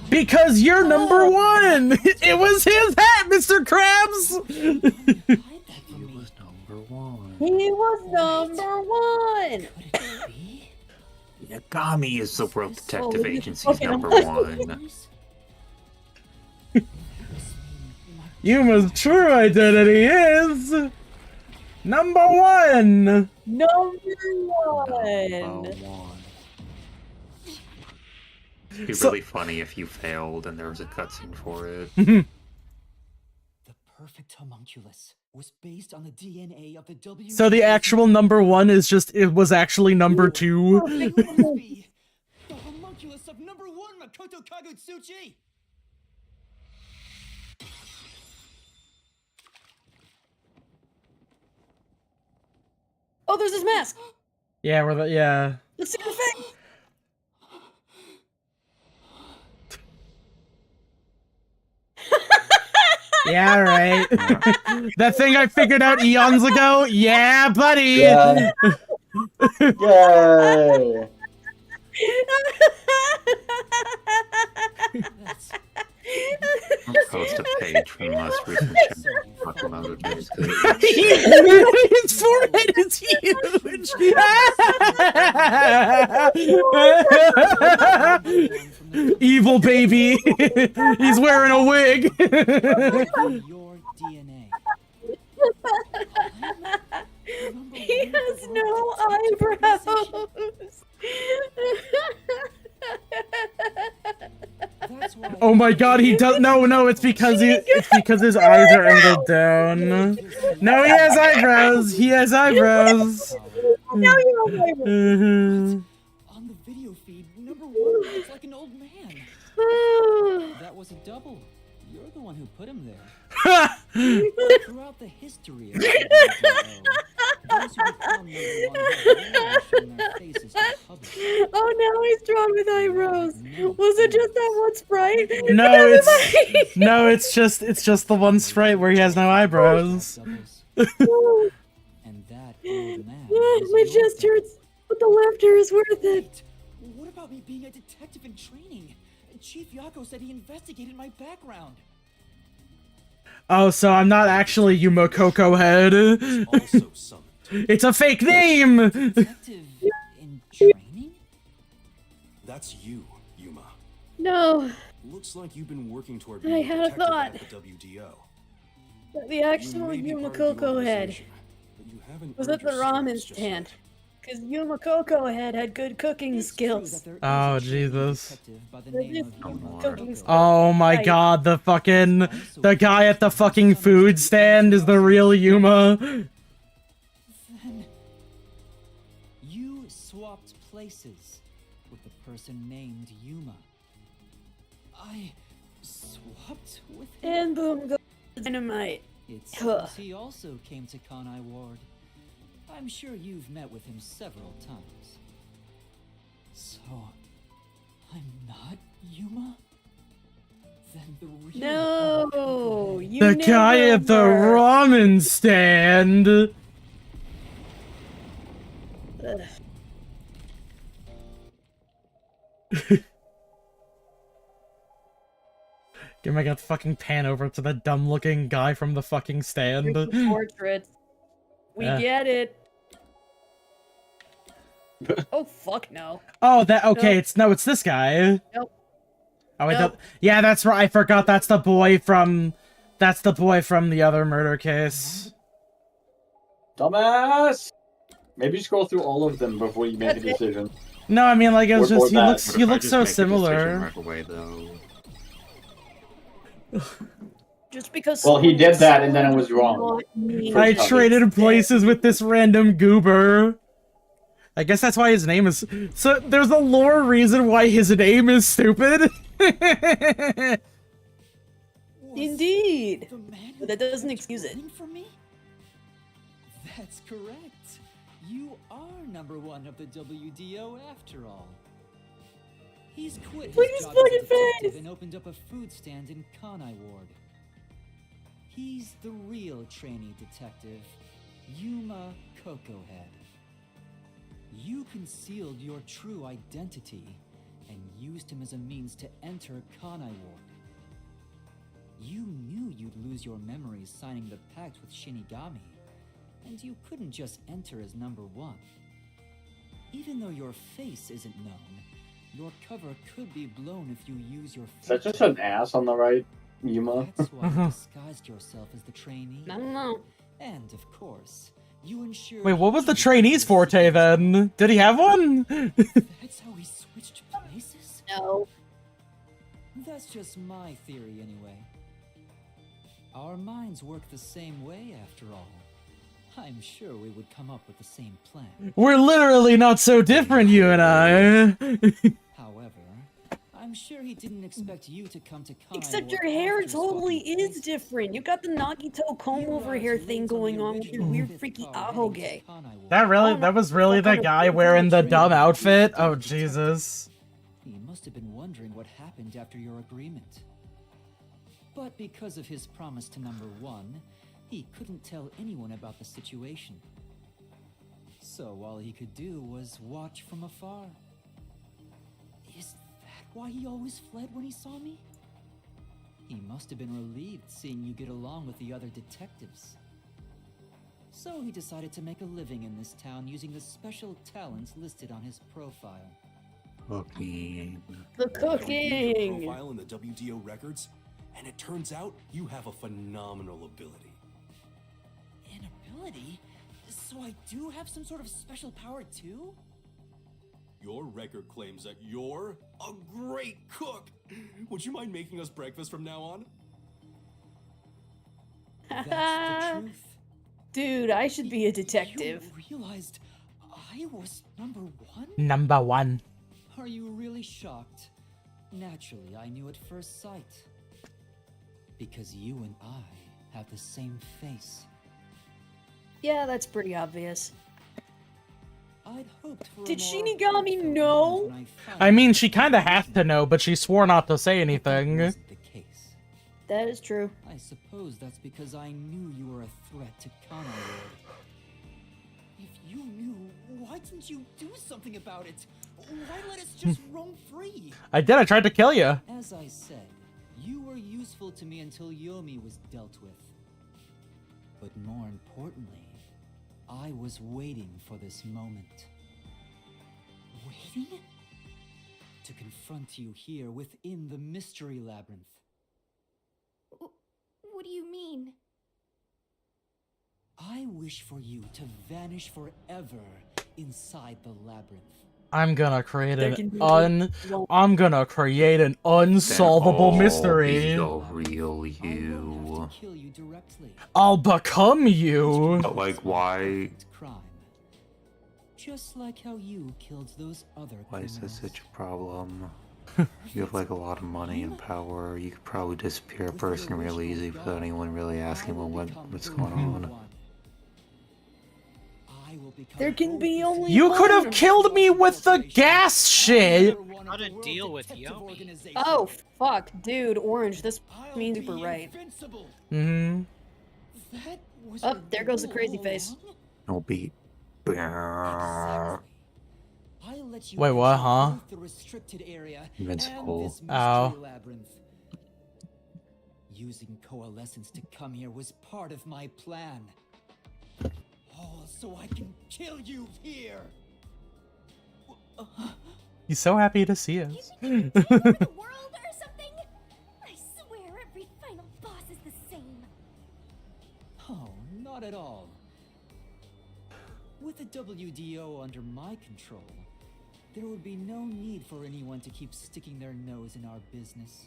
[SPEAKER 1] Because you're #1! It was his hat, Mr. Krabs!
[SPEAKER 5] He was #1.
[SPEAKER 2] He was #1.
[SPEAKER 5] Yagami is the World Detective
[SPEAKER 2] Holy
[SPEAKER 5] Agency's
[SPEAKER 2] fucking
[SPEAKER 5] #1.
[SPEAKER 1] Yuma's true identity is... #1!
[SPEAKER 2] #1.
[SPEAKER 5] It'd be
[SPEAKER 1] So-
[SPEAKER 5] really funny if you failed and there was a cutscene for it.
[SPEAKER 9] The perfect homunculus was based on the DNA of the W.
[SPEAKER 1] So the actual #1 is just, it was actually #2.
[SPEAKER 4] The homunculus of #1 Makoto Kagutsuchi.
[SPEAKER 2] Oh, there's his mask.
[SPEAKER 1] Yeah, yeah.
[SPEAKER 2] Let's see the face.
[SPEAKER 1] Yeah, right. That thing I figured out eons ago? Yeah, buddy!
[SPEAKER 7] Yeah. Yay!
[SPEAKER 5] I'll post a page from most recent Pokemon games.
[SPEAKER 1] His forehead is huge! Evil baby! He's wearing a wig!
[SPEAKER 9] Your DNA.
[SPEAKER 2] He has no eyebrows.
[SPEAKER 9] That's why
[SPEAKER 1] Oh my god, he does- no, it's because his eyes are angled down. No, he has eyebrows! He has eyebrows!
[SPEAKER 2] Now you have eyebrows.
[SPEAKER 1] Mhm.
[SPEAKER 9] on the video feed, #1 looks like an old man. That was a double. You're the one who put him there. Throughout the history of WGO, those who become #1 have shown their faces to public.
[SPEAKER 2] Oh, now he's drawn with eyebrows. Was it just that one sprite?
[SPEAKER 1] No, it's just the one sprite where he has no eyebrows.
[SPEAKER 9] Doubles. And that old man is
[SPEAKER 2] My
[SPEAKER 9] your
[SPEAKER 2] chest
[SPEAKER 9] double.
[SPEAKER 2] hurts, but the laughter is worth it.
[SPEAKER 4] What about me being a detective in training? Chief Yako said he investigated my background.
[SPEAKER 1] Oh, so I'm not actually Yuma Coco Head.
[SPEAKER 6] Also summoned.
[SPEAKER 1] It's a fake name!
[SPEAKER 9] Detective in training?
[SPEAKER 6] That's you, Yuma.
[SPEAKER 2] No,
[SPEAKER 6] Looks like you've been working toward
[SPEAKER 2] I
[SPEAKER 6] being
[SPEAKER 2] had a
[SPEAKER 6] detective
[SPEAKER 2] thought.
[SPEAKER 6] at the WDO.
[SPEAKER 2] the
[SPEAKER 6] You
[SPEAKER 2] actual
[SPEAKER 6] may be
[SPEAKER 2] Yuma
[SPEAKER 6] part of the
[SPEAKER 2] Coco head
[SPEAKER 6] organization, but you haven't
[SPEAKER 2] was
[SPEAKER 6] earned
[SPEAKER 2] at the
[SPEAKER 6] your
[SPEAKER 2] ramen
[SPEAKER 6] service just
[SPEAKER 2] stand.
[SPEAKER 6] yet.
[SPEAKER 2] Because Yuma Coco head had good cooking
[SPEAKER 9] It's true
[SPEAKER 2] skills.
[SPEAKER 9] that there is
[SPEAKER 1] Oh,
[SPEAKER 9] a
[SPEAKER 1] Jesus.
[SPEAKER 9] detective by the
[SPEAKER 2] There
[SPEAKER 9] name
[SPEAKER 2] is
[SPEAKER 9] of
[SPEAKER 2] no
[SPEAKER 9] Yuma
[SPEAKER 2] cooking
[SPEAKER 9] Coco.
[SPEAKER 2] skills.
[SPEAKER 1] Oh my
[SPEAKER 2] Right.
[SPEAKER 1] god, the guy at the fucking food stand is the real Yuma.
[SPEAKER 9] Then you swapped places with the person named Yuma. I swapped with him?
[SPEAKER 2] And boom goes dynamite.
[SPEAKER 9] It
[SPEAKER 2] Ugh.
[SPEAKER 9] seems he also came to Kanai Ward. I'm sure you've met with him several times. So, I'm not Yuma? Then the real
[SPEAKER 2] No, you
[SPEAKER 1] The guy
[SPEAKER 2] never
[SPEAKER 1] at the
[SPEAKER 2] were.
[SPEAKER 1] ramen stand.
[SPEAKER 2] Ugh.
[SPEAKER 1] Give me a fucking pan over to the dumb-looking guy from the fucking stand.
[SPEAKER 2] Freaking portrait. We
[SPEAKER 1] Yeah.
[SPEAKER 2] get it. Oh fuck no.
[SPEAKER 1] Oh, that okay.
[SPEAKER 2] Nope.
[SPEAKER 1] It's this guy.
[SPEAKER 2] Nope.
[SPEAKER 1] Oh wait,
[SPEAKER 2] Nope.
[SPEAKER 1] yeah, that's right. I forgot. That's the boy from the other murder case.
[SPEAKER 7] Dumbass! Maybe scroll through all of them before you make a
[SPEAKER 2] That's it.
[SPEAKER 7] decision.
[SPEAKER 1] No, I mean like it was
[SPEAKER 7] Or
[SPEAKER 1] just he
[SPEAKER 7] that.
[SPEAKER 1] looks
[SPEAKER 5] What
[SPEAKER 1] he
[SPEAKER 5] if I
[SPEAKER 1] looks
[SPEAKER 5] just
[SPEAKER 1] so
[SPEAKER 5] make a decision
[SPEAKER 1] similar.
[SPEAKER 5] right away, though?
[SPEAKER 2] Just because.
[SPEAKER 7] Well, he
[SPEAKER 2] someone
[SPEAKER 7] did
[SPEAKER 2] looks
[SPEAKER 7] that and then it
[SPEAKER 2] similar
[SPEAKER 7] was
[SPEAKER 2] does
[SPEAKER 7] wrong.
[SPEAKER 2] not mean
[SPEAKER 1] I
[SPEAKER 7] First time.
[SPEAKER 1] traded places with this random goober. I guess that's why his name is. So there's a lore reason why his name is stupid.
[SPEAKER 2] Indeed.
[SPEAKER 9] The man
[SPEAKER 2] But that doesn't excuse it.
[SPEAKER 9] waiting for me? That's correct. You are #1 of the WDO after all. He's quit
[SPEAKER 2] Look at
[SPEAKER 9] his
[SPEAKER 2] his
[SPEAKER 9] job as a
[SPEAKER 2] fucking
[SPEAKER 9] detective
[SPEAKER 2] face.
[SPEAKER 9] and opened up a food stand in Kanai Ward. He's the real trainee detective, Yuma Cocohead. You concealed your true identity and used him as a means to enter Kanai Ward. You knew you'd lose your memories signing the pact with Shinigami, and you couldn't just enter as #1. Even though your face isn't known, your cover could be blown if you use your
[SPEAKER 7] Is that just an ass on the right, Yuma?
[SPEAKER 9] That's why you disguised yourself as the trainee.
[SPEAKER 2] I don't know.
[SPEAKER 9] And of course, you ensured.
[SPEAKER 1] Wait, what was the
[SPEAKER 9] he
[SPEAKER 1] trainee's forte then? Did he have one?
[SPEAKER 9] That's how he switched places?
[SPEAKER 2] No.
[SPEAKER 9] That's just my theory, anyway. Our minds work the same way, after all. I'm sure we would come up with the same plan.
[SPEAKER 1] We're literally not so different, you and I.
[SPEAKER 9] However, I'm sure he didn't expect you to come to Kanai
[SPEAKER 2] Except
[SPEAKER 9] Ward
[SPEAKER 2] your hair
[SPEAKER 9] after
[SPEAKER 2] totally
[SPEAKER 9] swapping
[SPEAKER 2] is
[SPEAKER 9] places.
[SPEAKER 2] different. You got the Nagito comb over hair thing going on with your weird freaky ahoge.
[SPEAKER 1] That was really the guy wearing the dumb outfit? Oh, Jesus.
[SPEAKER 9] He must have been wondering what happened after your agreement. But because of his promise to #1, he couldn't tell anyone about the situation. So all he could do was watch from afar. Is that why he always fled when he saw me? He must have been relieved seeing you get along with the other detectives. So he decided to make a living in this town using the special talents listed on his profile.
[SPEAKER 5] Cooking.
[SPEAKER 2] The
[SPEAKER 10] Your
[SPEAKER 2] cooking.
[SPEAKER 10] profile in the WDO records, and it turns out you have a phenomenal ability.
[SPEAKER 9] An ability? So I do have some sort of special power too?
[SPEAKER 10] Your record claims that you're a great cook. Would you mind making us breakfast from now on?
[SPEAKER 9] That's the truth.
[SPEAKER 2] Dude, I should be a detective.
[SPEAKER 9] You realized I was #1?
[SPEAKER 1] #1.
[SPEAKER 9] Are you really shocked? Naturally, I knew at first sight. Because you and I have the same face.
[SPEAKER 2] Yeah, that's pretty obvious.
[SPEAKER 9] I'd hoped for a
[SPEAKER 2] Did
[SPEAKER 9] more
[SPEAKER 2] Shinigami
[SPEAKER 9] heartfelt
[SPEAKER 2] know?
[SPEAKER 9] moment when
[SPEAKER 1] I mean,
[SPEAKER 9] finally
[SPEAKER 1] she kind of has to know, but she swore not to say
[SPEAKER 9] That
[SPEAKER 1] anything.
[SPEAKER 9] wasn't the case.
[SPEAKER 2] That is true.
[SPEAKER 9] I suppose that's because I knew you were a threat to Kanai Ward. If you knew, why didn't you do something about it? Why let us just roam free?
[SPEAKER 1] I did. I tried to kill you.
[SPEAKER 9] As I said, you were useful to me until Yomi was dealt with. But more importantly, I was waiting for this moment. Waiting? To confront you here within the Mystery Labyrinth.
[SPEAKER 3] What do you mean?
[SPEAKER 9] I wish for you to vanish forever inside the labyrinth.
[SPEAKER 1] I'm gonna create
[SPEAKER 2] There
[SPEAKER 1] an
[SPEAKER 2] can be
[SPEAKER 1] unsolvable mystery.
[SPEAKER 5] The real
[SPEAKER 9] I won't have
[SPEAKER 5] you.
[SPEAKER 9] to kill you directly.
[SPEAKER 1] I'll become you.
[SPEAKER 5] But like, why?
[SPEAKER 9] It's crime. Just like how you killed those other
[SPEAKER 5] Why is this
[SPEAKER 9] criminals.
[SPEAKER 5] such a problem? You have like a lot of money and power. You could probably disappear a
[SPEAKER 9] With your
[SPEAKER 5] person real
[SPEAKER 9] original
[SPEAKER 5] easy without
[SPEAKER 9] job,
[SPEAKER 5] anyone really asking
[SPEAKER 9] I will
[SPEAKER 5] what's
[SPEAKER 9] become
[SPEAKER 5] going
[SPEAKER 9] the real
[SPEAKER 5] on.
[SPEAKER 9] one. I will
[SPEAKER 4] become
[SPEAKER 2] There can
[SPEAKER 4] both
[SPEAKER 2] be
[SPEAKER 4] the
[SPEAKER 2] only
[SPEAKER 1] You could have
[SPEAKER 2] one.
[SPEAKER 1] killed me with the gas shit!
[SPEAKER 11] How to deal with Yomi.
[SPEAKER 2] Oh, fuck, dude, Orange, this
[SPEAKER 4] I'll
[SPEAKER 2] means
[SPEAKER 4] be
[SPEAKER 2] super right.
[SPEAKER 4] invincible.
[SPEAKER 1] Mm-hmm.
[SPEAKER 4] That was
[SPEAKER 2] Oh,
[SPEAKER 4] your
[SPEAKER 2] there goes the
[SPEAKER 4] goal
[SPEAKER 2] crazy
[SPEAKER 4] all
[SPEAKER 2] face.
[SPEAKER 4] along?
[SPEAKER 5] No beat.
[SPEAKER 4] Exactly. I'll let you
[SPEAKER 1] Wait, what,
[SPEAKER 4] exit
[SPEAKER 1] huh?
[SPEAKER 4] both the restricted area
[SPEAKER 5] Invincible.
[SPEAKER 4] and this mystery
[SPEAKER 1] Ow.
[SPEAKER 4] labyrinth. Using Coalescence to come here was part of my plan. All so I can kill you here.
[SPEAKER 1] He's so happy to see us.
[SPEAKER 3] Take over the world or something? I swear every final boss is the same.
[SPEAKER 4] Oh, not at all. With the WDO under my control, there would be no need for anyone to keep sticking their nose in our business.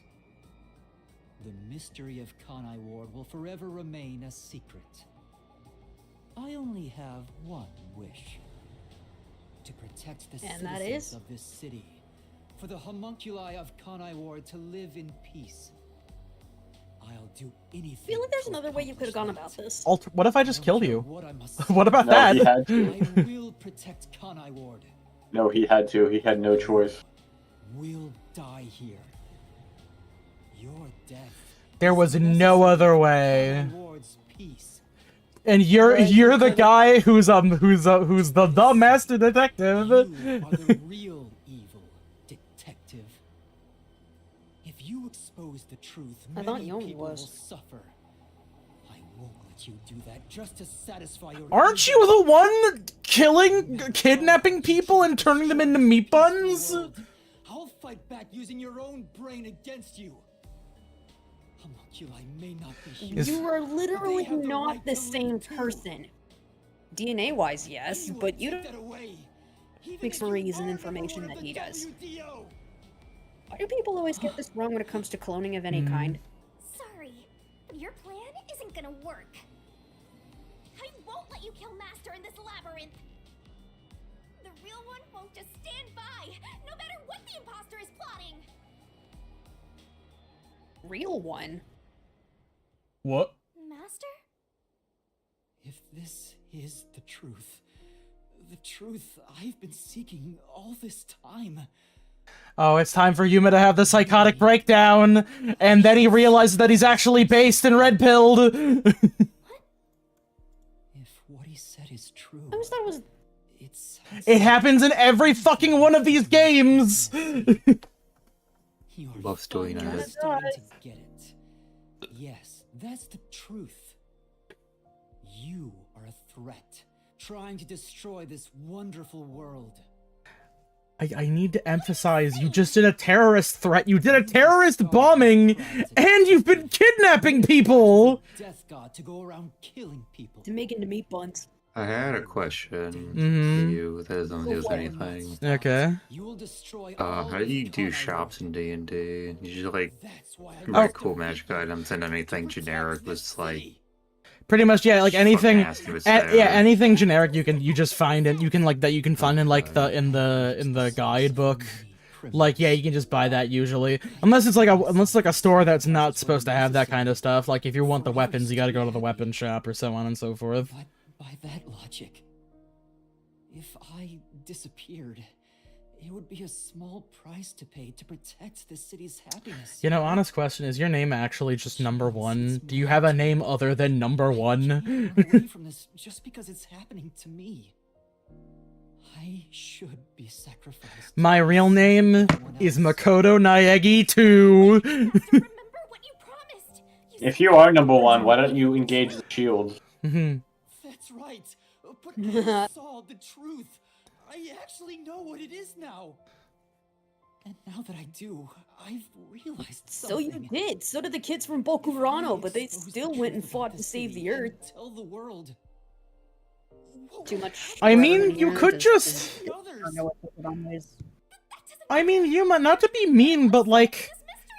[SPEAKER 4] The mystery of Kanai Ward will forever remain a secret. I only have one wish. To protect the
[SPEAKER 2] And that
[SPEAKER 4] citizens
[SPEAKER 2] is?
[SPEAKER 4] of this city. For the homunculi of Kanai Ward to live in peace. I'll do anything.
[SPEAKER 2] I feel like there's
[SPEAKER 4] to
[SPEAKER 2] another way you could have gone
[SPEAKER 4] accomplish
[SPEAKER 2] about this.
[SPEAKER 1] What if I just
[SPEAKER 4] don't
[SPEAKER 1] killed
[SPEAKER 4] care
[SPEAKER 1] you?
[SPEAKER 4] what I must
[SPEAKER 1] What about
[SPEAKER 7] No,
[SPEAKER 1] that?
[SPEAKER 7] he had
[SPEAKER 4] I
[SPEAKER 7] to.
[SPEAKER 4] will protect Kanai Ward.
[SPEAKER 7] No, he had to. He had no choice.
[SPEAKER 4] We'll die here. Your death.
[SPEAKER 1] There was no other way.
[SPEAKER 4] Kanai Ward's peace.
[SPEAKER 1] And you're the guy who's the master detective.
[SPEAKER 4] You are the real evil, detective. If you expose the truth,
[SPEAKER 2] I thought
[SPEAKER 4] many
[SPEAKER 2] Yomi
[SPEAKER 4] people will
[SPEAKER 2] was.
[SPEAKER 4] suffer. I won't let you do that just to satisfy your.
[SPEAKER 1] Aren't
[SPEAKER 4] ego.
[SPEAKER 1] you the one kidnapping people and turning them into meat buns?
[SPEAKER 4] I'll fight back using your own brain against you. Homunculi may not be human.
[SPEAKER 2] You are literally
[SPEAKER 4] They have the
[SPEAKER 2] not
[SPEAKER 4] right
[SPEAKER 2] the
[SPEAKER 4] to
[SPEAKER 2] same
[SPEAKER 4] live too.
[SPEAKER 2] person. DNA-wise, yes,
[SPEAKER 4] Anyone
[SPEAKER 2] but you
[SPEAKER 4] take
[SPEAKER 2] don't
[SPEAKER 4] that away, even
[SPEAKER 2] mix
[SPEAKER 4] if you
[SPEAKER 2] Marie's and
[SPEAKER 4] are
[SPEAKER 2] information
[SPEAKER 4] member
[SPEAKER 2] that
[SPEAKER 4] of
[SPEAKER 2] he
[SPEAKER 4] the
[SPEAKER 2] does.
[SPEAKER 4] WDO.
[SPEAKER 2] Why do people always get this wrong when it comes to cloning of any kind?
[SPEAKER 3] Sorry, but your plan isn't gonna work. I won't let you kill Master in this labyrinth. The real one won't just stand by, no matter what the imposter is plotting.
[SPEAKER 2] Real one?
[SPEAKER 1] What?
[SPEAKER 3] Master?
[SPEAKER 4] If this is the truth I've been seeking all this time.
[SPEAKER 1] Oh, it's time for Yuma to have the psychotic breakdown, and then he realizes that he's actually based and red-pilled.
[SPEAKER 4] If what he said is true,
[SPEAKER 2] I always thought it was.
[SPEAKER 4] it sounds
[SPEAKER 1] It happens in every fucking one of these games.
[SPEAKER 4] You're
[SPEAKER 5] Loves doing
[SPEAKER 4] finally
[SPEAKER 5] it.
[SPEAKER 4] starting to get it. Yes, that's the truth. You are a threat, trying to destroy this wonderful world.
[SPEAKER 1] I need to emphasize, you just did a terrorist threat, you did a terrorist bombing, and you've been kidnapping people!
[SPEAKER 4] Death God to go around killing people.
[SPEAKER 2] To make into meat buns.
[SPEAKER 5] I had a question
[SPEAKER 1] Mhm.
[SPEAKER 5] for you that doesn't use anything.
[SPEAKER 1] Okay.
[SPEAKER 4] You will destroy
[SPEAKER 5] How do you do
[SPEAKER 4] Kanai
[SPEAKER 5] shops in D&D? You just like
[SPEAKER 4] That's why I
[SPEAKER 5] buy
[SPEAKER 1] Oh.
[SPEAKER 5] cool magic items and anything generic was like
[SPEAKER 1] Pretty much, yeah, like anything,
[SPEAKER 5] asked was
[SPEAKER 1] yeah,
[SPEAKER 5] there.
[SPEAKER 1] anything generic you just find it, you can find in like in the guidebook. Like, yeah, you can just buy that usually. Unless it's like a store that's not supposed to have that kind of stuff. Like, if you want the weapons, you gotta go to the weapon shop or so on and so forth.
[SPEAKER 4] But by that logic, if I disappeared, it would be a small price to pay to protect the city's happiness.
[SPEAKER 1] You know, honest question, is your name actually just number one? Do you have a name other than number
[SPEAKER 4] I
[SPEAKER 1] one?
[SPEAKER 4] can't run away from this just because it's happening to me. I should be sacrificed.
[SPEAKER 1] My real name
[SPEAKER 4] Someone
[SPEAKER 1] is
[SPEAKER 4] else.
[SPEAKER 1] Makoto Naegi 2.
[SPEAKER 3] Master, remember what you promised. You
[SPEAKER 7] If you are number one, why don't you engage the shield?
[SPEAKER 1] Mhm.
[SPEAKER 4] That's right. But I saw the truth. I actually know what it is now. And now that I do, I've realized
[SPEAKER 2] So you
[SPEAKER 4] something.
[SPEAKER 2] did. So did the kids from
[SPEAKER 4] If I
[SPEAKER 2] Bokurano, but they
[SPEAKER 4] expose the
[SPEAKER 2] still went and
[SPEAKER 4] truth
[SPEAKER 2] fought
[SPEAKER 4] about
[SPEAKER 2] to
[SPEAKER 4] the
[SPEAKER 2] save the
[SPEAKER 4] city
[SPEAKER 2] Earth.
[SPEAKER 4] and tell the world. what
[SPEAKER 2] Too
[SPEAKER 4] will
[SPEAKER 2] much.
[SPEAKER 1] I mean,
[SPEAKER 2] whatever
[SPEAKER 1] you
[SPEAKER 2] the
[SPEAKER 1] could
[SPEAKER 2] end is.
[SPEAKER 1] just...
[SPEAKER 4] happen to others?
[SPEAKER 2] I don't know what to put on this.
[SPEAKER 1] I mean, Yuma, not to be mean, but like,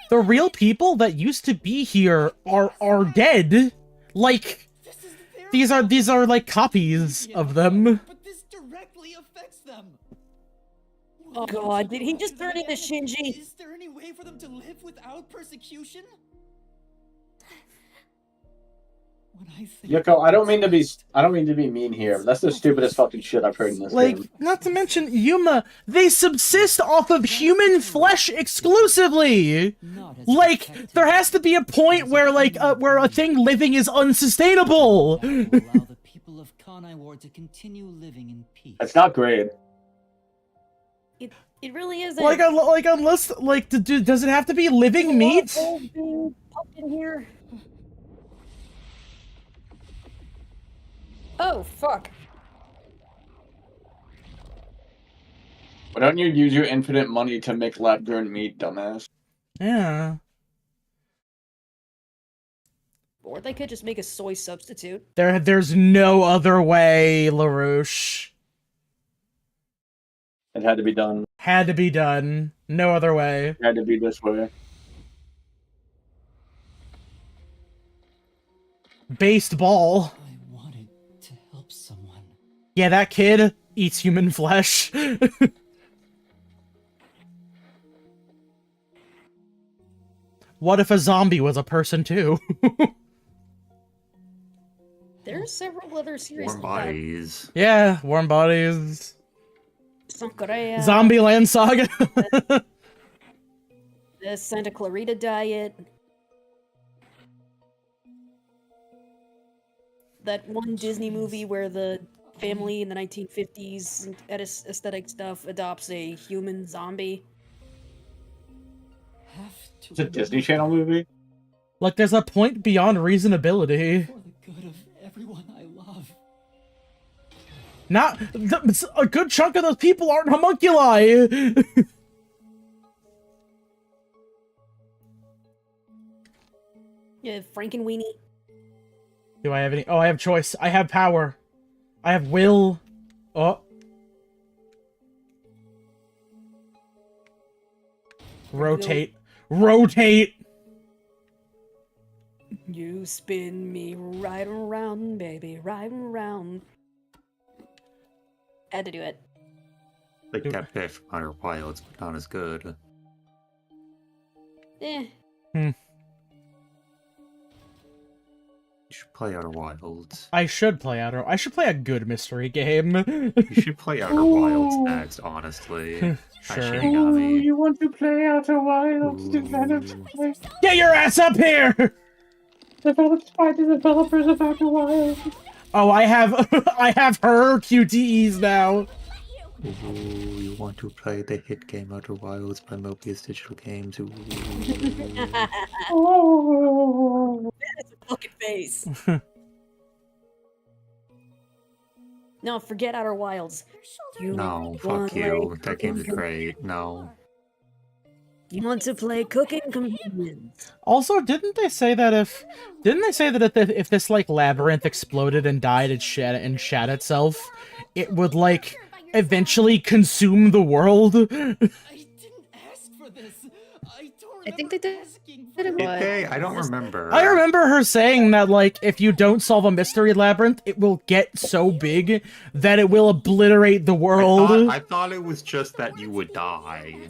[SPEAKER 1] the real people that used to be here are dead. Like,
[SPEAKER 4] This is their
[SPEAKER 1] these are like copies
[SPEAKER 4] Yeah,
[SPEAKER 1] of them.
[SPEAKER 4] But this directly affects them.
[SPEAKER 2] Oh
[SPEAKER 4] Will
[SPEAKER 2] god,
[SPEAKER 4] they
[SPEAKER 2] did he
[SPEAKER 4] go
[SPEAKER 2] just
[SPEAKER 4] to
[SPEAKER 2] turn
[SPEAKER 4] the
[SPEAKER 2] into
[SPEAKER 4] end?
[SPEAKER 2] Shinji?
[SPEAKER 4] Is there any way for them to live without persecution?
[SPEAKER 9] When I think
[SPEAKER 7] Yoko, I don't mean to be mean here, but that's the stupidest fucking shit I've heard in this
[SPEAKER 1] Like,
[SPEAKER 7] game.
[SPEAKER 1] not to mention Yuma, they subsist off of human flesh exclusively. Like, there has to be a point where where a thing living is unsustainable.
[SPEAKER 9] allow the people of Kanai Ward to continue living in peace.
[SPEAKER 7] It's not great.
[SPEAKER 2] It really isn't.
[SPEAKER 1] Like unless does it have to be living meat?
[SPEAKER 2] Old dude popped in here. Oh fuck!
[SPEAKER 7] Why don't you use your infinite money to make lab-grown meat, dumbass?
[SPEAKER 1] Yeah.
[SPEAKER 2] Or they could just make a soy substitute.
[SPEAKER 1] There's no other way, LaRouche.
[SPEAKER 7] It had to be done.
[SPEAKER 1] Had to be done. No other way.
[SPEAKER 7] It had to be this way.
[SPEAKER 1] Based ball.
[SPEAKER 9] I wanted to help someone.
[SPEAKER 1] Yeah, that kid eats human flesh. What if a zombie was a person too?
[SPEAKER 2] There's several other series.
[SPEAKER 5] Warm bodies.
[SPEAKER 1] Yeah, warm bodies.
[SPEAKER 2] Sankorea.
[SPEAKER 1] Zombieland Saga.
[SPEAKER 2] The Santa Clarita Diet. That one Disney movie where the family in the 1950s aesthetic stuff adopts a human zombie.
[SPEAKER 7] It's a Disney Channel movie?
[SPEAKER 1] Like, there's a point beyond reasonability.
[SPEAKER 9] For the good of everyone I love.
[SPEAKER 1] Not a good chunk of those people aren't homunculi.
[SPEAKER 2] Yeah, Frankenweenie.
[SPEAKER 1] Do I have any? Oh, I have choice. I have power. I have will. Oh. Rotate. Rotate!
[SPEAKER 2] You spin me right around, baby, right around. Had to do it.
[SPEAKER 5] Like that bit from Outer Wilds, but not as good.
[SPEAKER 2] Eh.
[SPEAKER 5] You should play Outer Wilds.
[SPEAKER 1] I should play I should play a good mystery game.
[SPEAKER 5] You should play Outer Wilds next, honestly.
[SPEAKER 1] Sure.
[SPEAKER 5] That Shinigami.
[SPEAKER 7] You want to play Outer Wilds?
[SPEAKER 1] Get your ass up here!
[SPEAKER 7] Developed by the developers of Outer Wilds.
[SPEAKER 1] Oh, I have her QTEs now.
[SPEAKER 5] Ooh, you want to play the hit game Outer Wilds by Mobius Digital Games? Ooh.
[SPEAKER 2] Oh, that is a fucking face. No, forget Outer Wilds.
[SPEAKER 5] No, fuck you. That game is great. No.
[SPEAKER 2] You want to play Cooking Companions?
[SPEAKER 1] Also, didn't they say that if this like labyrinth exploded and died and shat itself, it would like eventually consume the world?
[SPEAKER 2] I think they did.
[SPEAKER 5] Did they? I don't remember.
[SPEAKER 1] I remember her saying that, like, if you don't solve a mystery labyrinth, it will get so big that it will obliterate the world.
[SPEAKER 5] I thought it was just that you would die.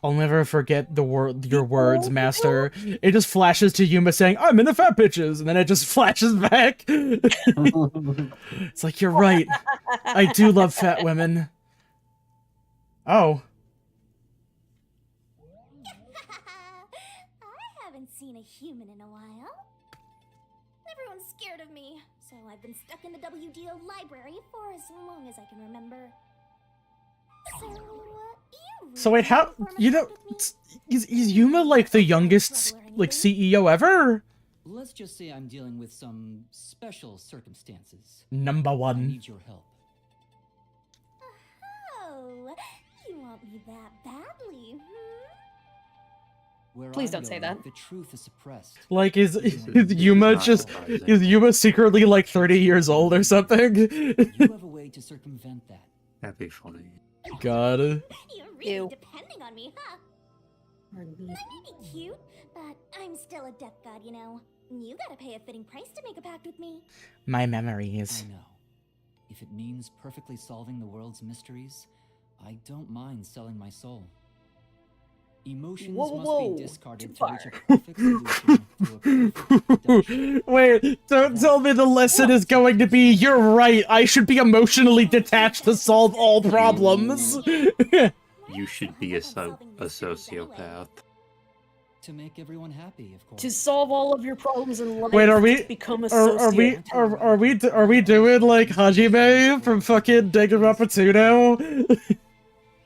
[SPEAKER 1] I'll never forget your words, Master. It just flashes to Yuma saying, "I'm into fat bitches," and then it just flashes back. It's like, you're right. I do love fat women. Oh.
[SPEAKER 3] I haven't seen a human in a while. Everyone's scared of me, so I've been stuck in the WDO library for as long as I can remember.
[SPEAKER 1] So wait, how, you know, is Yuma like the youngest like CEO ever?
[SPEAKER 9] Let's just say I'm dealing with some special circumstances.
[SPEAKER 1] Number
[SPEAKER 9] I
[SPEAKER 1] one.
[SPEAKER 9] need your help.
[SPEAKER 3] Oh, you want me that badly,
[SPEAKER 9] Where
[SPEAKER 2] Please
[SPEAKER 9] I'm
[SPEAKER 2] don't say
[SPEAKER 9] going,
[SPEAKER 2] that.
[SPEAKER 9] The truth is suppressed.
[SPEAKER 1] Like, is Yuma secretly like 30 years old or something?
[SPEAKER 9] You have a way to circumvent that.
[SPEAKER 5] That'd be funny.
[SPEAKER 1] God.
[SPEAKER 3] You're really
[SPEAKER 2] Ew.
[SPEAKER 3] depending on me, huh? I may be cute, but I'm still a death god, you know. You gotta pay a fitting price to make a pact with me.
[SPEAKER 1] My memories.
[SPEAKER 9] I know. If it means perfectly solving the world's mysteries, I don't mind selling my soul. Emotions
[SPEAKER 2] Whoa,
[SPEAKER 9] must
[SPEAKER 2] whoa,
[SPEAKER 9] be discarded
[SPEAKER 2] too
[SPEAKER 9] to reach a
[SPEAKER 2] far.
[SPEAKER 9] perfect solution.
[SPEAKER 1] Wait, don't tell me the lesson is going to be, you're right, I should be emotionally detached to solve all problems.
[SPEAKER 5] You should be a sociopath.
[SPEAKER 9] To make everyone happy, of course.
[SPEAKER 2] To solve all of your problems in life,
[SPEAKER 1] Wait, are we
[SPEAKER 2] become a
[SPEAKER 1] are we doing like Hajime from fucking Danganronpa 2 now?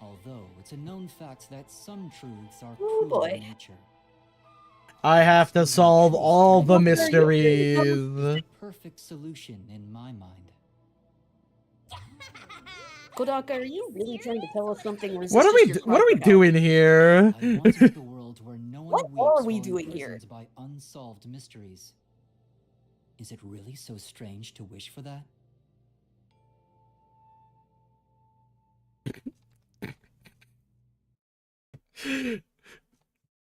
[SPEAKER 9] Although it's a known fact that some truths are
[SPEAKER 2] Oh,
[SPEAKER 9] cruel
[SPEAKER 2] boy.
[SPEAKER 9] in nature.
[SPEAKER 1] I have to solve all the
[SPEAKER 2] What are you
[SPEAKER 1] mysteries.
[SPEAKER 9] The perfect solution in my mind.
[SPEAKER 2] Kodaka, are you really trying to tell us something? Or is
[SPEAKER 1] What
[SPEAKER 2] this
[SPEAKER 1] are we
[SPEAKER 2] just your
[SPEAKER 1] what are we
[SPEAKER 2] cry for help?
[SPEAKER 1] doing here?
[SPEAKER 9] I want to make a world where no one
[SPEAKER 2] What
[SPEAKER 9] weeps
[SPEAKER 2] are we
[SPEAKER 9] while
[SPEAKER 2] doing here?
[SPEAKER 9] imprisoned by unsolved mysteries. Is it really so strange to wish for that?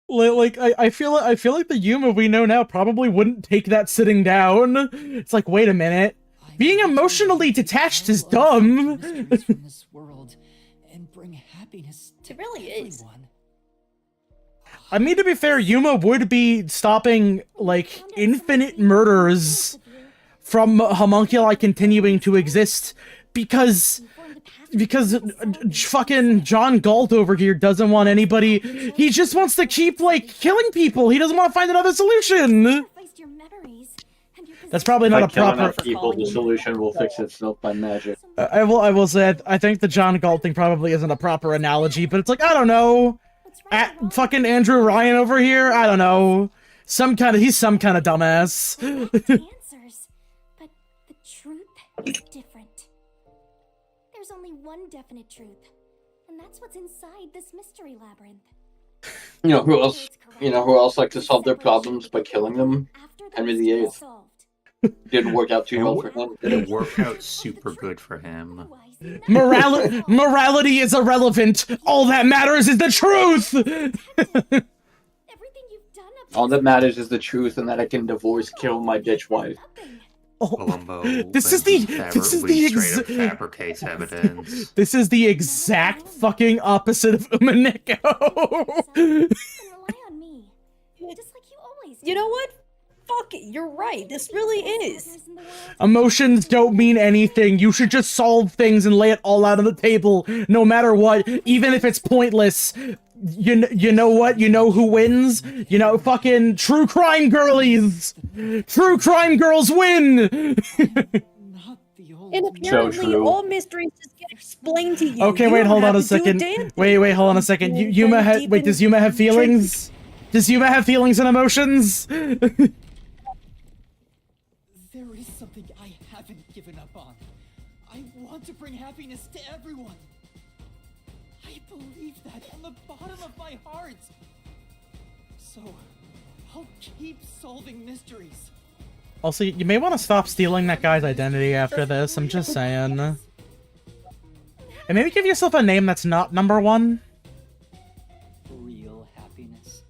[SPEAKER 1] Like I feel like the Yuma we know now probably wouldn't take that sitting down. It's like, wait a minute. Being emotionally detached is dumb.
[SPEAKER 9] Mysteries from this world and bring happiness to
[SPEAKER 2] It really is.
[SPEAKER 9] everyone.
[SPEAKER 1] I mean, to be fair, Yuma would be stopping, like, infinite murders from homunculi continuing to exist because fucking John Galt over here doesn't want anybody. He just wants to keep, like, killing people. He doesn't want to find another solution.
[SPEAKER 3] Sacrificed your memories and your
[SPEAKER 1] That's probably not
[SPEAKER 7] By
[SPEAKER 1] a
[SPEAKER 7] killing
[SPEAKER 1] proper...
[SPEAKER 7] enough people, the solution will fix itself by magic.
[SPEAKER 1] I will say, I think the John Galt thing probably isn't a proper analogy, but it's like, I don't know. Fucking Andrew Ryan over here, I don't know. He's some kind of dumbass.
[SPEAKER 3] answers, but the truth is different. There's only one definite truth, and that's what's inside this mystery labyrinth.
[SPEAKER 7] You know who else? You know who else likes to solve their problems by killing them? Henry VIII. Didn't work out too well for him.
[SPEAKER 5] It worked out super good for him.
[SPEAKER 1] Morality is irrelevant. All that matters is the truth.
[SPEAKER 7] All that matters is the truth and that I can divorce, kill my bitch wife.
[SPEAKER 5] Columbo.
[SPEAKER 1] This is the
[SPEAKER 5] straight up fabricates evidence.
[SPEAKER 1] This is the exact fucking opposite of Umineko.
[SPEAKER 2] You know what? Fuck it, you're right. This really is.
[SPEAKER 1] Emotions don't mean anything. You should just solve things and lay it all out on the table, no matter what, even if it's pointless. You know what? You know who wins? You know, fucking true crime girlies! True crime girls win!
[SPEAKER 2] And apparently, all mysteries just get explained to you.
[SPEAKER 1] Okay,
[SPEAKER 2] You
[SPEAKER 1] wait,
[SPEAKER 2] don't
[SPEAKER 1] hold
[SPEAKER 2] have
[SPEAKER 1] on a
[SPEAKER 2] to do
[SPEAKER 1] second.
[SPEAKER 2] damn
[SPEAKER 1] Wait, hold on a second. Yuma does Yuma have feelings? Does Yuma have feelings and emotions?
[SPEAKER 4] There is something I haven't given up on. I want to bring happiness to everyone. I believe that from the bottom of my heart. So, I'll keep solving mysteries.
[SPEAKER 1] Also, you may want to stop stealing that guy's identity after this, I'm just saying. And maybe give yourself a name that's not number one.
[SPEAKER 9] Real happiness.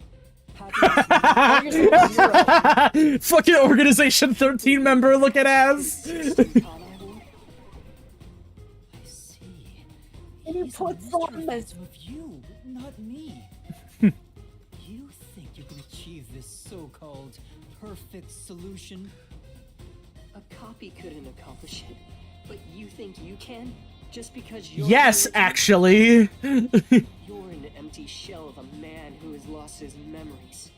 [SPEAKER 1] Fucking Organization 13 member looking ass!
[SPEAKER 2] And he puts on this.
[SPEAKER 4] Of you, not me. You think you can achieve this so-called perfect solution?
[SPEAKER 8] A copy couldn't accomplish it, but you think you can? Just because you're
[SPEAKER 1] Yes,
[SPEAKER 8] the original?
[SPEAKER 1] actually!
[SPEAKER 8] You're an empty shell of a man who has lost his memories.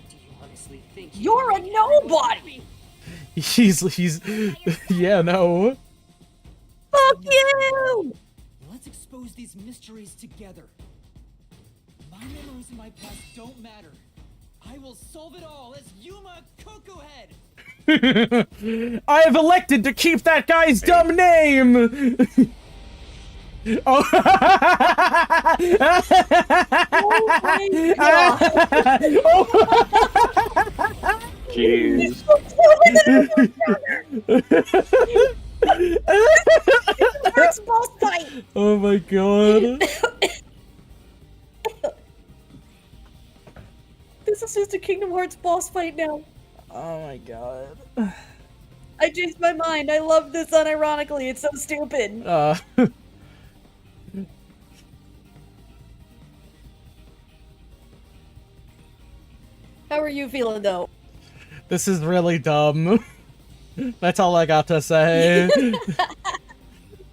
[SPEAKER 8] Do you honestly think
[SPEAKER 2] You're a nobody!
[SPEAKER 1] He's yeah, no.
[SPEAKER 2] Fuck you!
[SPEAKER 4] Let's expose these mysteries together. My memories in my past don't matter. I will solve it all as Yuma Cuckoohead!
[SPEAKER 1] I have elected to keep that guy's dumb name! Oh.
[SPEAKER 7] Jeez.
[SPEAKER 1] Oh my god.
[SPEAKER 2] This is just a Kingdom Hearts boss fight now.
[SPEAKER 1] Oh my god.
[SPEAKER 2] I changed my mind. I love this unironically. It's so stupid. How are you feeling though?
[SPEAKER 1] This is really dumb. That's all I got to say.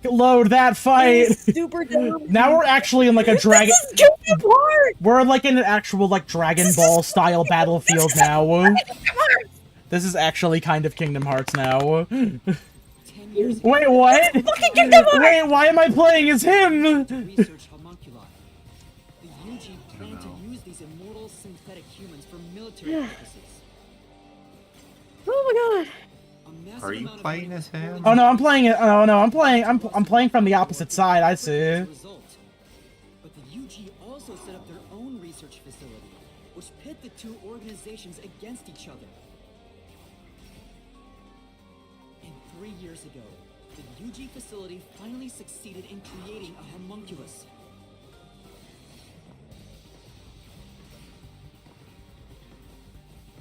[SPEAKER 1] Load that fight.
[SPEAKER 2] Super dumb.
[SPEAKER 1] Now we're actually in like a dragon.
[SPEAKER 2] This is Kingdom Hearts!
[SPEAKER 1] We're like in an actual like Dragon Ball style battlefield now. This is actually kind of Kingdom Hearts now.
[SPEAKER 4] 10 years ago,
[SPEAKER 1] Wait, what?
[SPEAKER 2] Fucking Kingdom Hearts!
[SPEAKER 1] Wait, why am I playing as him?
[SPEAKER 4] research homunculi. The Yuji plan to use these immortal synthetic humans for military purposes.
[SPEAKER 2] Oh my god.
[SPEAKER 4] A massive
[SPEAKER 5] Are you
[SPEAKER 4] amount of
[SPEAKER 5] playing
[SPEAKER 4] money
[SPEAKER 5] as
[SPEAKER 4] was
[SPEAKER 5] him?
[SPEAKER 1] Oh no, I'm playing it. Oh no, I'm playing. I'm playing from the opposite side. I see.
[SPEAKER 4] as a result. But the UG also set up their own research facility, which pit the two organizations against each other. And 3 years ago, the UG facility finally succeeded in creating a homunculus.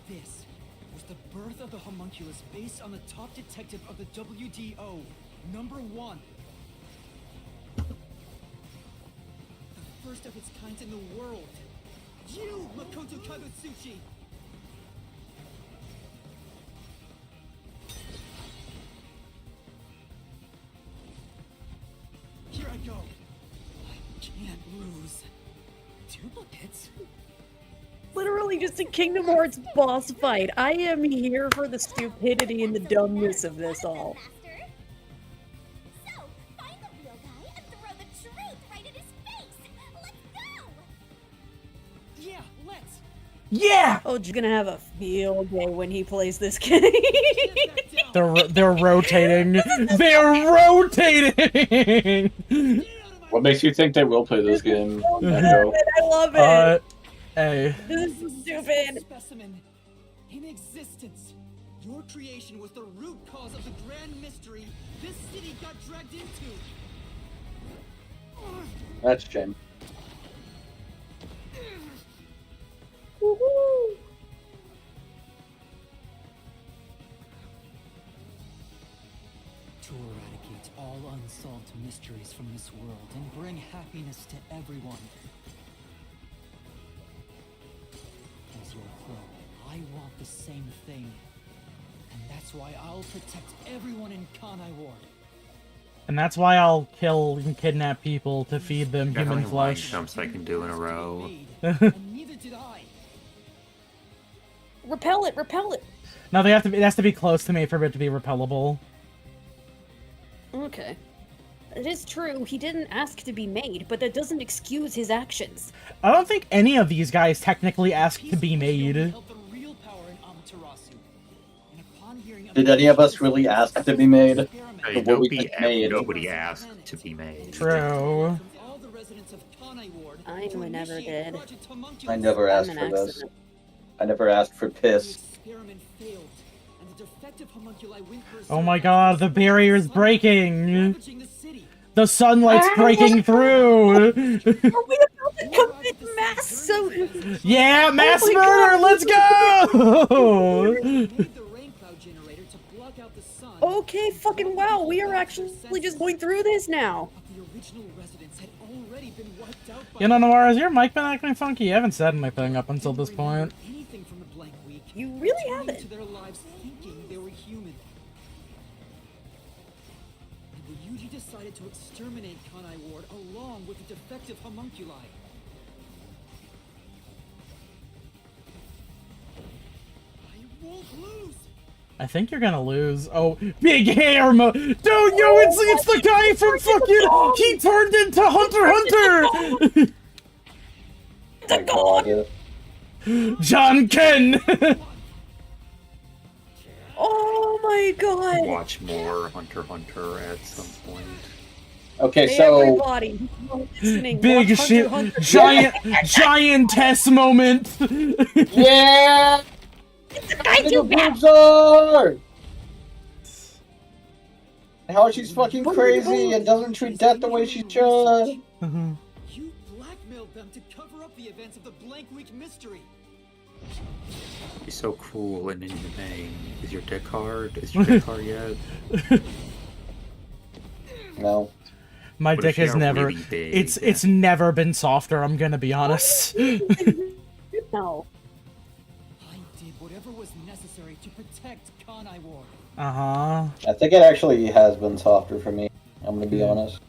[SPEAKER 4] This was the birth of the homunculus based on the top detective of the WDO, #1. The first of its kind in the world. You, Makoto Kabutsuchi! Here I go. I can't lose. Duplicates?
[SPEAKER 2] Literally just a Kingdom Hearts boss fight. I am here for the stupidity and the dumbness of this all.
[SPEAKER 3] Master. So, find the real guy and throw the truth right in his face. Let's go.
[SPEAKER 4] Yeah, let's!
[SPEAKER 1] Yeah,
[SPEAKER 2] Oh, you're gonna have a field day when he plays this game.
[SPEAKER 4] Get back down!
[SPEAKER 1] they're rotating. They're rotating.
[SPEAKER 7] What makes you think they will play this game? Echo?
[SPEAKER 2] I love it.
[SPEAKER 1] Hey.
[SPEAKER 2] This is stupid.
[SPEAKER 4] Specimen in existence. Your creation was the root cause of the grand mystery this city got dragged into.
[SPEAKER 7] That's a shame.
[SPEAKER 2] Woohoo.
[SPEAKER 9] To eradicate all unsolved mysteries from this world and bring happiness to everyone. As your foe, I want the same thing. And that's why I'll protect everyone in Kanai Ward.
[SPEAKER 1] And that's why I'll kill and kidnap people to feed them
[SPEAKER 5] Got how
[SPEAKER 1] human
[SPEAKER 5] many line
[SPEAKER 1] flesh.
[SPEAKER 5] jumps I can do in a row.
[SPEAKER 4] And neither did I.
[SPEAKER 2] Repel it, repel it.
[SPEAKER 1] No, they have to. It has to be close to me for it to be repellable.
[SPEAKER 2] Okay. It is true, he didn't ask to be made, but that doesn't excuse his actions.
[SPEAKER 1] I don't think any of these guys technically asked to be made.
[SPEAKER 4] Held the real power in Amaterasu. And upon hearing
[SPEAKER 7] Did any of us really ask to be made?
[SPEAKER 5] Hey,
[SPEAKER 7] What we
[SPEAKER 5] nobody,
[SPEAKER 7] get made.
[SPEAKER 5] nobody asked to be made.
[SPEAKER 1] True.
[SPEAKER 4] all the residents of Kanai Ward
[SPEAKER 2] I
[SPEAKER 4] to
[SPEAKER 2] never
[SPEAKER 4] initiate
[SPEAKER 2] did.
[SPEAKER 4] Project Homunculus.
[SPEAKER 7] I never asked
[SPEAKER 2] I'm
[SPEAKER 7] for
[SPEAKER 2] an
[SPEAKER 7] this.
[SPEAKER 2] accident.
[SPEAKER 7] I never asked for
[SPEAKER 4] The
[SPEAKER 7] piss.
[SPEAKER 4] experiment failed, and the defective homunculi went
[SPEAKER 1] Oh my god, the barrier's breaking.
[SPEAKER 4] ravaging the city.
[SPEAKER 1] The sunlight's breaking through.
[SPEAKER 2] Are we about to commit mass so
[SPEAKER 1] Yeah, mass
[SPEAKER 2] Oh my
[SPEAKER 1] murder.
[SPEAKER 2] God.
[SPEAKER 1] Let's go.
[SPEAKER 4] Made the rain cloud generator to block out the sun.
[SPEAKER 2] Okay, fucking wow, we are actually just going through this now.
[SPEAKER 4] But the original residents had already been wiped out by
[SPEAKER 1] You know, Noir, has your mic been acting funky? You haven't said anything up until this point.
[SPEAKER 4] anything from the blank week.
[SPEAKER 2] You really
[SPEAKER 4] returning
[SPEAKER 2] haven't.
[SPEAKER 4] to their lives thinking they were human. And the Yuji decided to exterminate Kanai Ward along with the defective homunculi. I won't lose!
[SPEAKER 1] I think you're gonna lose. Oh, big hair mo- Dude, yo, it's the guy from fucking- He turned into Hunter x Hunter!
[SPEAKER 7] My god.
[SPEAKER 1] John Ken!
[SPEAKER 2] Oh my god.
[SPEAKER 5] Watch more Hunter x Hunter at some point.
[SPEAKER 7] Okay,
[SPEAKER 2] Hey,
[SPEAKER 7] so
[SPEAKER 2] everybody listening,
[SPEAKER 1] Big
[SPEAKER 2] watch
[SPEAKER 1] shit,
[SPEAKER 2] Hunter x
[SPEAKER 1] giant, giantess moment!
[SPEAKER 7] yeah,
[SPEAKER 2] I do bad.
[SPEAKER 7] boobs are. How she's fucking crazy and doesn't treat death the way she should.
[SPEAKER 4] You blackmailed them to cover up the events of the blank week mystery.
[SPEAKER 5] You're so cruel and inhumane. Is your dick hard? Is your dick hard yet?
[SPEAKER 7] No.
[SPEAKER 1] My
[SPEAKER 5] What if
[SPEAKER 1] dick has
[SPEAKER 5] you're
[SPEAKER 1] never-
[SPEAKER 5] really big?
[SPEAKER 1] It's never been softer, I'm gonna be honest.
[SPEAKER 2] No.
[SPEAKER 4] I whatever was necessary to protect Kanai Ward.
[SPEAKER 1] Uh-huh.
[SPEAKER 7] I think it actually has been softer for me. I'm gonna be honest.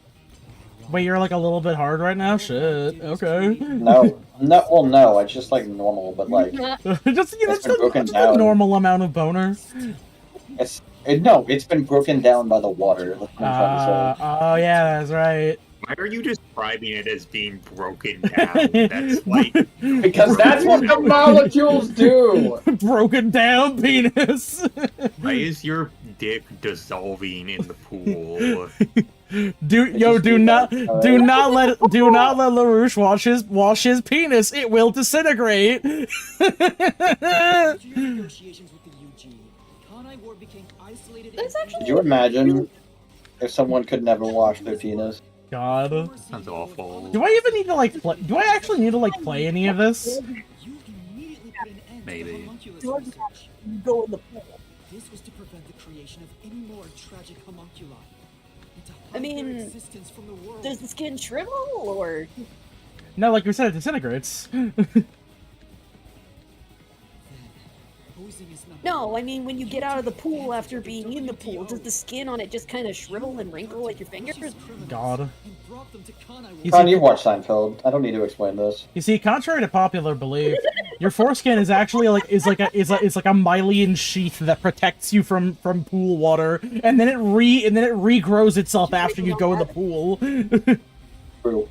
[SPEAKER 1] Wait, you're like a little bit hard right now? Shit. Okay.
[SPEAKER 7] No, well, no, it's just like normal, but like
[SPEAKER 1] just
[SPEAKER 7] it's been broken down.
[SPEAKER 1] a normal amount of boner.
[SPEAKER 7] It's been broken down by the water. That's what I'm trying to say.
[SPEAKER 1] Oh yeah, that's right.
[SPEAKER 5] Why are you describing it as being broken down? That's like
[SPEAKER 7] Because that's what the molecules do.
[SPEAKER 1] Broken down penis.
[SPEAKER 5] Why is your dick dissolving in the pool?
[SPEAKER 1] Do not let LaRouche wash his penis. It will disintegrate.
[SPEAKER 7] Could you imagine if someone could never wash their penis?
[SPEAKER 1] God.
[SPEAKER 5] Sounds awful.
[SPEAKER 1] Do I even need to like play? Do I actually need to like play any of this?
[SPEAKER 5] Maybe.
[SPEAKER 2] Go in the pool.
[SPEAKER 4] This was to prevent the creation of any more tragic homunculi.
[SPEAKER 2] I mean, does the skin shrivel or?
[SPEAKER 1] No, like we said, it disintegrates.
[SPEAKER 2] No, I mean when you get out of the pool after being in the pool, does the skin on it just kind of shrivel and wrinkle like your fingers?
[SPEAKER 1] God.
[SPEAKER 7] You've watched Seinfeld. I don't need to explain this.
[SPEAKER 1] You see, contrary to popular belief, your foreskin is actually like a myelin sheath that protects you from pool water, and then it regrows itself after you go in the pool.
[SPEAKER 7] True.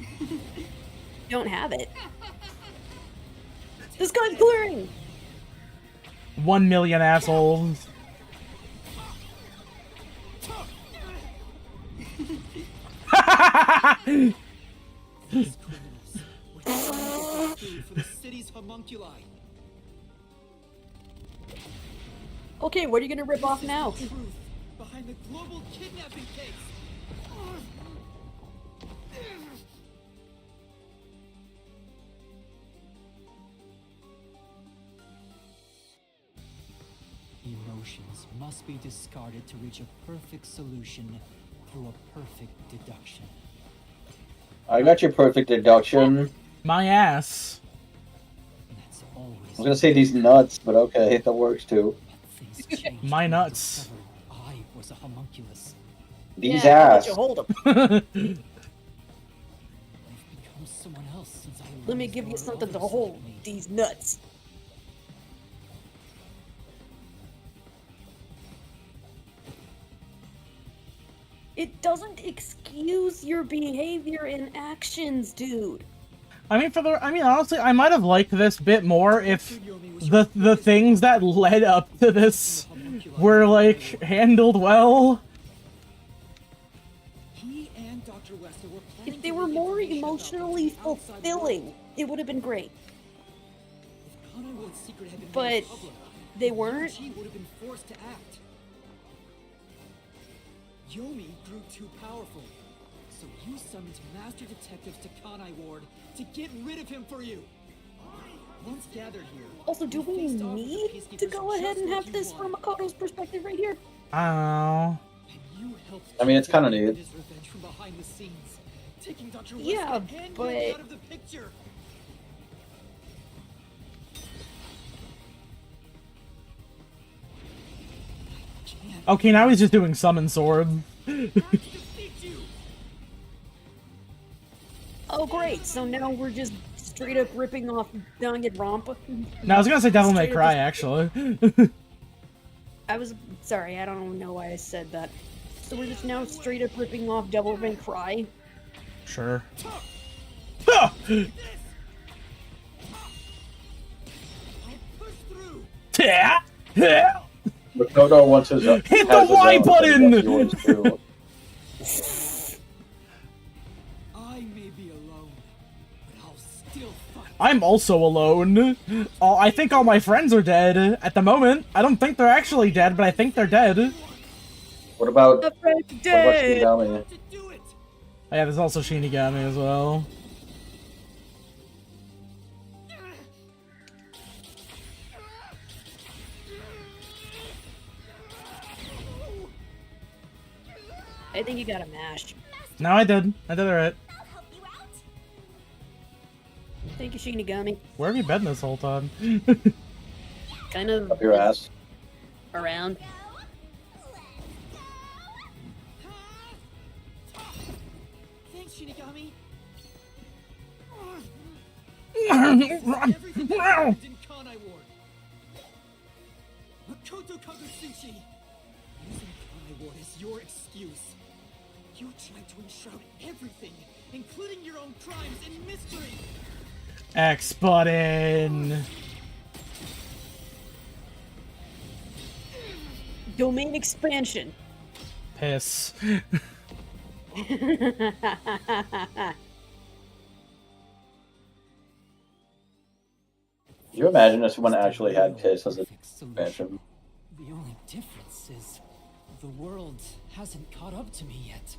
[SPEAKER 2] Don't have it. This guy's clearing.
[SPEAKER 1] 1 million assholes.
[SPEAKER 2] Okay, what are you gonna rip off now?
[SPEAKER 4] Behind the global kidnapping case. Emotions must be discarded to reach a perfect solution through a perfect deduction.
[SPEAKER 7] I got your perfect deduction.
[SPEAKER 1] My ass.
[SPEAKER 7] I was gonna say these nuts, but okay, that works too.
[SPEAKER 1] My nuts.
[SPEAKER 4] I was a homunculus.
[SPEAKER 7] These
[SPEAKER 2] Yeah,
[SPEAKER 7] ass.
[SPEAKER 2] let you hold 'em.
[SPEAKER 4] I've become someone else since I
[SPEAKER 2] Let me give you something to hold. These nuts. It doesn't excuse your behavior and actions, dude.
[SPEAKER 1] I mean, honestly, I might have liked this bit more if the things that led up to this were like handled well.
[SPEAKER 2] If they were more emotionally fulfilling, it would have been great. But they weren't.
[SPEAKER 4] Yomi grew too powerful, so you summoned master detectives to Kanai Ward to get rid of him for you. Once gathered here.
[SPEAKER 2] Also, do we need to go ahead and have this from Makoto's perspective right here?
[SPEAKER 1] I
[SPEAKER 7] I mean, it's kind of neat.
[SPEAKER 2] Yeah, but
[SPEAKER 1] okay, now he's just doing summon sword.
[SPEAKER 2] oh great, so now we're just straight up ripping off Danganronpa.
[SPEAKER 1] No, I was gonna say Devil May
[SPEAKER 2] Straight up
[SPEAKER 1] Cry,
[SPEAKER 2] just-
[SPEAKER 1] actually.
[SPEAKER 2] I was sorry, I don't know why I said that. So we're just now straight up ripping off Devil May Cry.
[SPEAKER 1] Sure. Yeah.
[SPEAKER 7] Makoto wants his.
[SPEAKER 1] Hit
[SPEAKER 7] has
[SPEAKER 1] the
[SPEAKER 7] his
[SPEAKER 1] Y
[SPEAKER 7] own, so
[SPEAKER 1] button!
[SPEAKER 7] he wants yours too.
[SPEAKER 4] I may be alone, but I'll still fight.
[SPEAKER 1] I'm also alone. I think all my friends are dead at the moment. I don't think they're actually dead, but I think they're dead.
[SPEAKER 7] What about
[SPEAKER 2] dead.
[SPEAKER 7] Shinigami?
[SPEAKER 1] Oh, yeah, there's also Shinigami as well.
[SPEAKER 2] I think you got a mash.
[SPEAKER 1] No, I did. I did it right.
[SPEAKER 2] Thank you, Shinigami.
[SPEAKER 1] Where have you been this whole time?
[SPEAKER 2] kind of
[SPEAKER 7] Up your ass.
[SPEAKER 2] around.
[SPEAKER 4] Thanks, Shinigami.
[SPEAKER 1] Everything
[SPEAKER 4] in Kanai Ward. Makoto Kagusuchi. Using Kanai Ward as your excuse. You tried to enshroud everything, including your own crimes, in mystery.
[SPEAKER 1] X button.
[SPEAKER 2] Domain expansion.
[SPEAKER 1] Piss.
[SPEAKER 7] Could you imagine if someone actually had piss as a expansion?
[SPEAKER 9] The only difference is the world hasn't caught up to me yet.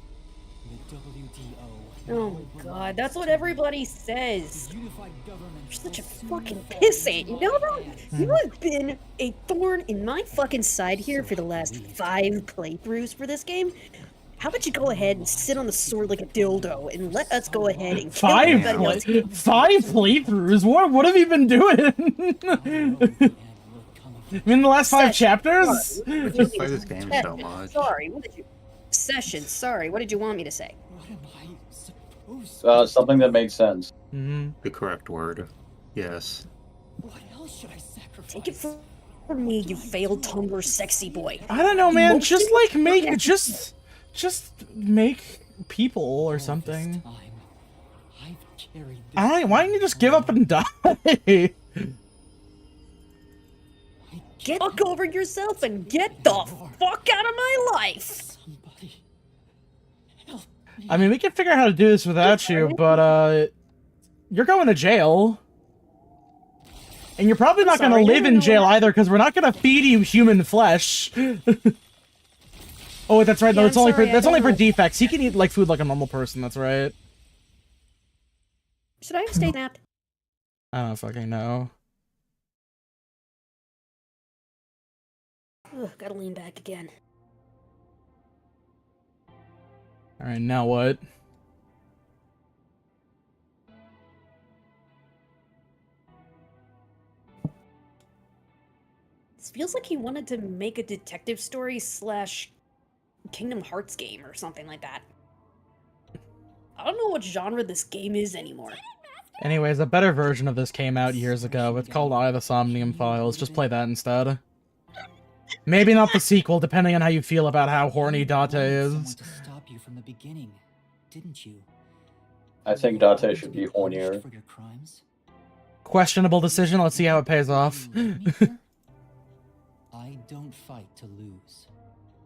[SPEAKER 9] The WDO.
[SPEAKER 2] Oh god, that's what everybody says.
[SPEAKER 9] Unified government.
[SPEAKER 2] You're such a fucking pissant, you know that? You have been a thorn in my fucking side here for the last 5 playthroughs for this game. How about you go ahead and sit on the sword like a dildo and let us go ahead and kill everybody else?
[SPEAKER 1] 5 playthroughs? What have you been doing? I mean, the last 5 chapters?
[SPEAKER 5] Just play this game so much.
[SPEAKER 2] Sorry, what did you... Session, sorry, what did you want me to say?
[SPEAKER 9] What am I supposed
[SPEAKER 7] Something that makes sense.
[SPEAKER 5] The correct word. Yes.
[SPEAKER 9] What else should I sacrifice?
[SPEAKER 2] Take it from me, you failed Tumblr sexy boy.
[SPEAKER 1] I don't know, man. Just like make just make people or something. I don't. Why don't you just give up and die?
[SPEAKER 2] Get fuck over yourself and get the fuck out of my life.
[SPEAKER 1] I mean, we can figure out how to do this without you, but you're going to jail. And you're probably not going to live in jail either, because we're not going to feed you human flesh. Oh, that's right. No,
[SPEAKER 2] Yeah,
[SPEAKER 1] it's only
[SPEAKER 2] sorry,
[SPEAKER 1] for that's
[SPEAKER 2] I
[SPEAKER 1] only
[SPEAKER 2] don't
[SPEAKER 1] for
[SPEAKER 2] know.
[SPEAKER 1] defects. He can eat like food like a normal person. That's right.
[SPEAKER 2] Should I have stayed napped?
[SPEAKER 1] I don't fucking know.
[SPEAKER 2] Ugh, gotta lean back again.
[SPEAKER 1] All right, now what?
[SPEAKER 2] This feels like he wanted to make a detective story slash Kingdom Hearts game or something like that. I don't know what genre this game is anymore.
[SPEAKER 1] Anyways, a better version of this came out years ago. It's called Eye of the Somnium Files. Just play that instead. Maybe not the sequel, depending on how you feel about how horny Date is.
[SPEAKER 9] to stop you from the beginning, didn't you?
[SPEAKER 7] I think Date should be hornier.
[SPEAKER 9] For your crimes?
[SPEAKER 1] Questionable decision. Let's see how it pays off.
[SPEAKER 9] I don't fight to lose.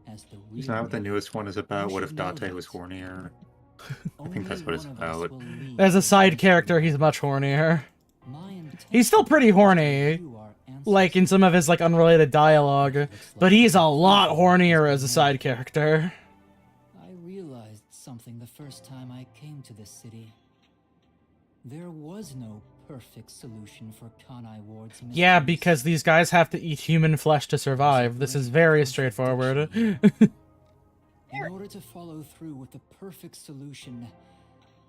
[SPEAKER 9] As the
[SPEAKER 5] Is that what the newest one is about? What if Date was hornier? I think that's what it's about.
[SPEAKER 1] As a side character, he's much hornier. He's still pretty horny, like in some of his like unrelated dialogue, but he's a lot hornier as a side character.
[SPEAKER 9] I realized something the first time I came to this city. There was no perfect solution for Kanai Ward's mysteries.
[SPEAKER 1] Yeah, because these guys have to eat human flesh to survive. This is very straightforward.
[SPEAKER 9] In order to follow through with the perfect solution,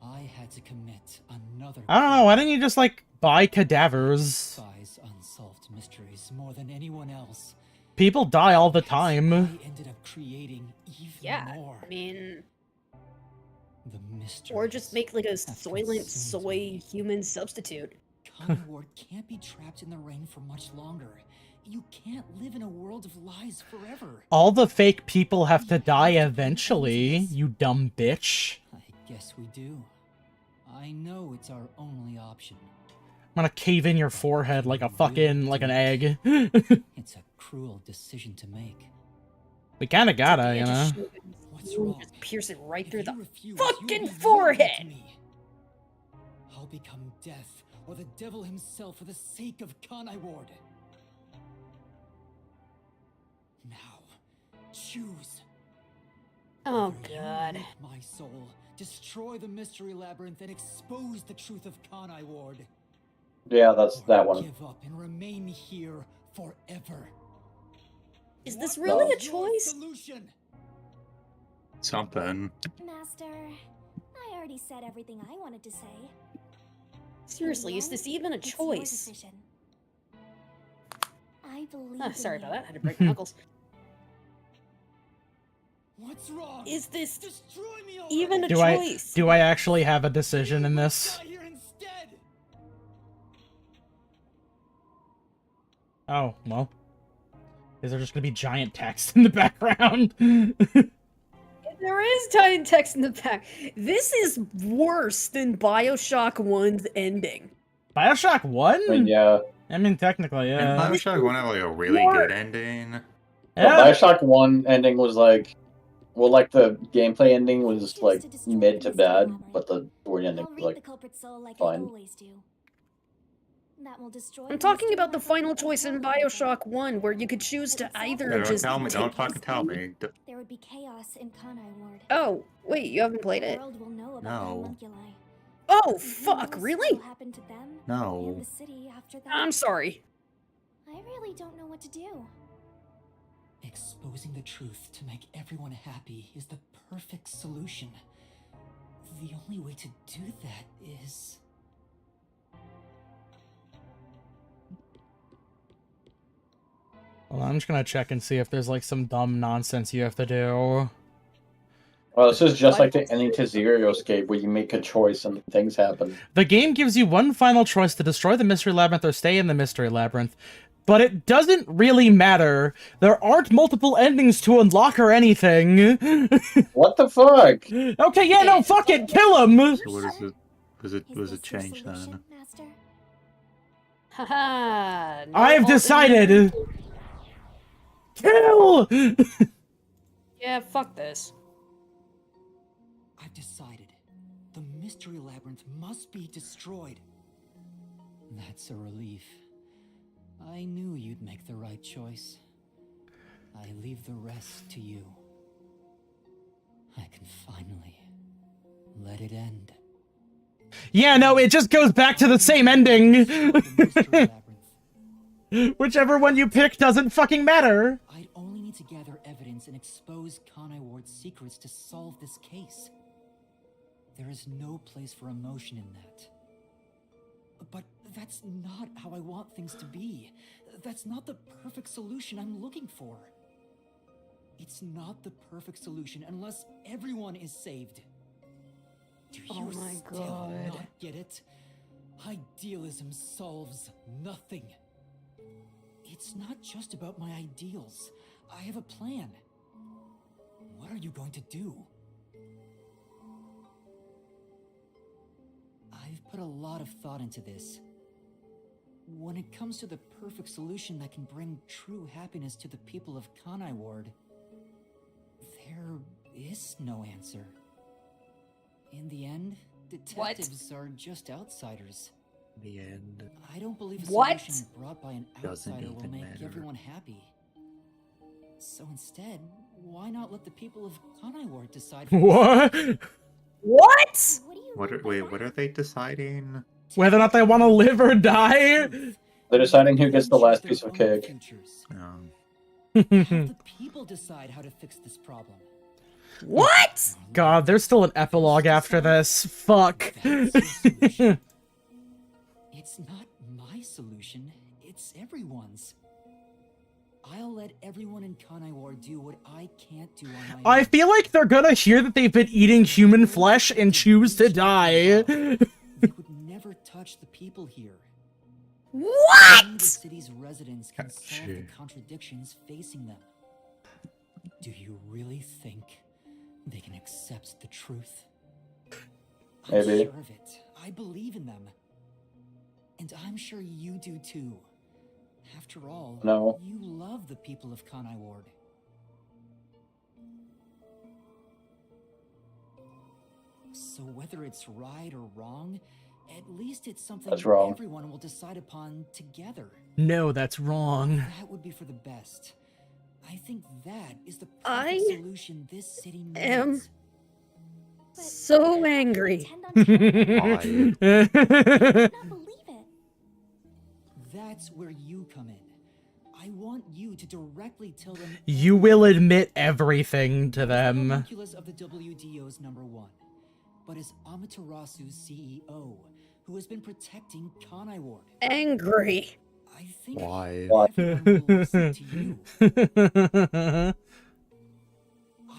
[SPEAKER 9] I had to commit another.
[SPEAKER 1] I don't know, why didn't you just, like, buy cadavers?
[SPEAKER 9] Despise unsolved mysteries more than anyone else.
[SPEAKER 1] People die all the time.
[SPEAKER 9] I ended up creating even more.
[SPEAKER 2] I mean...
[SPEAKER 9] The mystery.
[SPEAKER 2] Or just make like a Soylent soy human substitute.
[SPEAKER 9] Kanai Ward can't be trapped in the rain for much longer. You can't live in a world of lies forever.
[SPEAKER 1] All the fake people have to die eventually, you dumb bitch.
[SPEAKER 9] I guess we do. I know it's our only option.
[SPEAKER 1] I'm gonna cave in your forehead like a fucking, like an egg.
[SPEAKER 9] It's a cruel decision to make.
[SPEAKER 1] We kinda gotta, you know?
[SPEAKER 9] What's wrong?
[SPEAKER 2] Just pierce it right through the
[SPEAKER 9] Refuse,
[SPEAKER 2] fucking
[SPEAKER 9] you'll be
[SPEAKER 2] forehead!
[SPEAKER 9] to me. I'll become death or the devil himself for the sake of Kanai Ward. Now, choose.
[SPEAKER 2] Oh
[SPEAKER 9] Either you
[SPEAKER 2] god.
[SPEAKER 9] rid my soul, destroy the mystery labyrinth, and expose the truth of Kanai Ward.
[SPEAKER 7] Yeah, that's that one.
[SPEAKER 9] Give up and remain here forever.
[SPEAKER 2] Is this really a choice?
[SPEAKER 9] Solution.
[SPEAKER 5] Something.
[SPEAKER 3] Master, I already said everything I wanted to say.
[SPEAKER 2] Seriously, is this even a
[SPEAKER 3] It's your
[SPEAKER 2] choice?
[SPEAKER 3] decision. I believe
[SPEAKER 2] Sorry
[SPEAKER 3] in
[SPEAKER 2] about
[SPEAKER 3] you.
[SPEAKER 2] that. I had to break my knuckles.
[SPEAKER 4] What's wrong?
[SPEAKER 2] Is this
[SPEAKER 4] Destroy me already!
[SPEAKER 2] even a
[SPEAKER 1] Do
[SPEAKER 2] choice?
[SPEAKER 1] I actually have a decision in this?
[SPEAKER 4] Die here instead!
[SPEAKER 1] Oh, well. Is there just gonna be giant text in the background?
[SPEAKER 2] There is giant text in the back. This is worse than Bioshock 1's ending.
[SPEAKER 1] Bioshock 1?
[SPEAKER 7] I mean, yeah.
[SPEAKER 1] I mean, technically,
[SPEAKER 5] And
[SPEAKER 1] yeah.
[SPEAKER 5] Bioshock 1 had like a really good ending.
[SPEAKER 7] The
[SPEAKER 1] Yeah.
[SPEAKER 7] Bioshock 1 ending was like, well, like the gameplay ending was like mid to bad, but the story ending
[SPEAKER 3] I'll
[SPEAKER 7] was
[SPEAKER 3] read
[SPEAKER 7] like
[SPEAKER 3] the culprit's soul like I
[SPEAKER 7] fine.
[SPEAKER 3] always do. That will destroy
[SPEAKER 2] I'm talking
[SPEAKER 3] Mr.
[SPEAKER 2] about the
[SPEAKER 3] Labyrinth
[SPEAKER 2] final
[SPEAKER 3] and
[SPEAKER 2] choice in
[SPEAKER 3] control everything.
[SPEAKER 2] Bioshock 1, where you could choose to either
[SPEAKER 5] Don't
[SPEAKER 2] just
[SPEAKER 5] tell me,
[SPEAKER 2] take
[SPEAKER 5] don't fucking
[SPEAKER 2] his
[SPEAKER 5] tell
[SPEAKER 2] own-
[SPEAKER 5] me.
[SPEAKER 3] There would be chaos in Kanai Ward.
[SPEAKER 2] Oh, wait, you haven't played
[SPEAKER 3] The
[SPEAKER 2] it?
[SPEAKER 3] world will know about
[SPEAKER 5] No.
[SPEAKER 3] the homunculi.
[SPEAKER 2] Oh,
[SPEAKER 3] And who
[SPEAKER 2] fuck,
[SPEAKER 3] knows
[SPEAKER 2] really?
[SPEAKER 3] what will happen to them
[SPEAKER 5] No.
[SPEAKER 3] and the city after that.
[SPEAKER 2] I'm sorry.
[SPEAKER 3] I really don't know what to do.
[SPEAKER 9] Exposing the truth to make everyone happy is the perfect solution. The only way to do that is...
[SPEAKER 1] Well, I'm just gonna check and see if there's like some dumb nonsense you have to do.
[SPEAKER 7] Well, this is just like the ending to Zero Escape, where you make a choice and things happen.
[SPEAKER 1] The game gives you one final choice to destroy the Mystery Labyrinth or stay in the Mystery Labyrinth, but it doesn't really matter. There aren't multiple endings to unlock or anything.
[SPEAKER 7] What the fuck?
[SPEAKER 1] Okay, yeah, no, fuck it, kill him!
[SPEAKER 5] So what is it? Was it changed then?
[SPEAKER 3] Master?
[SPEAKER 2] Haha. no
[SPEAKER 1] I've
[SPEAKER 2] all-
[SPEAKER 1] decided! Kill!
[SPEAKER 2] Yeah, fuck this.
[SPEAKER 9] I've decided. The Mystery Labyrinth must be destroyed. That's a relief. I knew you'd make the right choice. I leave the rest to you. I can finally let it end.
[SPEAKER 1] Yeah, no, it just goes back to the same ending.
[SPEAKER 9] The Mystery Labyrinth.
[SPEAKER 1] Whichever one you pick doesn't fucking matter.
[SPEAKER 9] I'd only need to gather evidence and expose Kanai Ward's secrets to solve this case. There is no place for emotion in that. But that's not how I want things to be. That's not the perfect solution I'm looking for. It's not the perfect solution unless everyone is saved. Do you
[SPEAKER 2] Oh my
[SPEAKER 9] still
[SPEAKER 2] God.
[SPEAKER 9] not get it? Idealism solves nothing. It's not just about my ideals. I have a plan. What are you going to do? I've put a lot of thought into this. When it comes to the perfect solution that can bring true happiness to the people of Kanai Ward, there is no answer. In the end, detectives are just outsiders.
[SPEAKER 5] The end.
[SPEAKER 9] I don't believe a
[SPEAKER 2] What?
[SPEAKER 9] solution brought by an
[SPEAKER 5] Doesn't
[SPEAKER 9] outsider will
[SPEAKER 5] even
[SPEAKER 9] make
[SPEAKER 5] matter.
[SPEAKER 9] everyone happy. So instead, why not let the people of Kanai Ward decide for
[SPEAKER 1] What?
[SPEAKER 2] What?
[SPEAKER 3] What do you mean by
[SPEAKER 5] What
[SPEAKER 3] that?
[SPEAKER 5] are they deciding?
[SPEAKER 1] Whether or not they want to live or die?
[SPEAKER 7] They're deciding who gets the last piece of
[SPEAKER 9] Their own
[SPEAKER 7] cake.
[SPEAKER 9] futures.
[SPEAKER 5] Um,
[SPEAKER 9] Have the people decide how to fix this problem.
[SPEAKER 2] What?
[SPEAKER 1] God, there's still an epilogue after this. Fuck.
[SPEAKER 9] That's your solution. It's not my solution, it's everyone's. I'll let everyone in Kanai Ward do what I can't do on my
[SPEAKER 1] I
[SPEAKER 9] own.
[SPEAKER 1] feel like they're gonna hear that they've been eating human flesh and choose to die.
[SPEAKER 9] They would never touch the people here. Only
[SPEAKER 2] What?
[SPEAKER 9] the city's residents can solve the
[SPEAKER 5] Gotcha.
[SPEAKER 9] contradictions facing them. Do you really think they can accept the truth? I'm
[SPEAKER 7] Maybe.
[SPEAKER 9] sure of it. I believe in them. And I'm sure you do too. After all,
[SPEAKER 7] No.
[SPEAKER 9] you love the people of Kanai Ward. So whether it's right or wrong, at least it's something
[SPEAKER 7] That's wrong.
[SPEAKER 9] everyone will decide upon together.
[SPEAKER 1] No, that's wrong.
[SPEAKER 9] That would be for the best. I think that is the perfect
[SPEAKER 2] I
[SPEAKER 9] solution this city needs.
[SPEAKER 2] am so angry.
[SPEAKER 3] Pretend on camera.
[SPEAKER 5] why?
[SPEAKER 3] I not believe it.
[SPEAKER 9] That's where you come in. I want you to directly tell them
[SPEAKER 1] You will admit everything to
[SPEAKER 9] I'm
[SPEAKER 1] them.
[SPEAKER 9] homunculus of the WDO's #1, but as Amaterasu's CEO, who has been protecting Kanai Ward.
[SPEAKER 2] Angry.
[SPEAKER 9] I think
[SPEAKER 5] Why?
[SPEAKER 9] everyone will listen to you.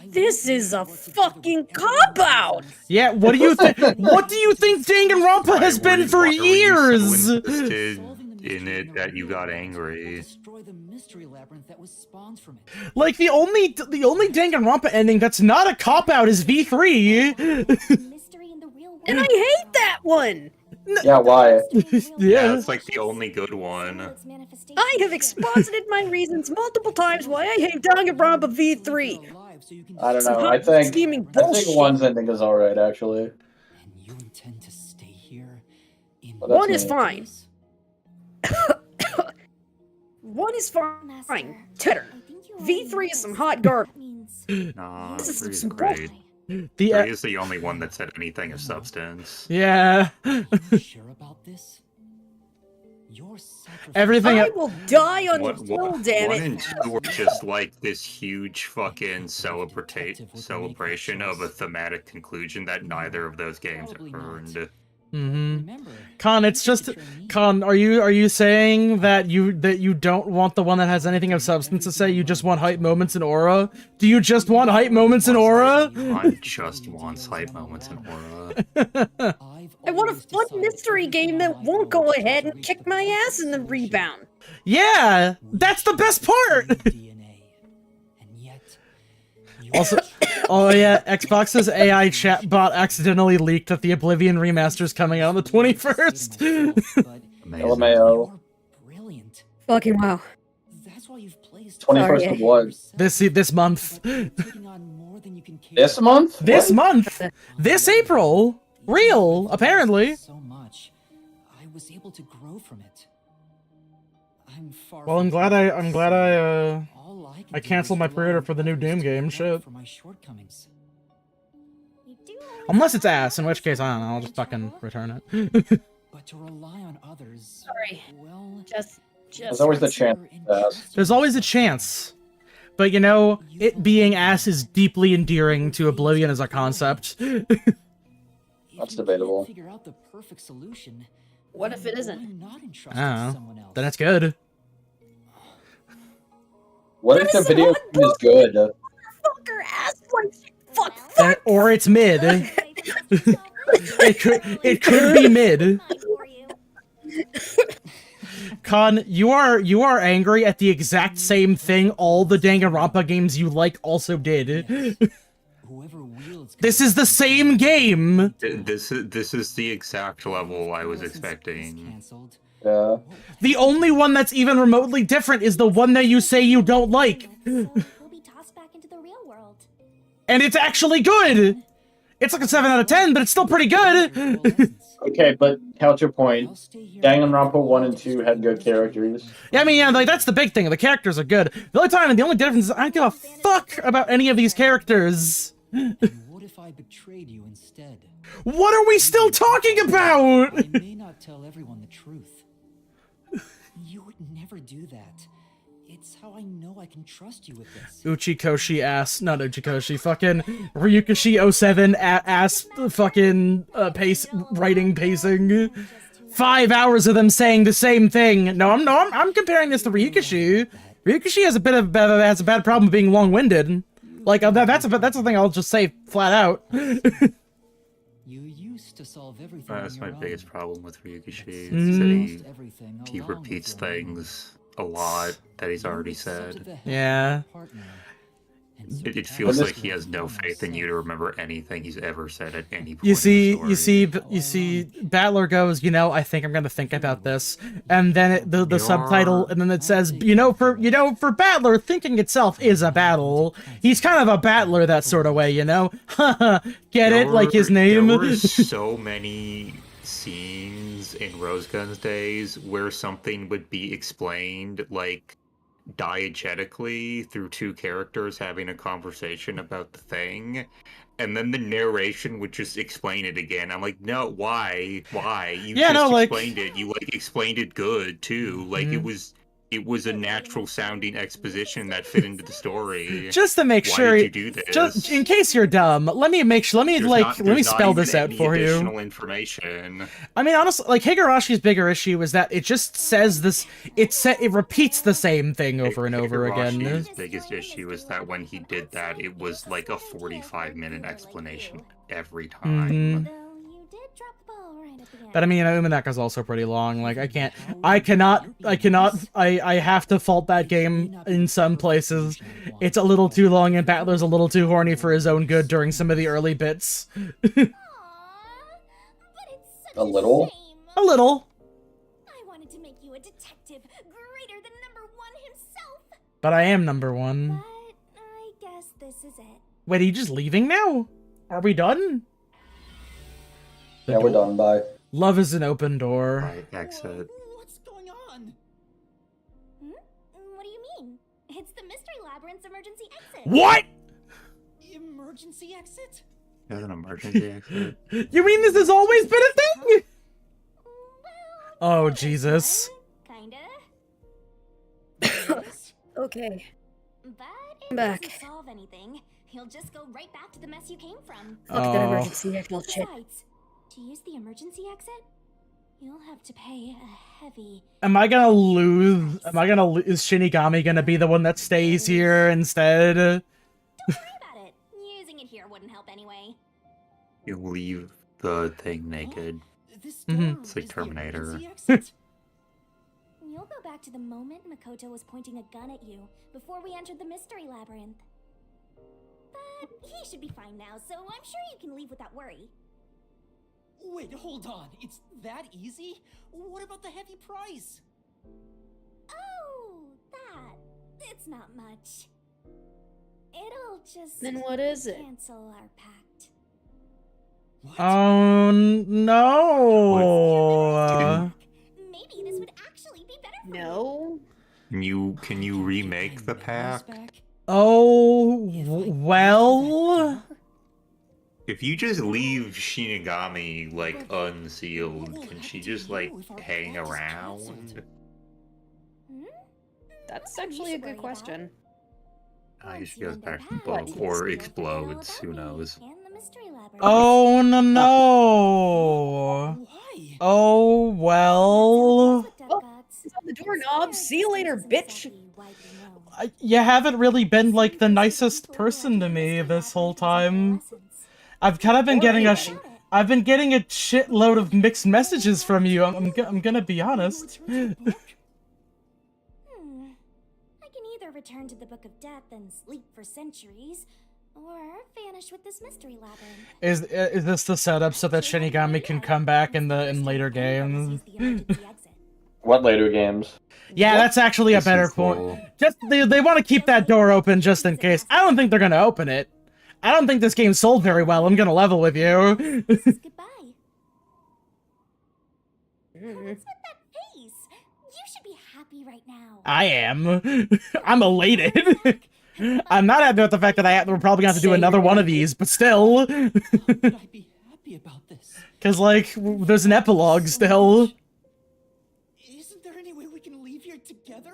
[SPEAKER 2] This is a fucking cop-out!
[SPEAKER 1] Yeah, what do you think? What do you think Danganronpa has been for
[SPEAKER 5] Why were you
[SPEAKER 1] years?
[SPEAKER 5] so invested in it that you got angry?
[SPEAKER 9] Destroy the mystery labyrinth that was spawned from it.
[SPEAKER 1] Like the only Danganronpa ending that's not a cop out is V3.
[SPEAKER 3] Mystery in the real world.
[SPEAKER 2] And I hate that one!
[SPEAKER 7] Yeah, why?
[SPEAKER 5] Yeah, it's like the only good one.
[SPEAKER 2] I have exposited my reasons multiple times why I hate Danganronpa V3.
[SPEAKER 7] I don't know. I think
[SPEAKER 2] bullshit.
[SPEAKER 7] one's ending is alright, actually.
[SPEAKER 9] And you intend to stay here in
[SPEAKER 7] Well, that's
[SPEAKER 2] One is
[SPEAKER 7] me.
[SPEAKER 2] fine. One is fine. Titter. V3 is some hot garbage.
[SPEAKER 5] Nah,
[SPEAKER 2] This is
[SPEAKER 5] 3 is
[SPEAKER 2] some
[SPEAKER 5] great.
[SPEAKER 1] The
[SPEAKER 5] 3 is the only one that said anything of substance.
[SPEAKER 1] yeah.
[SPEAKER 9] you sure about this? Your sacrifice.
[SPEAKER 1] Everything.
[SPEAKER 2] I will die on
[SPEAKER 5] What,
[SPEAKER 2] the hill, damn
[SPEAKER 5] 1
[SPEAKER 2] it.
[SPEAKER 5] and 2 were just like this huge fucking celebration of a thematic conclusion that neither of those games have earned.
[SPEAKER 9] Remember,
[SPEAKER 1] Con, it's just Con. Are you saying that you don't want the one that has anything of substance to say? You just want hype moments and aura? Do you just want hype moments and aura?
[SPEAKER 5] I just want hype moments and aura.
[SPEAKER 2] I want a fun mystery game that won't go ahead and kick my ass in the rebound.
[SPEAKER 1] Yeah, that's the best part.
[SPEAKER 9] DNA, and yet
[SPEAKER 1] Also, oh yeah, Xbox's AI chatbot accidentally leaked that the Oblivion remaster is coming out on the 21st.
[SPEAKER 7] LMAO.
[SPEAKER 9] brilliant.
[SPEAKER 2] Fucking wow.
[SPEAKER 9] That's why you've placed
[SPEAKER 7] 21st of what?
[SPEAKER 1] This month.
[SPEAKER 9] taking on more than you can carry.
[SPEAKER 7] This month?
[SPEAKER 1] This month. This April. Real, apparently.
[SPEAKER 9] So much. I was able to grow from it. I'm far
[SPEAKER 1] Well, I'm
[SPEAKER 9] from
[SPEAKER 1] glad
[SPEAKER 9] perfect. All I can
[SPEAKER 1] I
[SPEAKER 9] do
[SPEAKER 1] canceled
[SPEAKER 9] is
[SPEAKER 1] my
[SPEAKER 9] rely
[SPEAKER 1] pre-order
[SPEAKER 9] on
[SPEAKER 1] for the new
[SPEAKER 9] others
[SPEAKER 1] Doom
[SPEAKER 9] to
[SPEAKER 1] game.
[SPEAKER 9] make
[SPEAKER 1] Shit.
[SPEAKER 9] up for my shortcomings.
[SPEAKER 1] Unless it's ass, in which case I don't know. I'll just fucking return it.
[SPEAKER 9] But to rely on others,
[SPEAKER 2] Sorry.
[SPEAKER 9] well,
[SPEAKER 2] Just
[SPEAKER 7] There's always the chance that.
[SPEAKER 1] There's always a chance. But you know, it being ass is deeply endearing to Oblivion as a concept.
[SPEAKER 7] That's debatable.
[SPEAKER 9] figure out the perfect solution.
[SPEAKER 2] What if it
[SPEAKER 9] why
[SPEAKER 2] isn't?
[SPEAKER 9] not entrust
[SPEAKER 1] I
[SPEAKER 9] it to
[SPEAKER 1] don't know.
[SPEAKER 9] someone else?
[SPEAKER 1] Then it's good.
[SPEAKER 7] What if the video game is good?
[SPEAKER 2] fucker ass like fuck.
[SPEAKER 1] Or it's mid. It could be mid. Con, you are angry at the exact same thing all the Danganronpa games you like also did.
[SPEAKER 9] Whoever wields
[SPEAKER 1] This is the same game.
[SPEAKER 5] This is the exact level I was expecting.
[SPEAKER 9] canceled.
[SPEAKER 7] Yeah.
[SPEAKER 1] The only one that's even remotely different is the one that you say you don't like.
[SPEAKER 3] We'll be tossed back into the real world.
[SPEAKER 1] And it's actually good. It's like a 7 out of 10, but it's still pretty good.
[SPEAKER 7] Okay, but counterpoint. Danganronpa 1 and 2 had good characters.
[SPEAKER 1] Yeah, I mean, yeah, like that's the big thing. The characters are good. The only time and the only difference is I don't give a fuck about any of these characters.
[SPEAKER 9] What if I betrayed you instead?
[SPEAKER 1] What are we still talking about?
[SPEAKER 9] I may not tell everyone the truth. You would never do that. It's how I know I can trust you with this.
[SPEAKER 1] Uchikoshi ass, not Uchikoshi, fucking Ryukishi 07 ass fucking writing pacing. 5 hours of them saying the same thing. I'm comparing this to Ryukishi. Ryukishi has a bad problem being long-winded. Like that's the thing I'll just say flat out.
[SPEAKER 9] You used to solve everything.
[SPEAKER 5] That's my biggest problem with Ryukishi.
[SPEAKER 1] Mm.
[SPEAKER 5] Is he repeats things a lot that he's already said.
[SPEAKER 1] Yeah.
[SPEAKER 5] It feels like he has no faith in you to remember anything he's ever said at any point.
[SPEAKER 1] You see, Battler goes, I think I'm gonna think about this, and then the subtitle, and then it says, for Battler, thinking itself is a battle. He's kind of a battler that sort of way, Get it? Like his name.
[SPEAKER 5] There were so many scenes in Rose Gun's days where something would be explained like diegetically through two characters having a conversation about the thing, and then the narration would just explain it again. I'm like, no, why? You explained it. You explained it good too. Like it was It was a natural sounding exposition that fit into the story.
[SPEAKER 1] Just to make
[SPEAKER 5] Why
[SPEAKER 1] sure,
[SPEAKER 5] did you do this?
[SPEAKER 1] just in case you're dumb, let me let me spell this out for you.
[SPEAKER 5] Additional information.
[SPEAKER 1] I mean, honestly, like Higurashi's bigger issue is that it just says this. It repeats the same thing over and over again.
[SPEAKER 5] Higurashi's biggest issue is that when he did that, it was like a 45-minute explanation every time.
[SPEAKER 1] Mm-hmm.
[SPEAKER 3] Though you did drop the ball right at the end.
[SPEAKER 1] But I mean, Uminaka's also pretty long. Like, I have to fault that game in some places. It's a little too long, and Battler's a little too horny for his own good during some of the early bits.
[SPEAKER 3] Aw, but it's such
[SPEAKER 7] A little?
[SPEAKER 3] shame.
[SPEAKER 1] A little.
[SPEAKER 3] I wanted to make you a detective greater than #1 himself.
[SPEAKER 1] But I am #1.
[SPEAKER 3] But I guess this is it.
[SPEAKER 1] Wait, are you just leaving now? Are we done?
[SPEAKER 7] Yeah, we're done. Bye.
[SPEAKER 1] Love is an open door.
[SPEAKER 5] Right, exit.
[SPEAKER 4] What's going on?
[SPEAKER 3] Hmm? What do you mean? It's the Mystery Labyrinth's emergency exit.
[SPEAKER 1] What?
[SPEAKER 4] Emergency exit?
[SPEAKER 5] There's an emergency exit.
[SPEAKER 1] You mean this has always been a thing?
[SPEAKER 3] Well,
[SPEAKER 1] Oh, Jesus.
[SPEAKER 3] kinda.
[SPEAKER 2] Okay.
[SPEAKER 3] But it
[SPEAKER 2] Back.
[SPEAKER 3] doesn't solve anything. You'll just go right back to the mess you came from.
[SPEAKER 2] Fuck that
[SPEAKER 1] Oh.
[SPEAKER 2] emergency exit shit.
[SPEAKER 3] Besides, to use the emergency exit, you'll have to pay a heavy.
[SPEAKER 1] Am I gonna lose? Is Shinigami gonna be the one that stays here instead?
[SPEAKER 3] Don't worry about it. Using it here wouldn't help anyway.
[SPEAKER 5] You leave the thing naked.
[SPEAKER 4] This
[SPEAKER 1] Mhm.
[SPEAKER 4] door
[SPEAKER 5] It's like
[SPEAKER 4] is the
[SPEAKER 5] Terminator.
[SPEAKER 4] emergency exit?
[SPEAKER 3] You'll go back to the moment Makoto was pointing a gun at you before we entered the Mystery Labyrinth. But he should be fine now, so I'm sure you can leave without worry.
[SPEAKER 4] Wait, hold on. It's that easy? What about the heavy price?
[SPEAKER 3] Oh, that. It's not much. It'll just
[SPEAKER 2] Then what is it?
[SPEAKER 3] cancel our pact.
[SPEAKER 4] What?
[SPEAKER 1] Oh no!
[SPEAKER 3] Maybe this would actually be better for you.
[SPEAKER 2] No.
[SPEAKER 5] Can you remake the
[SPEAKER 4] Getting price
[SPEAKER 5] pack?
[SPEAKER 4] back?
[SPEAKER 1] Oh
[SPEAKER 4] If I go
[SPEAKER 1] well.
[SPEAKER 4] through that door?
[SPEAKER 5] If you just leave Shinigami like unsealed, can she just like hang around?
[SPEAKER 3] Hmm?
[SPEAKER 2] That's
[SPEAKER 3] Nothing you
[SPEAKER 2] actually a
[SPEAKER 3] should
[SPEAKER 2] good
[SPEAKER 3] worry
[SPEAKER 2] question.
[SPEAKER 5] I
[SPEAKER 3] Once
[SPEAKER 5] guess
[SPEAKER 3] you
[SPEAKER 5] goes
[SPEAKER 3] end
[SPEAKER 5] back
[SPEAKER 3] our
[SPEAKER 5] to the
[SPEAKER 3] pact,
[SPEAKER 5] book
[SPEAKER 3] you'll
[SPEAKER 5] or
[SPEAKER 3] know
[SPEAKER 5] explodes.
[SPEAKER 3] about
[SPEAKER 5] Who
[SPEAKER 3] me
[SPEAKER 5] knows?
[SPEAKER 3] and the Mystery Labyrinth.
[SPEAKER 1] Oh no no!
[SPEAKER 4] Why?
[SPEAKER 1] Oh well.
[SPEAKER 2] It's on the doorknob. See you later, bitch.
[SPEAKER 1] You haven't really been like the nicest person to me this whole time. I've kind of been getting a I've been getting a shitload of mixed messages from you. I'm gonna be honest.
[SPEAKER 3] I can either return to the Book of Death and sleep for centuries, or vanish with this Mystery Labyrinth.
[SPEAKER 1] Is this the setup so that Shinigami can come back in later games?
[SPEAKER 7] What later games?
[SPEAKER 1] Yeah, that's actually a better point. Just they want to keep that door open just in case. I don't think they're gonna open it. I don't think this game sold very well. I'm gonna level with you.
[SPEAKER 3] Goodbye. What's with that face? You should be happy right now.
[SPEAKER 1] I am. I'm elated. I'm not happy with the fact that we're probably gonna have to do another one of these, but still.
[SPEAKER 4] How could I be happy about this?
[SPEAKER 1] Cause like, there's an epilogue still.
[SPEAKER 4] Isn't there any way we can leave here together?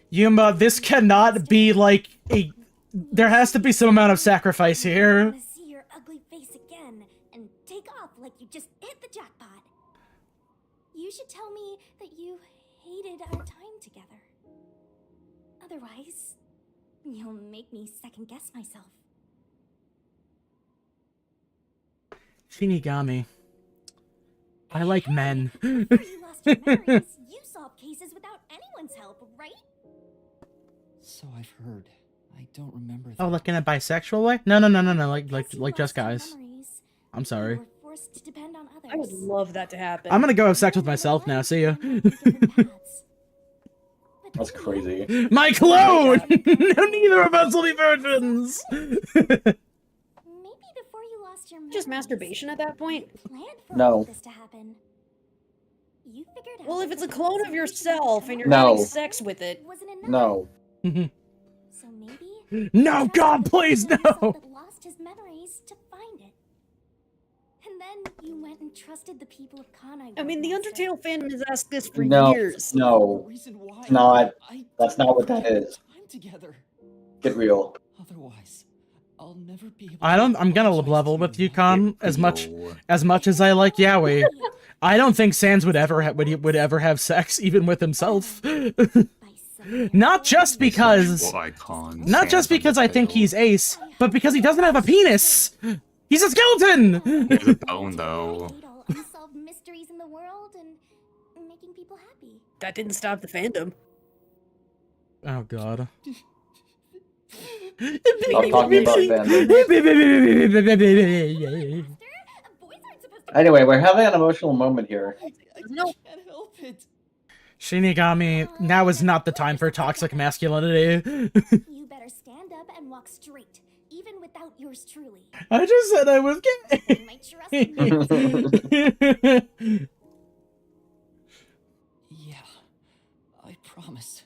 [SPEAKER 1] Yuma, this cannot be like a... There has to be some amount of sacrifice
[SPEAKER 3] I
[SPEAKER 1] here.
[SPEAKER 3] want to see your ugly face again and take off like you just hit the jackpot. You should tell me that you hated our time together. Otherwise, you'll make me second guess myself.
[SPEAKER 1] Shinigami. I like men.
[SPEAKER 3] Before you lost your memories, you solved cases without anyone's help, right?
[SPEAKER 9] So I've heard. I don't remember that.
[SPEAKER 1] Oh, like in a bisexual way? No. Like
[SPEAKER 3] Because you
[SPEAKER 1] just
[SPEAKER 3] lost your
[SPEAKER 1] guys.
[SPEAKER 3] memories,
[SPEAKER 1] I'm sorry.
[SPEAKER 3] you were forced to depend on others.
[SPEAKER 2] I would love that to happen.
[SPEAKER 1] I'm gonna go have sex with myself now. See ya.
[SPEAKER 7] That's crazy.
[SPEAKER 1] My clone! Neither of us will be virgins!
[SPEAKER 3] Maybe before you lost your
[SPEAKER 2] Just
[SPEAKER 3] memories,
[SPEAKER 2] masturbation at that point?
[SPEAKER 3] you planned for
[SPEAKER 7] No.
[SPEAKER 3] all of this to happen. You figured out
[SPEAKER 2] Well, if
[SPEAKER 3] that
[SPEAKER 2] it's a
[SPEAKER 3] the
[SPEAKER 2] clone of
[SPEAKER 3] solution
[SPEAKER 2] yourself and you're
[SPEAKER 7] No.
[SPEAKER 2] having sex with it,
[SPEAKER 3] wasn't enough.
[SPEAKER 7] No.
[SPEAKER 3] So maybe
[SPEAKER 1] No, God, please,
[SPEAKER 3] Trust the
[SPEAKER 1] no!
[SPEAKER 3] person that lost his memories to find it. And then you went and trusted the people of Kanai.
[SPEAKER 2] I mean, the Undertale fandom has asked this for
[SPEAKER 7] No,
[SPEAKER 2] years.
[SPEAKER 7] no,
[SPEAKER 4] Reason why
[SPEAKER 7] it's not.
[SPEAKER 4] I
[SPEAKER 7] That's not what that is.
[SPEAKER 4] time together.
[SPEAKER 7] Get real.
[SPEAKER 4] Otherwise, I'll never be able
[SPEAKER 1] I'm gonna level with you, Con, as much as I like Yaoi. I don't think Sans would ever have sex, even with himself. Not just because I think he's Ace, but because he doesn't have a penis. He's a skeleton.
[SPEAKER 5] He has a bone, though.
[SPEAKER 3] all unsolved mysteries in the world and making people happy.
[SPEAKER 2] That didn't stop the fandom.
[SPEAKER 1] Oh God.
[SPEAKER 7] Stop talking about fandom. Anyway, we're having an emotional moment here.
[SPEAKER 2] No.
[SPEAKER 4] can't help it.
[SPEAKER 1] Shinigami, now is not the time for toxic masculinity.
[SPEAKER 3] You better stand up and walk straight, even without yours truly.
[SPEAKER 1] I just said I was gay.
[SPEAKER 3] My trust in you.
[SPEAKER 9] Yeah, I promise.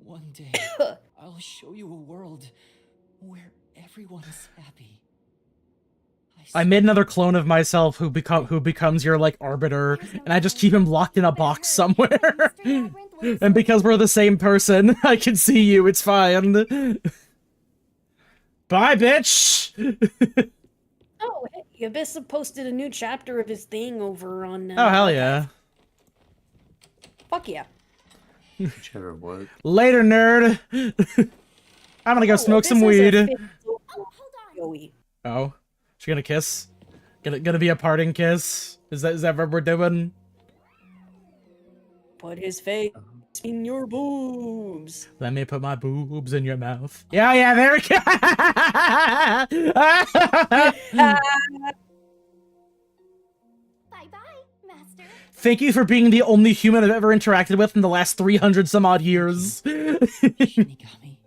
[SPEAKER 9] One day, I'll show you a world where everyone is happy.
[SPEAKER 1] I made another clone of myself who becomes your like arbiter, and I just keep him locked in a box somewhere. And because we're the same person, I can see you. It's fine. Bye, bitch.
[SPEAKER 2] Oh, hey, Abyss posted a new chapter of his thing over on.
[SPEAKER 1] Oh hell yeah.
[SPEAKER 2] Fuck yeah.
[SPEAKER 5] Whichever what.
[SPEAKER 1] Later, nerd. I'm gonna go smoke some weed. Oh, she gonna kiss? Gonna be a parting kiss? Is that what we're doing?
[SPEAKER 2] Put his face in your boobs.
[SPEAKER 1] Let me put my boobs in your mouth. Yeah, there we go.
[SPEAKER 3] Bye-bye, Master.
[SPEAKER 1] Thank you for being the only human I've ever interacted with in the last 300 some odd years.
[SPEAKER 9] Shinigami.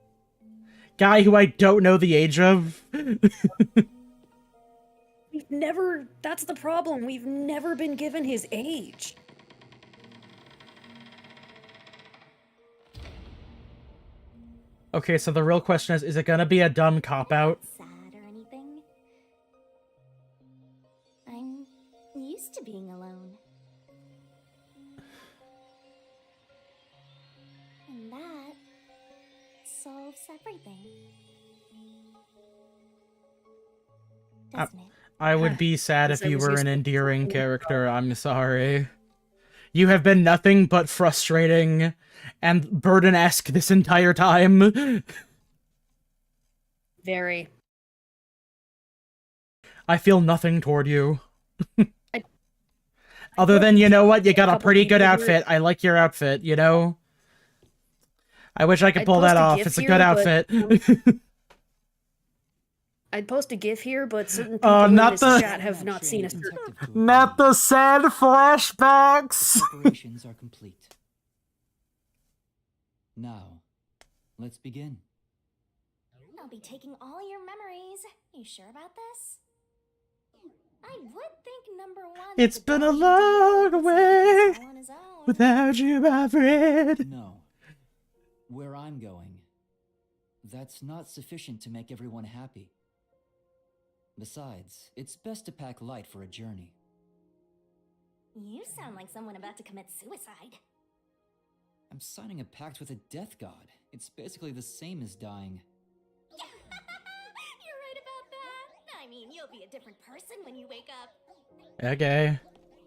[SPEAKER 1] Guy who I don't know the age of.
[SPEAKER 2] We've never. That's the problem. We've never been given his age.
[SPEAKER 1] Okay, so the real question is it gonna be a dumb cop-out?
[SPEAKER 3] Sad or anything. I'm used to being alone. And that solves everything. Doesn't it?
[SPEAKER 1] I would be sad if
[SPEAKER 2] Because I
[SPEAKER 1] you
[SPEAKER 2] was
[SPEAKER 1] were
[SPEAKER 2] used
[SPEAKER 1] an
[SPEAKER 2] to-
[SPEAKER 1] endearing character. I'm sorry. You have been nothing but frustrating and burden-esque this entire time.
[SPEAKER 2] Very.
[SPEAKER 1] I feel nothing toward you. Other than, you know what, you got a pretty good outfit. I like your outfit, you know? I wish I could
[SPEAKER 2] I'd
[SPEAKER 1] pull that
[SPEAKER 2] post a
[SPEAKER 1] off.
[SPEAKER 2] GIF
[SPEAKER 1] It's a
[SPEAKER 2] here,
[SPEAKER 1] good
[SPEAKER 2] but,
[SPEAKER 1] outfit.
[SPEAKER 2] I'd post a GIF here, but certain people
[SPEAKER 1] Oh,
[SPEAKER 2] in
[SPEAKER 1] not
[SPEAKER 2] this
[SPEAKER 1] the-
[SPEAKER 2] chat have not seen us.
[SPEAKER 1] Not the sad flashbacks!
[SPEAKER 9] Preparations are complete. Now, let's begin.
[SPEAKER 3] I'll be taking all your memories. You sure about this? I would think number one.
[SPEAKER 1] It's been a long way
[SPEAKER 3] on his own.
[SPEAKER 1] without you, my friend.
[SPEAKER 9] No. Where I'm going, that's not sufficient to make everyone happy. Besides, it's best to pack light for a journey.
[SPEAKER 3] You sound like someone about to commit suicide.
[SPEAKER 9] I'm signing a pact with a death god. It's basically the same as dying.
[SPEAKER 3] You're right about that. I mean, you'll be a different person when you wake up.
[SPEAKER 1] Okay.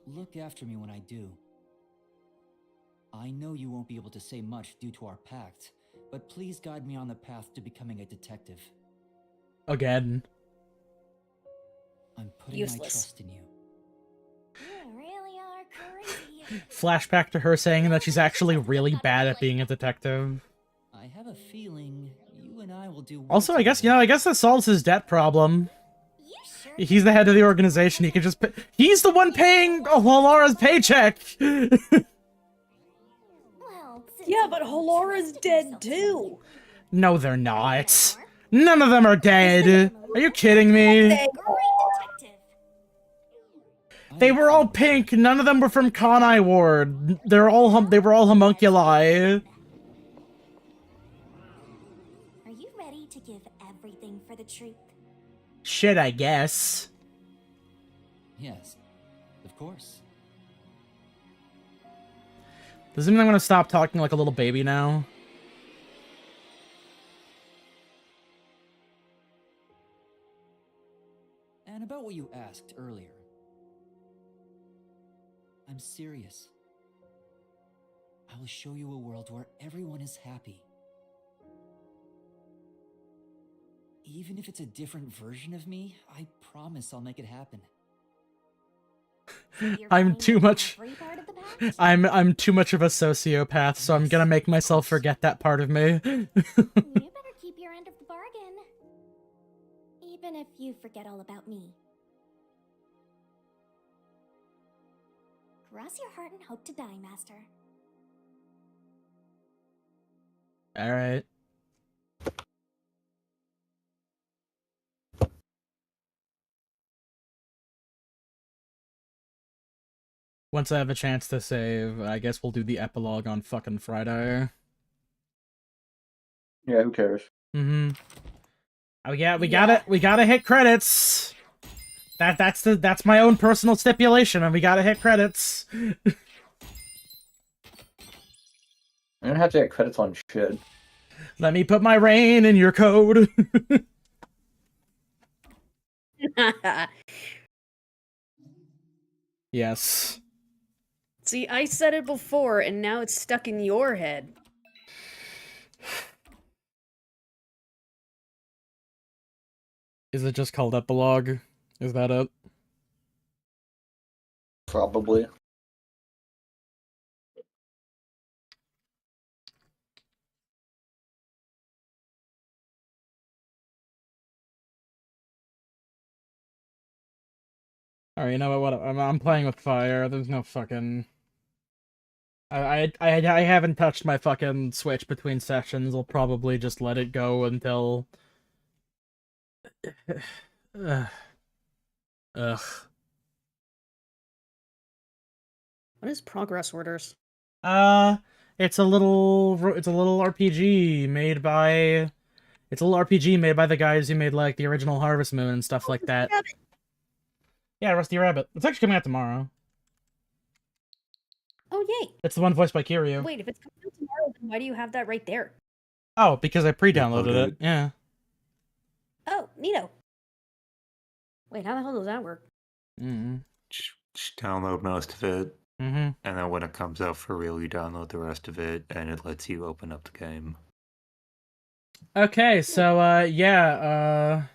[SPEAKER 9] Look after me when I do. I know you won't be able to say much due to our pact, but please guide me on the path to becoming a detective.
[SPEAKER 1] Again.
[SPEAKER 9] I'm putting
[SPEAKER 2] Useless.
[SPEAKER 9] my trust in you.
[SPEAKER 3] You really are crazy.
[SPEAKER 1] Flashback to her saying that she's actually really bad at being a detective.
[SPEAKER 9] I have a feeling you and I will do well
[SPEAKER 1] Also, I guess,
[SPEAKER 9] together.
[SPEAKER 1] I guess that solves his debt problem.
[SPEAKER 3] You sure?
[SPEAKER 1] He's the head of the organization. He can just pay. He's the one paying Halara's paycheck.
[SPEAKER 3] Well, since
[SPEAKER 2] Yeah,
[SPEAKER 3] you
[SPEAKER 2] but
[SPEAKER 3] don't
[SPEAKER 2] Halara's
[SPEAKER 3] trust
[SPEAKER 2] dead
[SPEAKER 3] yourself
[SPEAKER 2] too.
[SPEAKER 1] No, they're not. None of them are dead. Are you kidding me?
[SPEAKER 3] Great detective.
[SPEAKER 1] They were all pink. None of them were from Kanai Ward. They were all homunculi.
[SPEAKER 3] Are you ready to give everything for the truth?
[SPEAKER 1] Shit, I guess.
[SPEAKER 9] Yes, of course.
[SPEAKER 1] Does it mean I'm gonna stop talking like a little baby now?
[SPEAKER 9] And about what you asked earlier. I'm serious. I will show you a world where everyone is happy. Even if it's a different version of me, I promise I'll make it happen.
[SPEAKER 1] I'm too much. I'm too much of a sociopath, so I'm gonna make myself forget that part of me.
[SPEAKER 3] You better keep your end of the bargain. Even if you forget all about me. Cross your heart and hope to die, Master.
[SPEAKER 1] All right. Once I have a chance to save, I guess we'll do the epilogue on fucking Friday.
[SPEAKER 7] Yeah, who cares?
[SPEAKER 1] Mm-hmm. Oh yeah, we gotta hit credits. That's my own personal stipulation, and we gotta hit credits.
[SPEAKER 7] I'm gonna have to get credits on shit.
[SPEAKER 1] Let me put my rain in your code. Yes.
[SPEAKER 2] See, I said it before, and now it's stuck in your head.
[SPEAKER 1] Is it just called epilogue? Is that it?
[SPEAKER 7] Probably.
[SPEAKER 1] Alright, you know what? I'm playing with fire. There's no fucking... I haven't touched my fucking Switch between sessions. I'll probably just let it go until... Ugh.
[SPEAKER 2] What is progress orders?
[SPEAKER 1] It's a little RPG made by... It's a little RPG made by the guys who made, like, the original Harvest Moon and stuff like that.
[SPEAKER 2] Rabbit.
[SPEAKER 1] Yeah, Rusty Rabbit. It's actually coming out tomorrow.
[SPEAKER 2] Oh, yay.
[SPEAKER 1] It's the one voiced by Kiryu.
[SPEAKER 2] Wait, if it's coming out tomorrow, then why do you have that right there?
[SPEAKER 1] Oh, because I pre-downloaded it. Yeah.
[SPEAKER 2] Oh, neato. Wait, how the hell does that work?
[SPEAKER 5] Just download most of it.
[SPEAKER 1] Mm-hmm.
[SPEAKER 5] And then when it comes out for real, you download the rest of it, and it lets you open up the game.
[SPEAKER 1] Okay, so, yeah,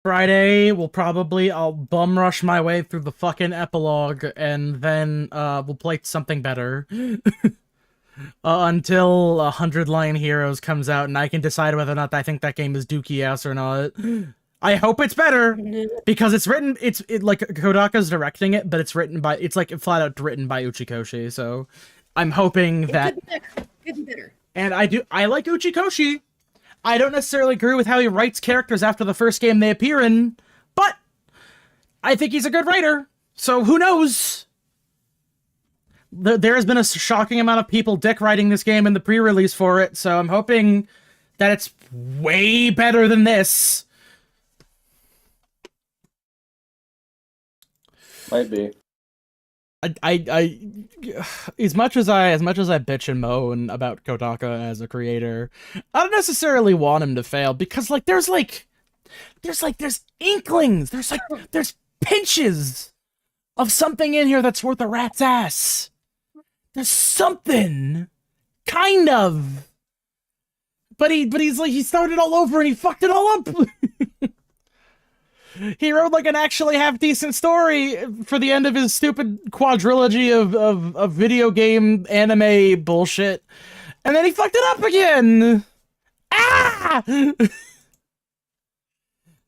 [SPEAKER 1] Friday, I'll bum rush my way through the fucking epilogue, and then, we'll play something better. Until 100 Lion Heroes comes out, and I can decide whether or not I think that game is dookie ass or not. I hope it's better, because it's like, Kodaka's directing it, but it's like, flat out written by Uchikoshi, so I'm hoping that...
[SPEAKER 2] Could be better.
[SPEAKER 1] And I like Uchikoshi. I don't necessarily agree with how he writes characters after the first game they appear in, but I think he's a good writer, so who knows? There has been a shocking amount of people dick writing this game in the pre-release for it, so I'm hoping that it's way better than this.
[SPEAKER 7] Might be.
[SPEAKER 1] As much as I bitch and moan about Kodaka as a creator, I don't necessarily want him to fail, because there's inklings, there's pinches of something in here that's worth a rat's ass. There's something, kind of, but he started all over and he fucked it all up. He wrote an actually half decent story for the end of his stupid quadrilogy of video game anime bullshit, and then he fucked it up again. Ah!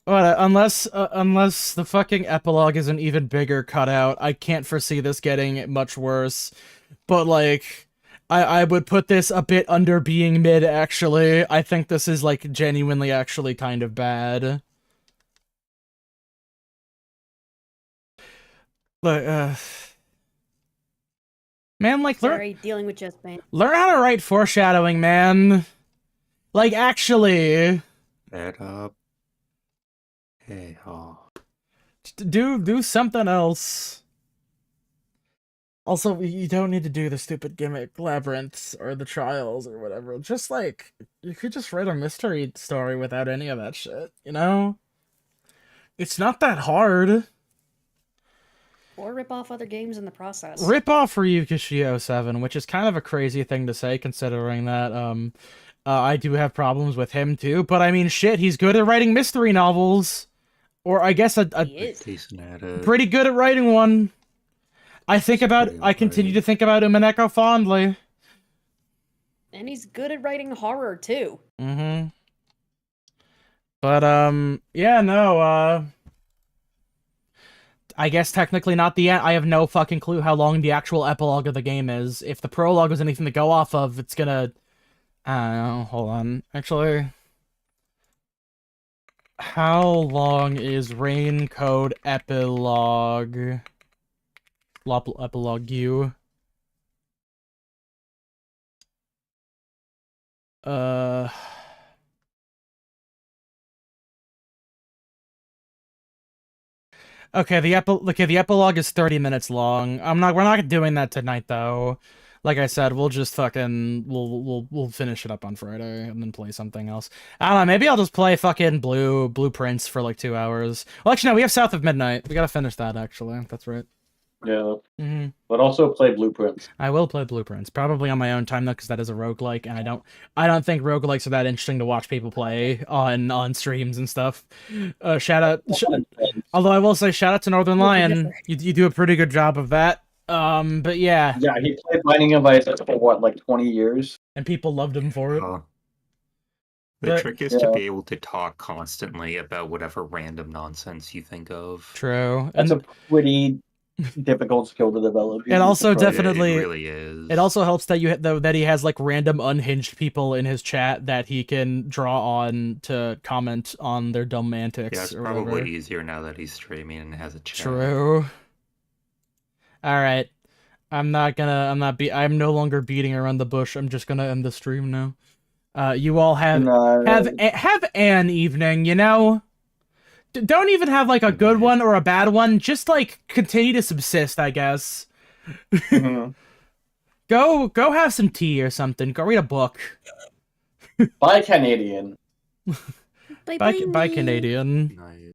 [SPEAKER 1] But unless the fucking epilogue is an even bigger cutout, I can't foresee this getting much worse. But I would put this a bit under being mid. Actually, I think this is genuinely actually kind of bad. Man,
[SPEAKER 2] Sorry, dealing with just pain.
[SPEAKER 1] Learn how to write foreshadowing, man. Actually.
[SPEAKER 5] Head up. Hey, oh.
[SPEAKER 1] Do something else. Also, you don't need to do the stupid gimmick labyrinths or the trials or whatever. Just like you could just write a mystery story without any of that shit, you know? It's not that hard.
[SPEAKER 2] Or rip off other games in the process.
[SPEAKER 1] Rip off Ryukishi 07, which is kind of a crazy thing to say considering that I do have problems with him too, but I mean shit, he's good at writing mystery novels. Or I guess
[SPEAKER 5] Decent at it.
[SPEAKER 1] pretty good at writing one. I continue to think about Umineko fondly.
[SPEAKER 2] And he's good at writing horror too.
[SPEAKER 1] Mm-hmm. But yeah, no, I guess technically not the end. I have no fucking clue how long the actual epilogue of the game is. If the prologue is anything to go off of, it's gonna... I don't know, hold on. Actually... How long is Rain Code Epilogue? Epilogue U. Okay, the epilogue is 30 minutes long. We're not doing that tonight though. Like I said, we'll just fucking we'll finish it up on Friday and then play something else. I don't know, maybe I'll just play fucking Blueprints for like 2 hours. Well, actually no, we have South of Midnight. We gotta finish that actually. That's right.
[SPEAKER 7] Yeah.
[SPEAKER 1] Mm-hmm.
[SPEAKER 7] But also play Blueprints.
[SPEAKER 1] I will play Blueprints, probably on my own time though, because that is a roguelike, and I don't think roguelikes are that interesting to watch people play on streams and stuff. Although I will say shout out to Northern Lion, you do a pretty good job of that. But yeah.
[SPEAKER 7] Yeah, he played Binding of Isaac for what, like 20 years?
[SPEAKER 1] And people loved him for it.
[SPEAKER 5] The trick is to be able to talk constantly about whatever random nonsense you think of.
[SPEAKER 1] True.
[SPEAKER 7] That's a pretty difficult skill to develop.
[SPEAKER 1] It also definitely
[SPEAKER 5] it really is.
[SPEAKER 1] It also helps that that he has like random unhinged people in his chat that he can draw on to comment on their dumb antics.
[SPEAKER 5] Yeah, it's
[SPEAKER 1] or
[SPEAKER 5] probably
[SPEAKER 1] whatever.
[SPEAKER 5] easier now that he's streaming and has a chat.
[SPEAKER 1] True. All right. I'm no longer beating around the bush. I'm just gonna end the stream now. You all have an evening, you know? Don't even have like a good one or a bad one. Just like continue to subsist, I guess.
[SPEAKER 7] Mm-hmm.
[SPEAKER 1] Go have some tea or something. Go read a book.
[SPEAKER 7] Bye, Canadian.
[SPEAKER 1] Bye, Canadian.